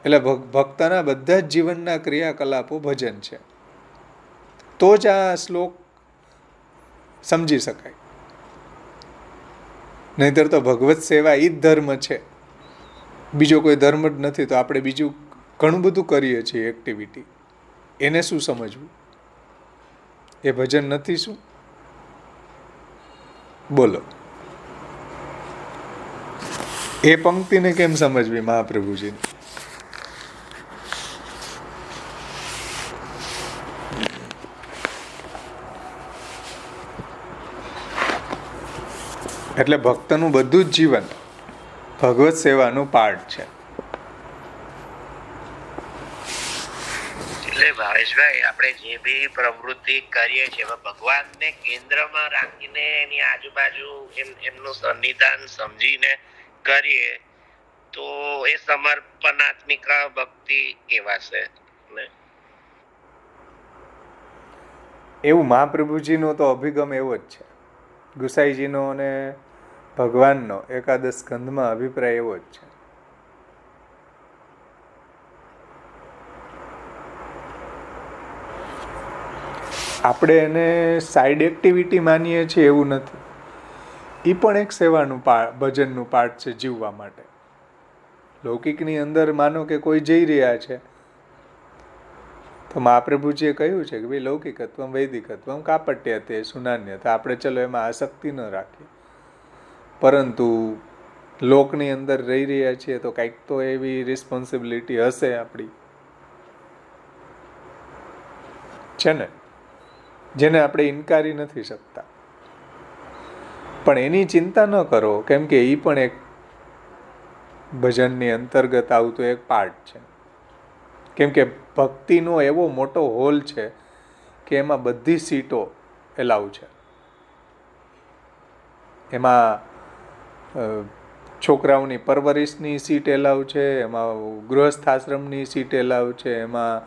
[SPEAKER 1] એટલે ભક્તના બધા જ જીવનના ક્રિયાકલાપો ભજન છે. તો જ આ શ્લોક સમજી શકાય. નહીંતર તો ભગવત સેવા એ જ ધર્મ છે, બીજો કોઈ ધર્મ જ નથી. તો આપણે બીજું ઘણું બધું કરીએ છીએ એક્ટિવિટી, એને શું સમજવું? એ ભજન નથી શું? બોલો, એ પંક્તિને કેમ સમજવી મહાપ્રભુજીને? એટલે ભક્તનું બધું જ જીવન ભગવત સેવાનું પાઠ છે.
[SPEAKER 4] એટલે ભાવેશભાઈ, આપણે જે બી પ્રવૃત્તિ કરીએ છીએ ભગવાનને કેન્દ્રમાં રાખીને એની આજુબાજુ એમનું સન્નિધાન સમજીને કરીએ તો એ સમર્પણાત્મિક ભક્તિ કહેવાશે ને.
[SPEAKER 1] એવું મહાપ્રભુજીનો તો અભિગમ એવો જ છે. ગુસાઈજીનો અને ભગવાનનો એકાદશ સ્કંધમાં અભિપ્રાય એવો જ છે. આપણે એને સાઈડ એક્ટિવિટી માનીએ છીએ એવું નથી. એ પણ એક સેવાનું ભજનનું પાઠ છે જીવવા માટે. લૌકિકની અંદર માનો કે કોઈ જઈ રહ્યા છે તો મહાપ્રભુજીએ કહ્યું છે કે ભાઈ લૌકિકત્વમ વૈદિકત્વમ કાપટ્યતે સુનાન્યતા. આપણે ચલો એમાં આસક્તિ ન રાખીએ, પરંતુ લોકની અંદર રહી રહ્યા છીએ તો કંઈક તો એવી રિસ્પોન્સિબિલિટી હશે આપણી, છે ને, જેને આપણે ઇનકારી નથી શકતા. પણ એની ચિંતા ન કરો, કેમ કે એ પણ એક ભજનની અંતર્ગત આવતો એક પાર્ટ છે. કેમ કે ભક્તિનો એવો મોટો હોલ છે કે એમાં બધી સીટો એલાવ છે. એમાં છોકરાઓની પરવરિશની સીટ એલાવ છે, એમાં ગૃહસ્થાશ્રમની સીટ એલાવ છે, એમાં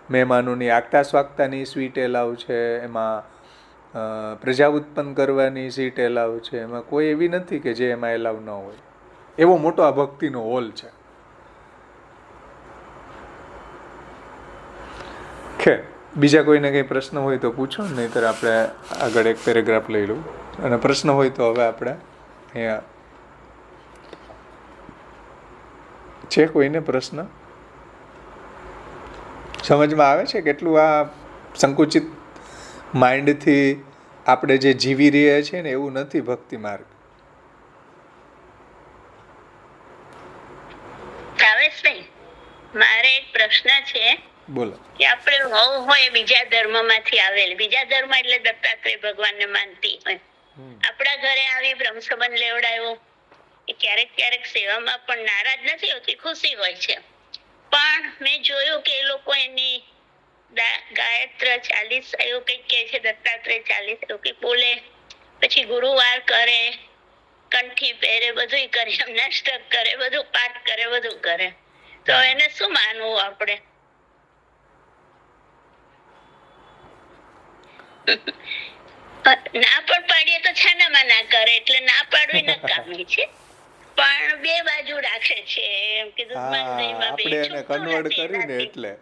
[SPEAKER 1] મહેમાનોની આગતા સ્વાગતાની સીટ એલાવ છે, એમાં પ્રજા ઉત્પન્ન કરવાની સીટ એલાવ છે. એમાં કોઈ એવી નથી કે જે એમાં એલાવ ન હોય. એવો મોટો આ ભક્તિનો હોલ છે. ખેર, બીજા કોઈને કંઈ પ્રશ્ન હોય તો પૂછો, નહીંતર આપણે આગળ એક પેરેગ્રાફ લઈ લઉં. અને પ્રશ્ન હોય તો હવે આપણે અહીંયા છે કોઈને પ્રશ્ન? સમજમાં આવે છે કેટલું આ સંકુચિત માઇન્ડથી આપણે જે જીવી રહ્યા છીએ ને એવું નથી ભક્તિ માર્ગ.
[SPEAKER 5] ભાવેશભાઈ, મારે એક પ્રશ્ન છે.
[SPEAKER 1] બોલો.
[SPEAKER 5] કે આપણે વહુ હોય બીજા ધર્મમાંથી આવેલ, બીજા ધર્મ એટલે દત્તાત્રેય ભગવાનને માનતી હોય, આપણા ઘરે આવી બ્રહ્મસંબંધ લેવડાવ્યો, એ ક્યારેક ક્યારેક સેવામાં પણ નારાજ નથી હોતી, ખુશી હોય છે. પણ મેં જોયું કે એ લોકો એની ગાયત્ર 40 એવું કંઈક કહે છે, દત્તાત્રેય 40 એવું કંઈક બોલે, પછી ગુરુવાર કરે, કંઠી પહેરે, બધું કરે, અષ્ટક કરે, બધું પાઠ કરે, બધું કરે. તો એને શું માનવું આપણે? ના પણ પાડીએ તો છાનામાં ના કરે, એટલે ના પાડવી નકામી છે. પણ બે બાજુ રાખે છે, એમ કીધું
[SPEAKER 1] આપણે એને કન્વર્ટ કરીને એટલે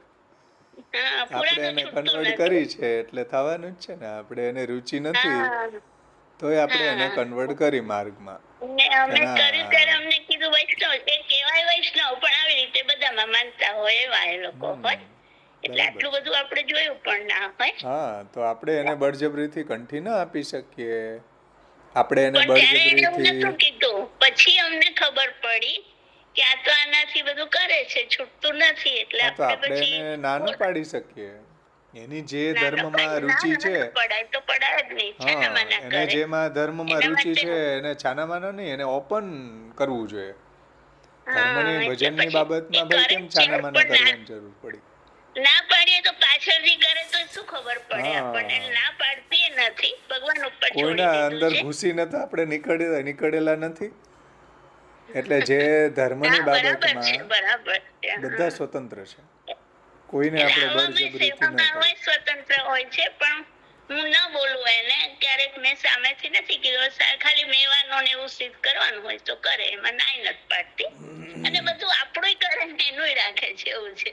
[SPEAKER 1] આપણે એને કન્વર્ટ કરી છે એટલે થવાનું જ છે ને. આપણે એને રુચિ નથી તોય આપણે એને કન્વર્ટ કરી માર્ગમાં.
[SPEAKER 5] અમે કર્યું ત્યારે અમને કીધું વૈષ્ણવ, એ કહેવાય વૈષ્ણવ, પણ આવી રીતે બધામાં માનતા હોય એવા એ લોકો હોય. એટલે આટલું બધું આપણે જોયું પણ ના હોય.
[SPEAKER 1] હા, તો આપણે એને બળજબરીથી કંઠી ના આપી શકીએ. આપણે એને બળજબરીથી
[SPEAKER 5] કીધું, પછી અમને ખબર પડી કે આ તો આનાથી બધું કરે છે, છૂટતું નથી. એટલે
[SPEAKER 1] આપણે એને ના ન પાડી શકીએ. એની જે ધર્મમાં રુચિ છે, એને જેમાં ધર્મમાં રુચિ છે એને છાનામાના નહીં, એને ઓપન કરવું જોઈએ. ધર્મની ભજનની બાબતમાં ભાઈ કેમ છાનામાના કરવાની જરૂર પડી?
[SPEAKER 5] ના પાડીએ તો પાછળથી કરે તો શું ખબર પડે આપણને? ના પાડતી નથી, ભગવાન ઉપર છોડી દીધું છે.
[SPEAKER 1] કોઈના અંદર ઘૂસી નતા આપણે નીકળેલા નથી. એટલે જે ધર્મની બાબતમાં બધા સ્વતંત્ર છે. કોઈને
[SPEAKER 5] એટલે
[SPEAKER 1] આપણે
[SPEAKER 5] આવામાં
[SPEAKER 1] બળજબરીથી ન
[SPEAKER 5] સેવામાં
[SPEAKER 1] કરીએ.
[SPEAKER 5] હોય સ્વતંત્ર હોય છે, પણ હું ન બોલું એને. ક્યારેક મેં સામેથી નથી કીધું, ખાલી મેવાનું ને એવું સિદ્ધ કરવાનું હોય તો કરે, એમાં નાઈ નથી પાડતી. અને બધું આપણું કરે ને એનું રાખે છે, એવું છે.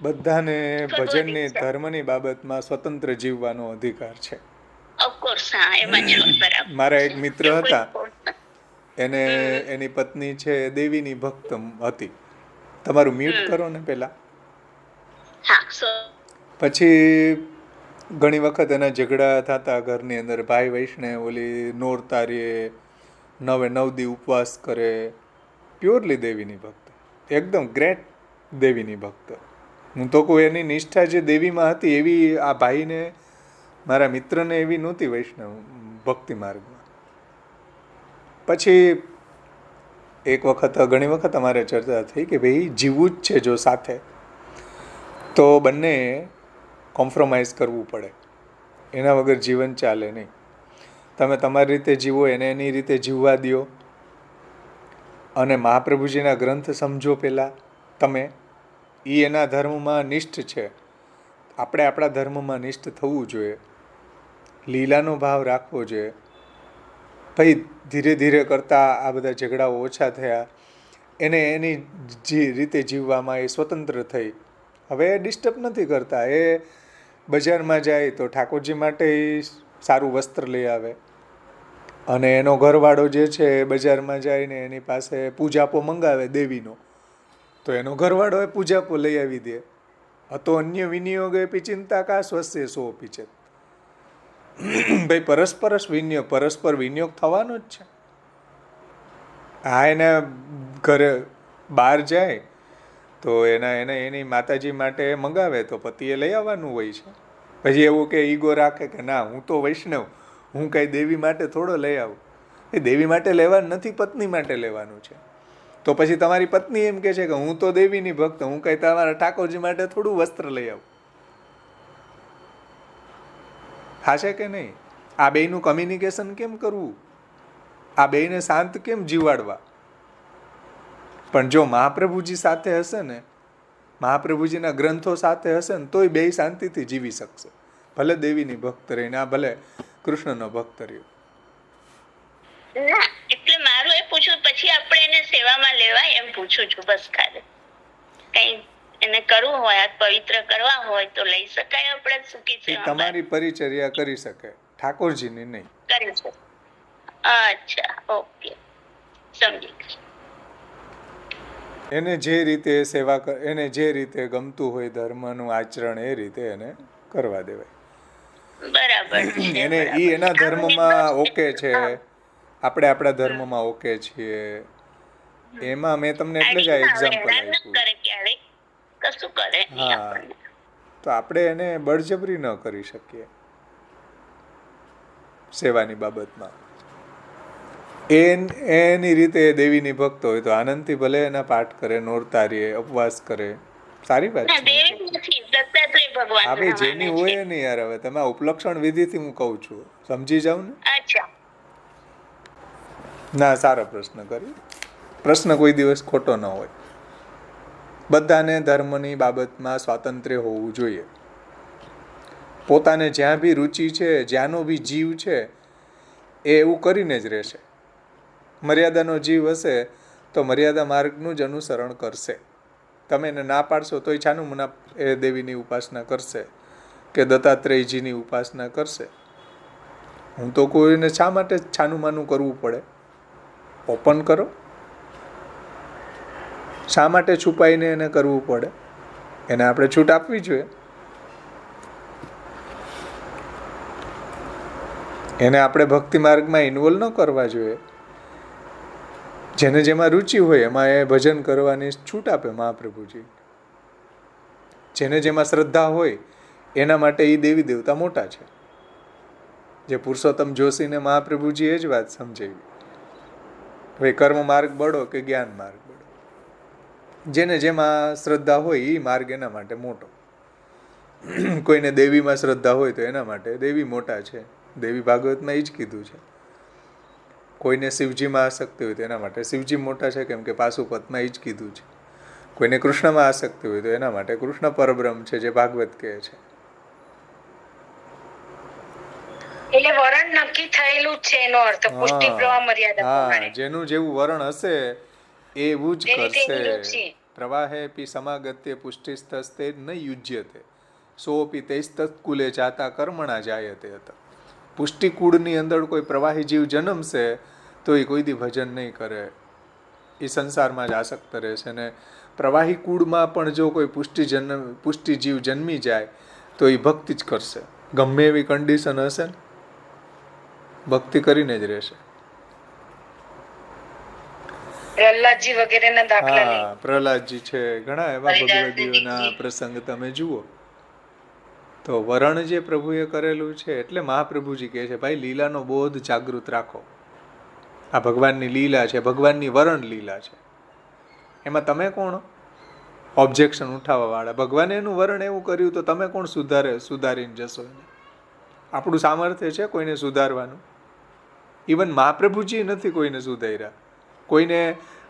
[SPEAKER 1] બધાને
[SPEAKER 5] થોડું
[SPEAKER 1] ભજનની
[SPEAKER 5] અધિક છે.
[SPEAKER 1] ધર્મની બાબતમાં સ્વતંત્ર જીવવાનો અધિકાર છે.
[SPEAKER 5] ઓફકોર્સ, હા, એમાં છો બરાબર.
[SPEAKER 1] મારા એક મિત્ર
[SPEAKER 5] એવું કોઈ
[SPEAKER 1] હતા,
[SPEAKER 5] ખોટ
[SPEAKER 1] એને
[SPEAKER 5] હમ.
[SPEAKER 1] એની પત્ની છે દેવીની ભક્ત હતી. તમારું મ્યુટ
[SPEAKER 5] હમ.
[SPEAKER 1] કરો ને પહેલા.
[SPEAKER 5] હા,
[SPEAKER 1] પછી ઘણી વખત એના ઝઘડા થતા ઘરની અંદર. ભાઈ વૈષ્ણવ ઓલી નોરતારીએ 9 દી ઉપવાસ કરે, પ્યોરલી દેવીની ભક્ત, એકદમ ગ્રેટ દેવીની ભક્ત. હું તો કહું એની નિષ્ઠા જે દેવીમાં હતી એવી આ ભાઈને, મારા મિત્રને એવી નહોતી વૈષ્ણવ ભક્તિ માર્ગમાં. પછી એક વખત, ઘણી વખત અમારે ચર્ચા થઈ કે ભાઈ જીવવું જ છે જો સાથે, તો બંને કોમ્પ્રોમાઇઝ કરવું પડે, એના વગર જીવન ચાલે નહીં. તમે તમારી રીતે જીવો, એને એની રીતે જીવવા દો, અને મહાપ્રભુજીના ગ્રંથ સમજો પહેલાં તમે. એ એના ધર્મમાં નિષ્ઠ છે, આપણે આપણા ધર્મમાં નિષ્ઠ થવું જોઈએ, લીલાનો ભાવ રાખવો જોઈએ. ભાઈ ધીરે ધીરે કરતાં આ બધા ઝઘડાઓ ઓછા થયા, એને એની રીતે જીવવામાં એ સ્વતંત્ર થઈ. હવે એ ડિસ્ટર્બ નથી કરતા. એ બજારમાં જાય તો ઠાકોરજી માટે સારું વસ્ત્ર લઈ આવે, અને એનો ઘરવાળો જે છે એ બજારમાં જઈને એની પાસે પૂજાપો મંગાવે દેવીનો, તો એનો ઘરવાળો એ પૂજાપો લઈ આવી દે. હતો અન્ય વિનિયોગ એપી ચિંતા કા સ્વસ્ય સો પીછે. ભાઈ પરસ્પર વિનિયોગ થવાનો જ છે. હા, એને ઘરે બહાર જાય તો એની માતાજી માટે મંગાવે તો પતિએ લઈ આવવાનું હોય છે. પછી એવું કે ઈગો રાખે કે ના, હું તો વૈષ્ણવ, હું કાંઈ દેવી માટે થોડો લઈ આવું. એ દેવી માટે લેવાનું નથી, પત્ની માટે લેવાનું છે. તો પછી તમારી પત્ની એમ કે છે કે હું તો દેવીની ભક્ત, હું કાંઈ તમારા ઠાકોરજી માટે થોડું વસ્ત્ર લઈ આવું. હા છે કે નહીં? આ બેયનું કમ્યુનિકેશન કેમ કરવું? આ બેયને શાંત કેમ જીવાડવા? પણ જો મહાપ્રભુજી સાથે હશે ને, મહાપ્રભુજીના ગ્રંથો સાથે હશે ને, તોય બેય શાંતિથી જીવી શકશે. ભલે દેવીની ભક્ત રહીને, આ ભલે કૃષ્ણનો ભક્ત રહ્યો.
[SPEAKER 5] ના, એટલે મારું એ પૂછવું, પછી આપણે એને સેવામાં લેવાય એમ પૂછું છું, બસ. ખાલી કઈ એને કરવું હોય, પવિત્ર કરવા હોય તો લઈ શકાય. આપણે સુખી
[SPEAKER 1] એ
[SPEAKER 5] સેવામાં
[SPEAKER 1] તમારી પરિચર્યા કરી શકે, ઠાકોરજીની નહીં.
[SPEAKER 5] કરી છે. અચ્છા, ઓકે, સમજી ગઈ.
[SPEAKER 1] એને જે રીતે સેવા, એને જે રીતે ગમતું હોય ધર્મનું આચરણ, એ રીતે એને કરવા દેવાય.
[SPEAKER 5] બરાબર છે.
[SPEAKER 1] એને એના ધર્મમાં ઓકે છે, આપણે આપણા ધર્મમાં ઓકે છીએ. એમાં મેં તમને એટલે જ આ એક્ઝામ્પલ આપ્યું.
[SPEAKER 5] કરે ક્યારેક કશું કરે નહીં
[SPEAKER 1] હા,
[SPEAKER 5] આપણને.
[SPEAKER 1] તો આપણે એને બળજબરી ન કરી શકીએ સેવાની બાબતમાં. એની રીતે દેવીની ભક્ત હોય તો આનંદથી ભલે એના પાઠ કરે, નોરતારીએ, ઉપવાસ કરે, સારી વાત
[SPEAKER 5] ના,
[SPEAKER 1] છે.
[SPEAKER 5] દેવી નથી, દત્તાત્રેય ભગવાન
[SPEAKER 1] હા ભાઈ, જેની હોય ને યાર. હવે તમે ઉપલક્ષણ વિધિથી હું કહું છું, સમજી જાવ ને.
[SPEAKER 5] અચ્છા,
[SPEAKER 1] ના, સારો પ્રશ્ન કર્યો. પ્રશ્ન કોઈ દિવસ ખોટો ન હોય. બધાને ધર્મની બાબતમાં સ્વાતંત્ર્ય હોવું જોઈએ. પોતાને જ્યાં બી રુચિ છે, જ્યાંનો બી જીવ છે, એ એવું કરીને જ રહેશે. મર્યાદાનો જીવ હશે તો મર્યાદા માર્ગનું જ અનુસરણ કરશે. તમે એને ના પાડશો તોય છાનું મુના એ દેવીની ઉપાસના કરશે કે દત્તાત્રેયજીની ઉપાસના કરશે. હું તો કોઈને શા માટે છાનું માનું કરવું પડે? ઓપન કરો. શા માટે છુપાઈને એને કરવું પડે? એને આપણે છૂટ આપવી જોઈએ. એને આપણે ભક્તિ માર્ગમાં ઇન્વોલ્વ ન કરવા જોઈએ. જેને જેમાં રુચિ હોય એમાં એ ભજન કરવાની છૂટ આપે મહાપ્રભુજી. જેને જેમાં શ્રદ્ધા હોય એના માટે એ દેવી દેવતા મોટા છે. જે પુરુષોત્તમ જોશીને મહાપ્રભુજી એ જ વાત સમજાવી. ભાઈ, કર્મ માર્ગ બળો કે જ્ઞાન માર્ગ બળો, જેને જેમાં શ્રદ્ધા હોય એ માર્ગ એના માટે મોટો. કોઈને દેવીમાં શ્રદ્ધા હોય તો એના માટે દેવી મોટા છે. દેવી ભાગવતમાં એ જ કીધું છે. કોઈને શિવજીમાં આસક્તિ હોય તો એના માટે શિવજી મોટા છે, કેમ કે પાશુપતમાં એ જ કીધું છે. કોઈને કૃષ્ણમાં આસક્તિ હોય તો એના માટે કૃષ્ણ પરબ્રહ્મ છે, જે ભાગવત કહે છે.
[SPEAKER 3] એટલે વરણ નક્કી થયેલું જ છે એનો અર્થ, પુષ્ટિ પ્રવાહ મર્યાદા
[SPEAKER 1] હા,
[SPEAKER 3] પ્રમાણે.
[SPEAKER 1] જેનું જેવું વરણ હશે એવું જ
[SPEAKER 3] જે રીતે
[SPEAKER 1] કરશે.
[SPEAKER 3] નિયુજ્ય.
[SPEAKER 1] પ્રવાહે પી સમાગત્ય પુષ્ટિસ્તસ્તે ન યુજ્યતે સોપી તૈસ્તત્કુલે જાતા કર્મણા જાયતે હતા. પુષ્ટિકુળની અંદર કોઈ પ્રવાહી જીવ જન્મશે તો એ કોઈ દી ભજન નહીં કરે, એ સંસારમાં જ આસક્ત રહેશે. ને પ્રવાહી કુળમાં પણ જો કોઈ પુષ્ટિ જીવ જન્મી જાય તો એ ભક્તિ જ કરશે. ગમે એવી કન્ડિશન હશે ને ભક્તિ કરીને જ રહેશે.
[SPEAKER 3] પ્રહલાદજી વગેરેના દાખલા લઈ.
[SPEAKER 1] હા, પ્રહલાદજી છે, ઘણા એવા
[SPEAKER 3] હરિદાસ
[SPEAKER 1] ભગવદીઓના
[SPEAKER 3] દીદીજી.
[SPEAKER 1] પ્રસંગ તમે જુઓ તો વરણ જે પ્રભુએ કરેલું છે, એટલે મહાપ્રભુજી કહે છે ભાઈ લીલાનો બોધ જાગૃત રાખો. આ ભગવાનની લીલા છે, ભગવાનની વરણ લીલા છે, એમાં તમે કોણ ઓબ્જેક્શન ઉઠાવવા વાળા? ભગવાને એનું વરણ એવું કર્યું તો તમે કોણ સુધારીને જશો એને? આપણું સામર્થ્ય છે કોઈને સુધારવાનું? ઇવન મહાપ્રભુજી નથી કોઈને સુધાર્યા.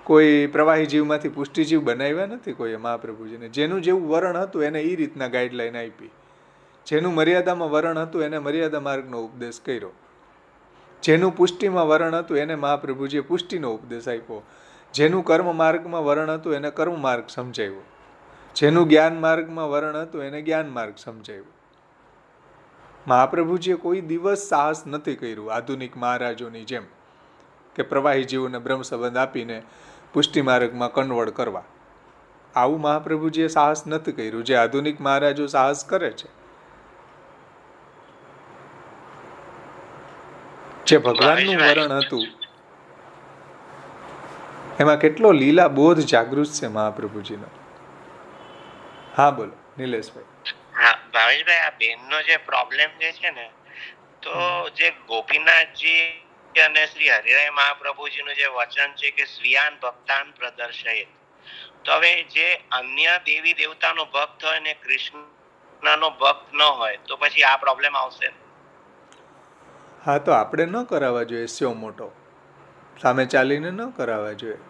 [SPEAKER 1] કોઈ પ્રવાહી જીવમાંથી પુષ્ટિજીવ બનાવ્યા નથી કોઈએ મહાપ્રભુજીને. જેનું જેવું વરણ હતું એને એ રીતના ગાઈડલાઈન આપી. જેનું મર્યાદામાં વરણ હતું એને મર્યાદા માર્ગનો ઉપદેશ કર્યો. જેનું પુષ્ટિમાં વરણ હતું એને મહાપ્રભુજીએ પુષ્ટિનો ઉપદેશ આપ્યો. જેનું કર્મ માર્ગમાં વરણ હતું એને કર્મ માર્ગ સમજાવ્યો. જેનું જ્ઞાન માર્ગમાં વરણ હતું એને જ્ઞાન માર્ગ સમજાવ્યો. મહાપ્રભુજીએ કોઈ દિવસ સાહસ નથી કર્યું આધુનિક મહારાજોની જેમ કે પ્રવાહી જીવોને બ્રહ્મ સંબંધ આપીને પુષ્ટિ માર્ગમાં કન્વર્ટ કરવા. આવું મહાપ્રભુજીએ સાહસ નથી કર્યું જે આધુનિક મહારાજો સાહસ કરે છે. જે ભગવાનનું વરણ હતું એમાં કેટલો લીલા બોધ જાગૃત છે મહાપ્રભુજીનો. હા બોલો નિલેશભાઈ.
[SPEAKER 4] હા ભાવેશભાઈ, આ બેનનો જે પ્રોબ્લેમ જે છે ને, તો જે ગોપીનાથજી અને શ્રી હરિરાય મહાપ્રભુજીનું જે વચન છે કે સ્વીયાન ભક્તાન પ્રદર્શયે, તો હવે જે અન્ય દેવી દેવતાનો ભક્ત હોય ને કૃષ્ણનો ભક્ત ન હોય તો પછી આ પ્રોબ્લેમ આવશે.
[SPEAKER 1] હા, તો આપણે ન કરાવવા જોઈએ. સ્યો મોટો સામે ચાલીને ન કરાવવા જોઈએ.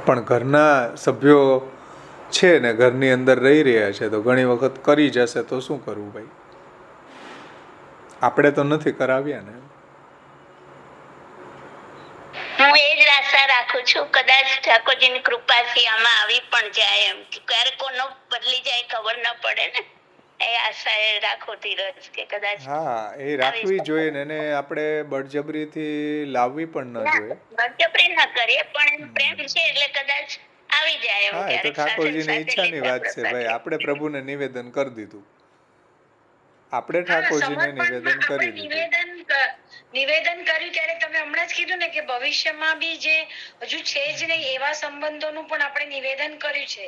[SPEAKER 1] પણ ઘરના સભ્યો છે ને ઘરની અંદર રહી રહ્યા છે તો ઘણી વખત કરી જશે તો શું કરવું ભાઈ? આપણે તો નથી કરાવ્યા ને.
[SPEAKER 5] હું એ જ આશા રાખું છું કદાચ ઠાકોરજીની કૃપાથી આમાં આવી પણ જાય, એમ કે ક્યારે કોનો બદલી જાય ખબર ન પડે ને. એ આશા એ રાખો ધીરજ કે કદાચ
[SPEAKER 1] હા, એ રાખવી જોઈએ ને એને આપણે બળજબરીથી લાવવી પણ ન જોઈએ.
[SPEAKER 5] બળજબરી ન કરીએ પણ એમ પ્રેમ છે એટલે કદાચ આવી જાય એમ.
[SPEAKER 1] હા, એ તો
[SPEAKER 5] ક્યારેક
[SPEAKER 1] ઠાકોરજીની
[SPEAKER 5] સાથે
[SPEAKER 1] ઈચ્છાની
[SPEAKER 5] લીધા
[SPEAKER 1] વાત છે ભાઈ. આપણે પ્રભુને નિવેદન કરી દીધું. આપણે ઠાકોરજીને નિવેદન કરી દીધું.
[SPEAKER 3] નિવેદન કર્યું ત્યારે તમે હમણાં જ કીધું ને કે ભવિષ્યમાં બી જે હજુ છે જ નહીં એવા સંબંધોનું પણ આપણે નિવેદન કર્યું છે.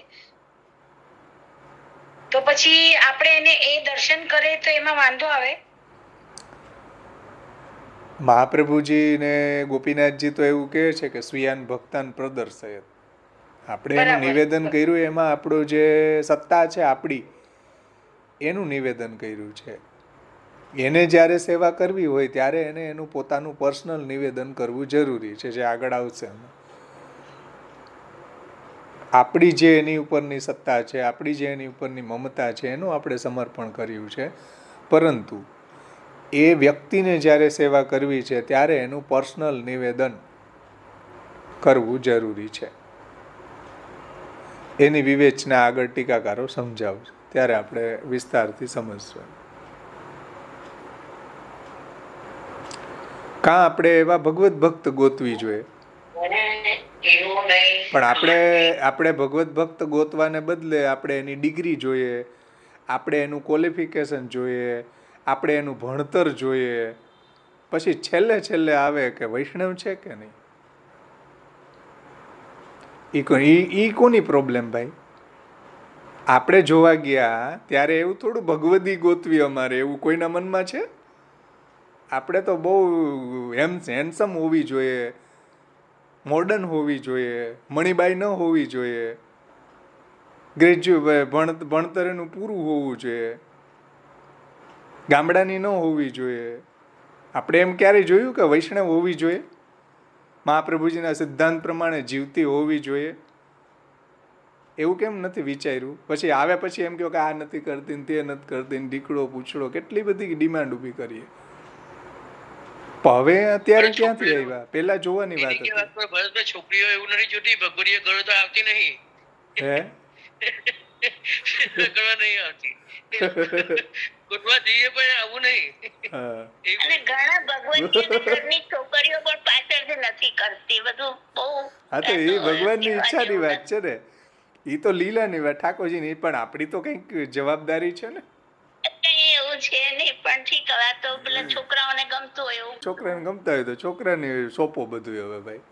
[SPEAKER 3] તો પછી આપણે એને એ દર્શન કરે તો એમાં વાંધો આવે?
[SPEAKER 1] મહાપ્રભુજી ને ગોપીનાથજી તો એવું કહે છે કે સ્વીયાન ભક્તાન પ્રદર્શયત. આપણે એનું
[SPEAKER 3] બરાબર.
[SPEAKER 1] નિવેદન કર્યું એમાં આપણું જે સત્તા છે આપણી એનું નિવેદન કર્યું છે. એને જ્યારે સેવા કરવી હોય ત્યારે એને એનું પોતાનું પર્સનલ નિવેદન કરવું જરૂરી છે, જે આગળ આવશે. આપણી જે એની ઉપરની સત્તા છે, આપણી જે એની ઉપરની મમતા છે એનું આપણે સમર્પણ કર્યું છે. પરંતુ એ વ્યક્તિને જ્યારે સેવા કરવી છે ત્યારે એનું પર્સનલ નિવેદન કરવું જરૂરી છે. એની વિવેચના આગળ ટીકાકારો સમજાવશે ત્યારે આપણે વિસ્તારથી સમજશું. કાં આપણે એવા ભગવત ભક્ત ગોતવી જોઈએ. પણ આપણે ભગવત ભક્ત ગોતવાને બદલે આપણે એની ડિગ્રી જોઈએ, આપણે એનું ક્વોલિફિકેશન જોઈએ, આપણે એનું ભણતર જોઈએ. પછી છેલ્લે આવે કે વૈષ્ણવ છે કે નહીં. ઈ કોની પ્રોબ્લેમ ભાઈ? આપણે જોવા ગયા ત્યારે એવું થોડું ભગવદી ગોતવી અમારે એવું કોઈના મનમાં છે? આપણે તો બહુ હેન્ડસમ હોવી જોઈએ, મોડર્ન હોવી જોઈએ, મણીબાઈ ન હોવી જોઈએ, ગ્રેજ્યુએટ ભણતર એનું પૂરું હોવું જોઈએ, ગામડાની ન હોવી જોઈએ. આપણે એમ ક્યારેય જોયું કે વૈષ્ણવ હોવી જોઈએ, મહાપ્રભુજીના સિદ્ધાંત પ્રમાણે જીવતી હોવી જોઈએ? એવું કેમ નથી વિચાર્યું? પછી આવે પછી એમ કહો કે આ નથી કરતી ને તે નથી કરતી ને ઢીકડો પૂછડો, કેટલી બધી ડિમાન્ડ ઊભી કરીએ. હવે અત્યારે ક્યાંથી આવ્યા? પેલા જોવાની વાત હતી.
[SPEAKER 2] ભરતભાઈ, છોકરીઓ એવું નથી જોતી, ભગવતીએ ઘરે તો આવતી નહીં.
[SPEAKER 1] હે
[SPEAKER 2] કરવા નહીં આવતી, ગોતવા જઈએ પણ આવું નહીં.
[SPEAKER 5] અને ઘણા ભગવતીની ઘરની છોકરીઓ પણ પાછળથી નથી કરતી, બધું બહુ.
[SPEAKER 1] હા તો એ ભગવાનની ઈચ્છાની વાત છે ને, એ તો લીલાની વાત ઠાકોરજીની, પણ આપણી તો કંઈક જવાબદારી છે ને.
[SPEAKER 5] કઈ એવું છે નહીં, પણ ઠીક, હવે આ તો પેલા છોકરાઓને ગમતું હોય એવું.
[SPEAKER 1] છોકરાને ગમતા હોય તો છોકરાને સોંપો બધું. હવે ભાઈ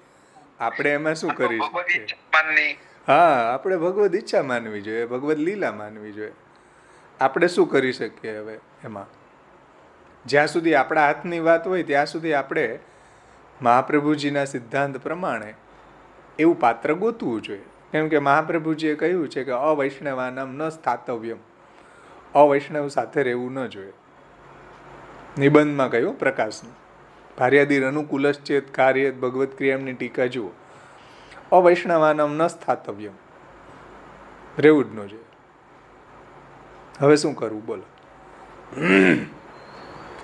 [SPEAKER 1] આપણે એમાં શું કરી શકીએ? હા, આપણે ભગવદ ઈચ્છા માનવી જોઈએ, ભગવદ લીલા માનવી જોઈએ. આપણે શું કરી શકીએ હવે એમાં? જ્યાં સુધી આપણા હાથની વાત હોય ત્યાં સુધી આપણે મહાપ્રભુજીના સિદ્ધાંત પ્રમાણે એવું પાત્ર ગોતવું જોઈએ. કેમ કે મહાપ્રભુજીએ કહ્યું છે કે અવૈષ્ણવાનામ ન સ્થાતવ્યમ, અવૈષ્ણવ સાથે રહેવું ન જોઈએ. નિબંધમાં કહ્યું પ્રકાશનું, ભાર્યાદિર અનુકૂલશ્ચેત કાર્યેત ભગવત ક્રિયામની ટીકા જુઓ. અવૈષ્ણવાનામ ન સ્થાતવ્યમ, રહેવું જ ન જોઈએ. હવે શું કરવું બોલો?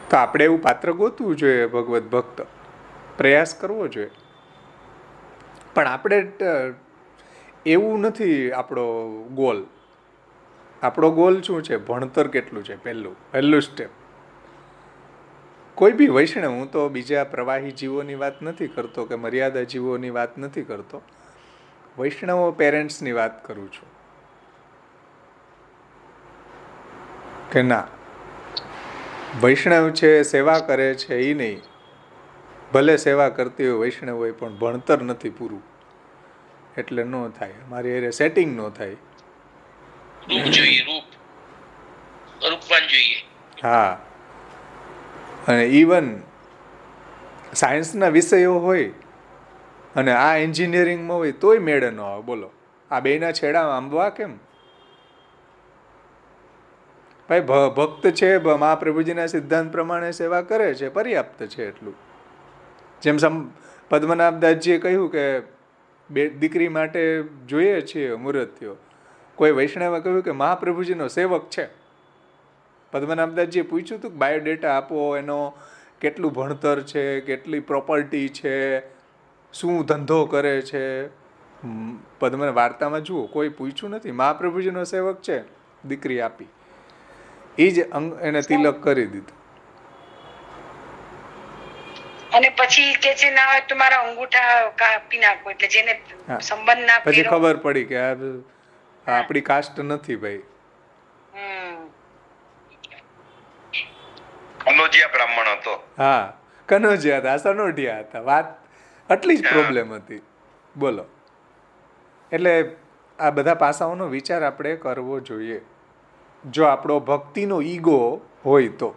[SPEAKER 1] તો આપણે એવું પાત્ર ગોતવું જોઈએ, ભગવત ભક્ત, પ્રયાસ કરવો જોઈએ. પણ આપણે એવું નથી આપણો ગોલ. આપણો ગોલ શું છે? ભણતર કેટલું છે? પહેલું સ્ટેપ. કોઈ બી વૈષ્ણવ, હું તો બીજા પ્રવાહી જીવોની વાત નથી કરતો કે મર્યાદા જીવોની વાત નથી કરતો, વૈષ્ણવ પેરેન્ટ્સની વાત કરું છું. કે ના, વૈષ્ણવ છે સેવા કરે છે એ નહીં, ભલે સેવા કરતી હોય વૈષ્ણવ હોય પણ ભણતર નથી પૂરું, એટલે ન થાય. મારી અરે સેટિંગ ન થાય.
[SPEAKER 2] રૂપ જોઈએ, રૂપવાન જોઈએ.
[SPEAKER 1] હા, અને ઇવન સાયન્સના વિષયો હોય અને આ એન્જિનિયરિંગમાં હોય તોય મેળે ન આવે. બોલો, આ બેના છેડા આંબવા કેમ? ભાઈ ભક્ત છે, મહાપ્રભુજીના સિદ્ધાંત પ્રમાણે સેવા કરે છે, પર્યાપ્ત છે એટલું. જેમ પદ્મનાભદાસજીએ કહ્યું કે બે દીકરી માટે જોઈએ છીએ મૂર્તિઓ, કોઈ વૈષ્ણવે કહ્યું કે મહાપ્રભુજીનો સેવક છે. પદ્મનાભદાસજીએ પૂછ્યું હતું કે બાયોડેટા આપો, એનો કેટલું ભણતર છે, કેટલી પ્રોપર્ટી છે, શું ધંધો કરે છે. પદ્મ વાર્તામાં જુઓ, કોઈ પૂછ્યું નથી. મહાપ્રભુજીનો સેવક છે, દીકરી આપી, એ જ એને તિલક કરી દીધું.
[SPEAKER 3] અને પછી કે છે ના હોય તો મારા અંગૂઠા કાપી નાખો, એટલે જેને સંબંધ ના
[SPEAKER 1] પછી ખબર પડી કે આ આપણી કાસ્ટ નથી ભાઈ.
[SPEAKER 6] કનોજિયા બ્રાહ્મણ હતો.
[SPEAKER 1] હા, કનોજિયા હતા, સનોઢિયા હતા. વાત આટલી જ પ્રોબ્લેમ હતી. બોલો, એટલે આ બધા પાસાઓનો વિચાર આપણે કરવો જોઈએ. જો આપણો ભક્તિનો ઈગો હોય તો,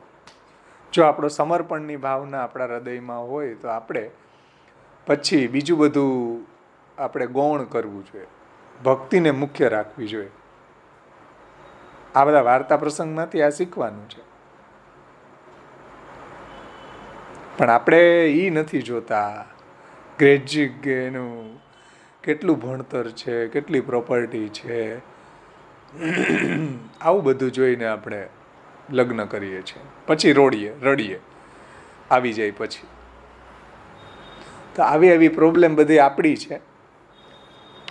[SPEAKER 1] જો આપણો સમર્પણની ભાવના આપણા હૃદયમાં હોય તો આપણે પછી બીજું બધું આપણે ગૌણ કરવું જોઈએ, ભક્તિને મુખ્ય રાખવી જોઈએ. આ બધા વાર્તા પ્રસંગમાંથી આ શીખવાનું છે. પણ આપણે એ નથી જોતા એનું કેટલું ભણતર છે, કેટલી પ્રોપર્ટી છે, આવું બધું જોઈને આપણે લગ્ન કરીએ છીએ, પછી રડીએ આવી જાય પછી. તો આવી પ્રોબ્લેમ બધી આપણી છે.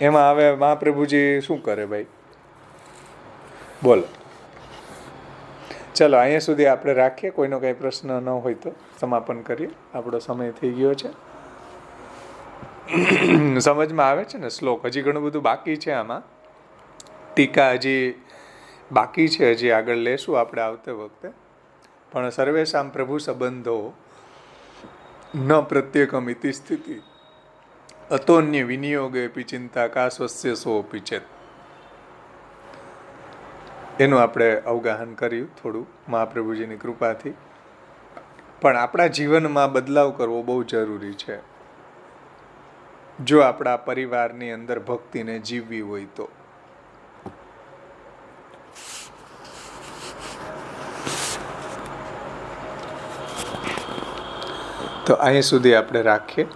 [SPEAKER 1] એમાં હવે મહાપ્રભુજી શું કરે ભાઈ? બોલો. ચલો, અહીંયા સુધી આપણે રાખીએ. કોઈનો કંઈ પ્રશ્ન ન હોય તો સમાપન કરીએ. આપણો સમય થઈ ગયો છે. સમજમાં આવે છે ને શ્લોક? હજી ઘણું બધું બાકી છે આમાં, ટીકા હજી બાકી છે, હજી આગળ લેશું આપણે આવતે વખતે. પણ સર્વેશામ પ્રભુ સંબંધો ન પ્રત્યેકમ ઇતિ સ્થિતિ અતોન્ય વિનિયોગે પી ચિંતા કા સ્વસ્ય સોપી ચેત. એનું આપણે અવગાહન કર્યું થોડું મહાપ્રભુજીની કૃપાથી. પણ આપણા જીવનમાં બદલાવ કરવો બહુ જરૂરી છે જો આપણા પરિવારની અંદર ભક્તિને જીવવી હોય તો. તો અહીં સુધી આપણે રાખીએ.